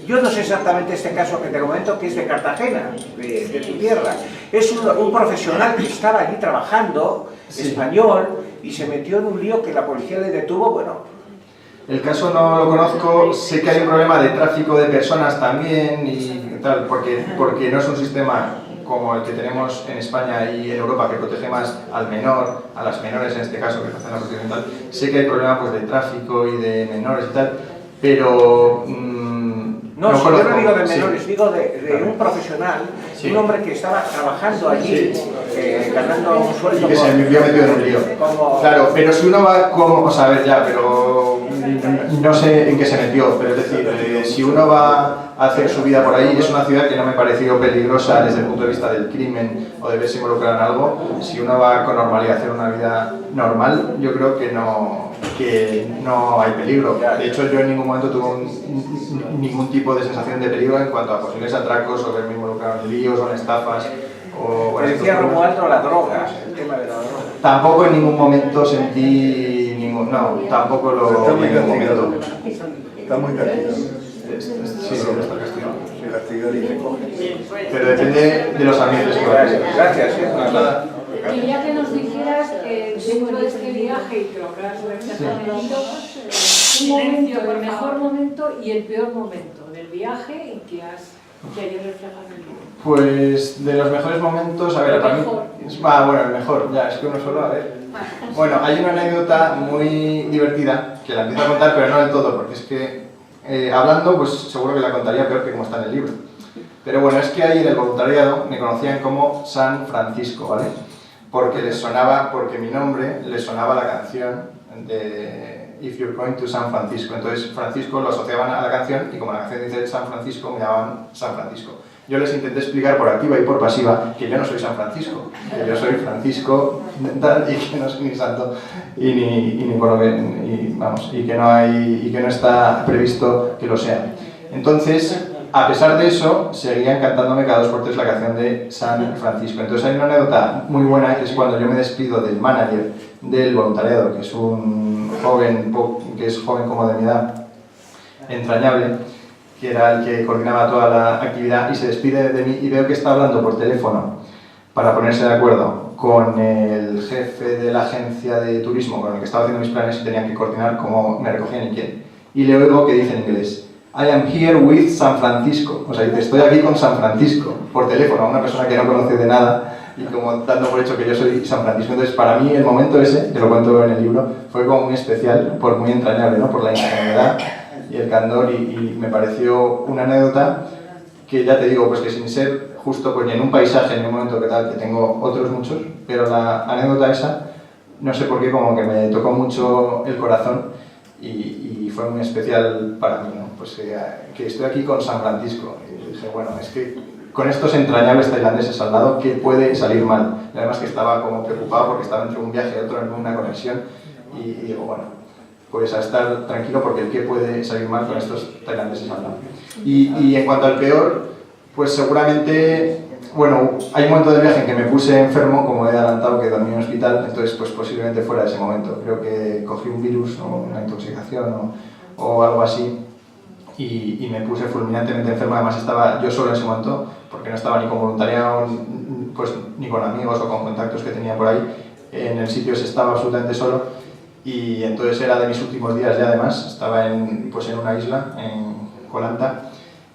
Yo no sé exactamente este caso que te comento, que es de Cartagena, de tu tierra. Es un profesional que estaba allí trabajando, sí, español, y se metió en un lío que la policía le detuvo, bueno. El caso no lo conozco, sé que hay un problema de tráfico de personas también y tal, porque no es un sistema como el que tenemos en España y en Europa, que protege más al menor, a las menores en este caso, que hacen la prostitución y tal. Sé que hay problemas pues, de tráfico y de menores y tal, pero... No, No, si yo conozco, no digo de sí. menores, digo de un profesional, Sí. un hombre que estaba trabajando allí, ganando un sueldo. Y que se me vio metido en un lío. Claro, pero si uno va como, o sea, a ver ya, pero no sé en qué se metió, pero es decir, si uno va a hacer su vida por ahí, es una ciudad que no me pareció peligrosa desde el punto de vista del crimen o de verse involucrado en algo. Si uno va con normalidad a hacer una vida normal, yo creo que no hay peligro. De hecho, yo en ningún momento tuve ningún tipo de sensación de peligro en cuanto a posibles atracos o verme involucrado en líos o en estafas. O Decía Romualdo la droga, el tema de la droga. Tampoco en ningún momento sentí ningún... No, tampoco lo vi en ningún momento. Está muy castigado. Sí, está castigado. Castigado y se coge. Pero depende de los ambientes que vayas. Gracias, nada. Quería que nos dijeras dentro de este viaje y que lo habrás leído, un momento, el mejor momento y el peor momento del viaje y que hayas reflejado en el libro. Pues de los mejores momentos, a ver, para mí... bueno, el mejor, ya, es que uno solo, a ver. Bueno, hay una anécdota muy divertida que la empiezo a contar, pero no del todo, porque es que hablando, pues seguro que la contaría peor que como está en el libro. Pero bueno, es que ahí en el voluntariado me conocían como San Francisco, ¿vale? Porque mi nombre les sonaba la canción de If You're Going to San Francisco. Entonces Francisco lo asociaban a la canción y como la canción dice San Francisco, me llamaban San Francisco. Yo les intenté explicar por activa y por pasiva que yo no soy San Francisco, que yo soy Francisco y que no soy ni santo y que no está previsto que lo sea. Entonces, a pesar de eso, seguían cantándome cada 2 por 3 la canción de San Francisco. Entonces hay una anécdota muy buena que es cuando yo me despido del manager del voluntariado, que es un joven, como de mi edad, entrañable, que era el que coordinaba toda la actividad, y se despide de mí y veo que está hablando por teléfono para ponerse de acuerdo con el jefe de la agencia de turismo con el que estaba haciendo mis planes y tenían que coordinar cómo me recogían y quién. Y le oigo que dice en inglés: I am here with San Francisco. O sea, dice, estoy aquí con San Francisco, por teléfono, a una persona que no conoce de nada y como dando por hecho que yo soy San Francisco. Entonces, para mí, el momento ese, que lo cuento en el libro, fue como muy especial, muy entrañable, ¿no? Por la ingenuidad y el candor, y me pareció una anécdota que, ya te digo, pues que sin ser justo pues, ni en un paisaje, en un momento que tal, que tengo otros muchos, pero la anécdota esa, no sé por qué, como que me tocó mucho el corazón y fue muy especial para mí, ¿no? Pues que estoy aquí con San Francisco. Y dije, bueno, es que con estos entrañables tailandeses al lado, ¿qué puede salir mal? Y además que estaba como preocupado porque estaba entre un viaje y otro en una conexión y digo, bueno, pues a estar tranquilo porque el qué puede salir mal con estos tailandeses al lado. Y en cuanto al peor, pues seguramente, bueno, hay un momento del viaje en que me puse enfermo, como he adelantado, que dormí en un hospital, entonces pues posiblemente fuera de ese momento. Creo que cogí un virus o una intoxicación o algo así y me puse fulminantemente enfermo. Además estaba yo solo en ese momento, porque no estaba ni con voluntariado, pues, ni con amigos o con contactos que tenía por ahí. En el sitio estaba absolutamente solo y entonces era de mis últimos días ya. Además estaba en una isla, en Koh Lanta,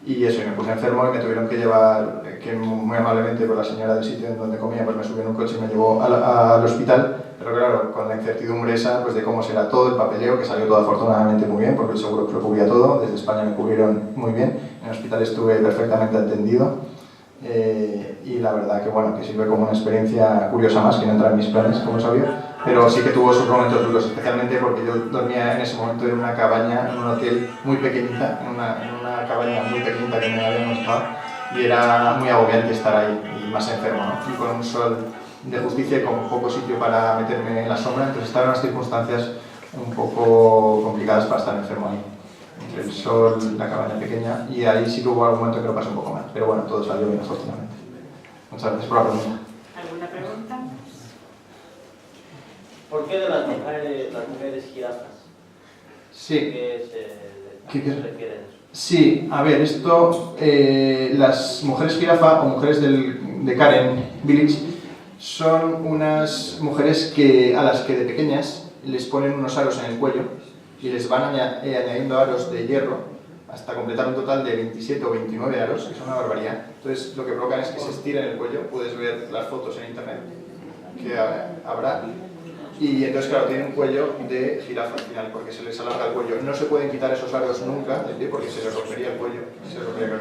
y eso, y me puse enfermo y me tuvieron que llevar, que muy amablemente con la señora del sitio en donde comía, pues me subió en un coche y me llevó al hospital, pero claro, con la incertidumbre esa, pues de cómo será todo el papeleo, que salió todo afortunadamente muy bien, porque el seguro lo cubría todo, desde España me cubrieron muy bien, en el hospital estuve perfectamente atendido, y la verdad que bueno, que sirve como una experiencia curiosa más, que no entra en mis planes, como sabía, pero sí que tuvo sus momentos duros, especialmente porque yo dormía en ese momento en una cabaña, en un hotel muy pequeñita, en una cabaña muy pequeñita que me habían mostrado, y era muy agobiante estar ahí, y más enfermo, ¿no? Y con un sol de justicia y con poco sitio para meterme en la sombra, entonces estaba en unas circunstancias un poco complicadas para estar enfermo ahí. Entre el sol, la cabaña pequeña, y ahí sí que hubo algún momento que lo pasé un poco mal, pero bueno, todo salió bien, afortunadamente. Muchas gracias por la pregunta. ¿Alguna pregunta? ¿Por qué de las mujeres jirafas? Sí. ¿Qué se refiere a eso? Sí, a ver, esto, las mujeres jirafa o mujeres de Karen Village son unas mujeres a las que de pequeñas les ponen unos aros en el cuello y les van añadiendo aros de hierro hasta completar un total de 27 o 29 aros, que es una barbaridad. Entonces lo que provocan es que se estiren el cuello, puedes ver las fotos en internet que habrá. Y entonces, claro, tiene un cuello de jirafa al final, porque se les alarga el cuello. No se pueden quitar esos aros nunca, del pie, porque se les rompería el cuello.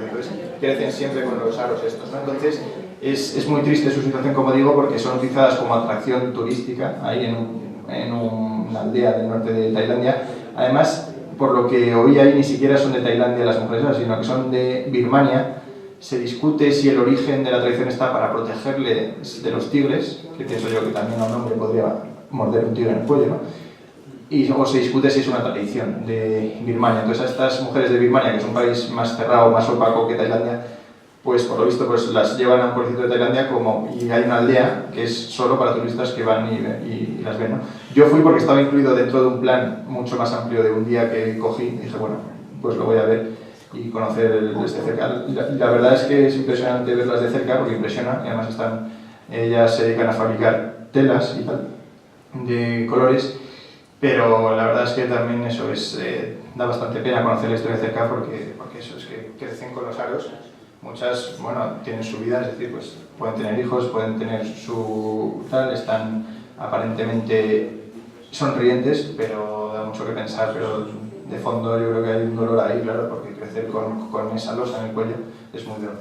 Entonces, crecen siempre con los aros estos, ¿no? Entonces, es muy triste su situación, como digo, porque son utilizadas como atracción turística ahí en una aldea del norte de Tailandia. Además, por lo que oí ahí, ni siquiera son de Tailandia las mujeres, sino que son de Birmania. Se discute si el origen de la tradición está para protegerle de los tigres, que pienso yo que también a un hombre podría morder un tigre en el cuello, ¿no? O se discute si es una tradición de Birmania. Entonces a estas mujeres de Birmania, que es un país más cerrado, más opaco que Tailandia, pues por lo visto pues las llevan a un pueblecito de Tailandia y hay una aldea que es solo para turistas que van y las ven, ¿no? Yo fui porque estaba incluido dentro de un plan mucho más amplio de un día que cogí y dije, bueno, pues lo voy a ver y conocer desde cerca. La verdad es que es impresionante verlas de cerca porque impresiona, y además ellas se dedican a fabricar telas y tal, de colores, pero la verdad es que también eso da bastante pena conocer la historia de cerca porque eso es que crecen con los aros. Muchas, bueno, tienen su vida, es decir, pues pueden tener hijos, pueden tener su tal, están aparentemente sonrientes, pero da mucho que pensar, pero de fondo yo creo que hay un dolor ahí, claro, porque crecer con esa losa en el cuello es muy duro.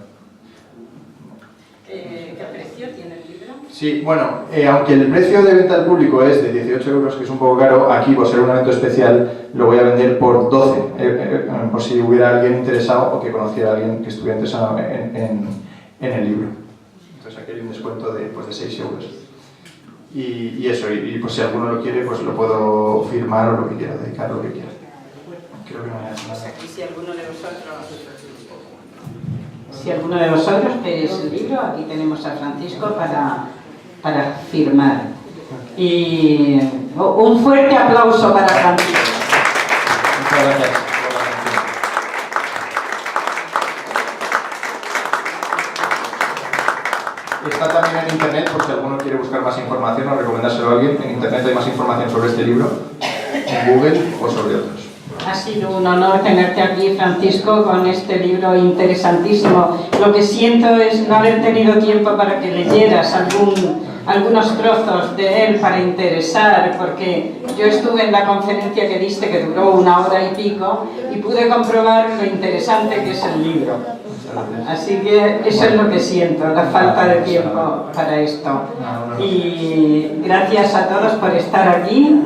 ¿Qué precio tiene el libro? Sí, bueno, aunque el precio de venta al público es de 18 euros, que es un poco caro, aquí por ser un evento especial lo voy a vender por 12, por si hubiera alguien interesado o que conociera a alguien que estuviera interesado en el libro. Entonces aquí hay un descuento de 6 euros. Y eso, y pues si alguno lo quiere, pues lo puedo firmar o lo que quiera, dedicar lo que quiera. Creo que no hay nada. Pues aquí si alguno de vosotros queréis el libro, aquí tenemos a Francisco para firmar. Y un fuerte aplauso para Francisco. Muchas gracias. Está también en internet, por si alguno quiere buscar más información o recomendárselo a alguien. En internet hay más información sobre este libro, en Google o sobre otros. Ha sido un honor tenerte aquí, Francisco, con este libro interesantísimo. Lo que siento es no haber tenido tiempo para que leyeras algunos trozos de él para interesar, porque yo estuve en la conferencia que diste, que duró 1 hora y pico, y pude comprobar lo interesante que es el libro. Así que eso es lo que siento, la falta de tiempo para esto. Y gracias a todos por estar aquí.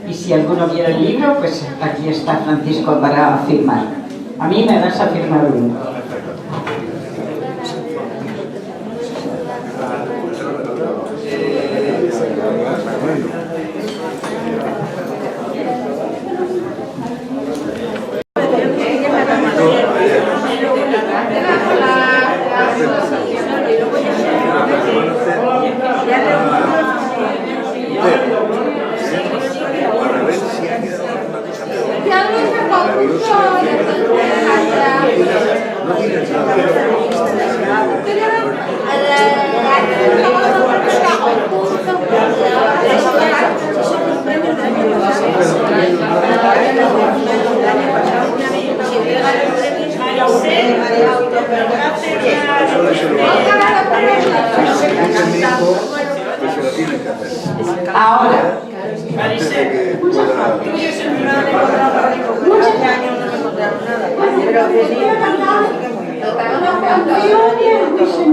Y si alguno quiere el libro, pues aquí está Francisco para firmar. A mí me das a firmar uno. Ahora, Maricel,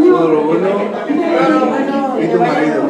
todo lo bueno y tu marido.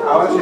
Ahora sí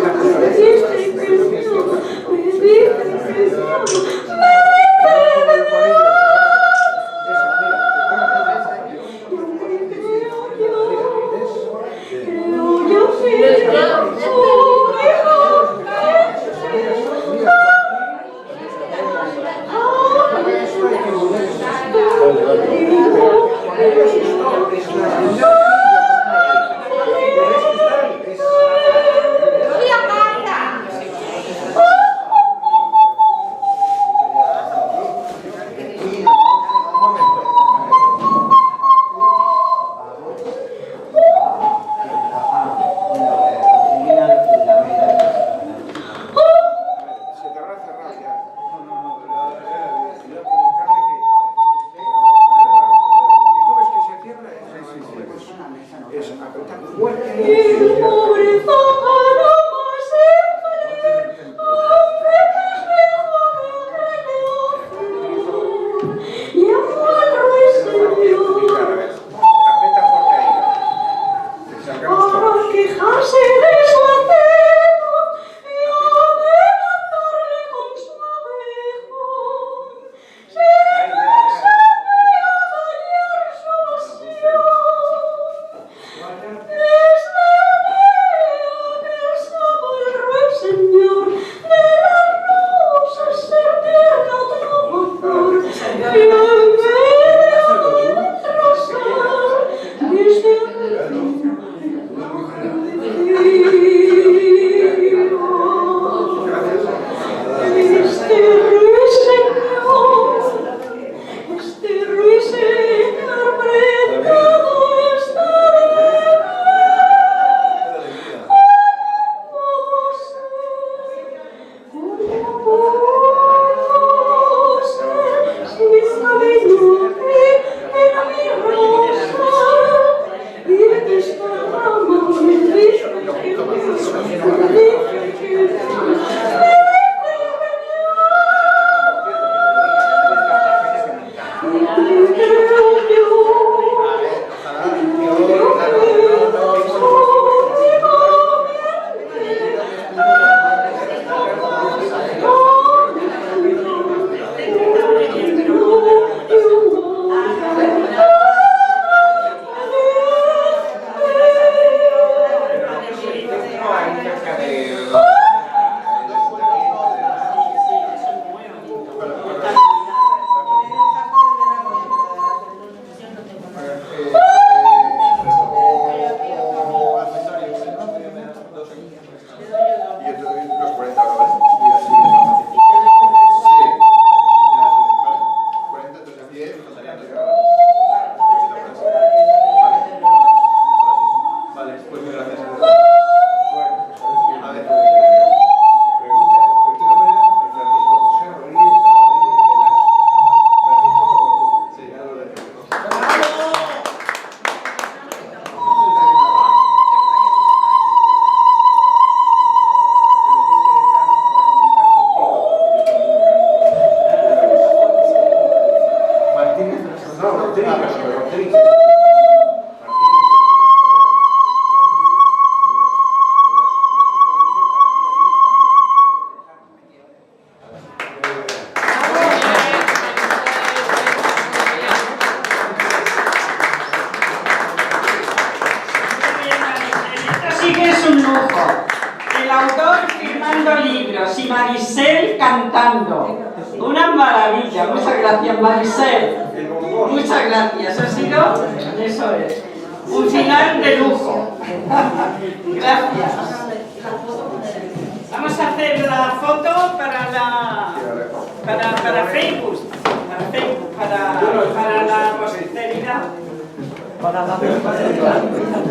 libros y Marisel cantando. Una maravilla. Muchas gracias, Marisel. Muchas gracias. Ha sido, eso es, un final de lujo. Gracias. Vamos a hacer la foto para Facebook, para la posteridad. Para la posteridad.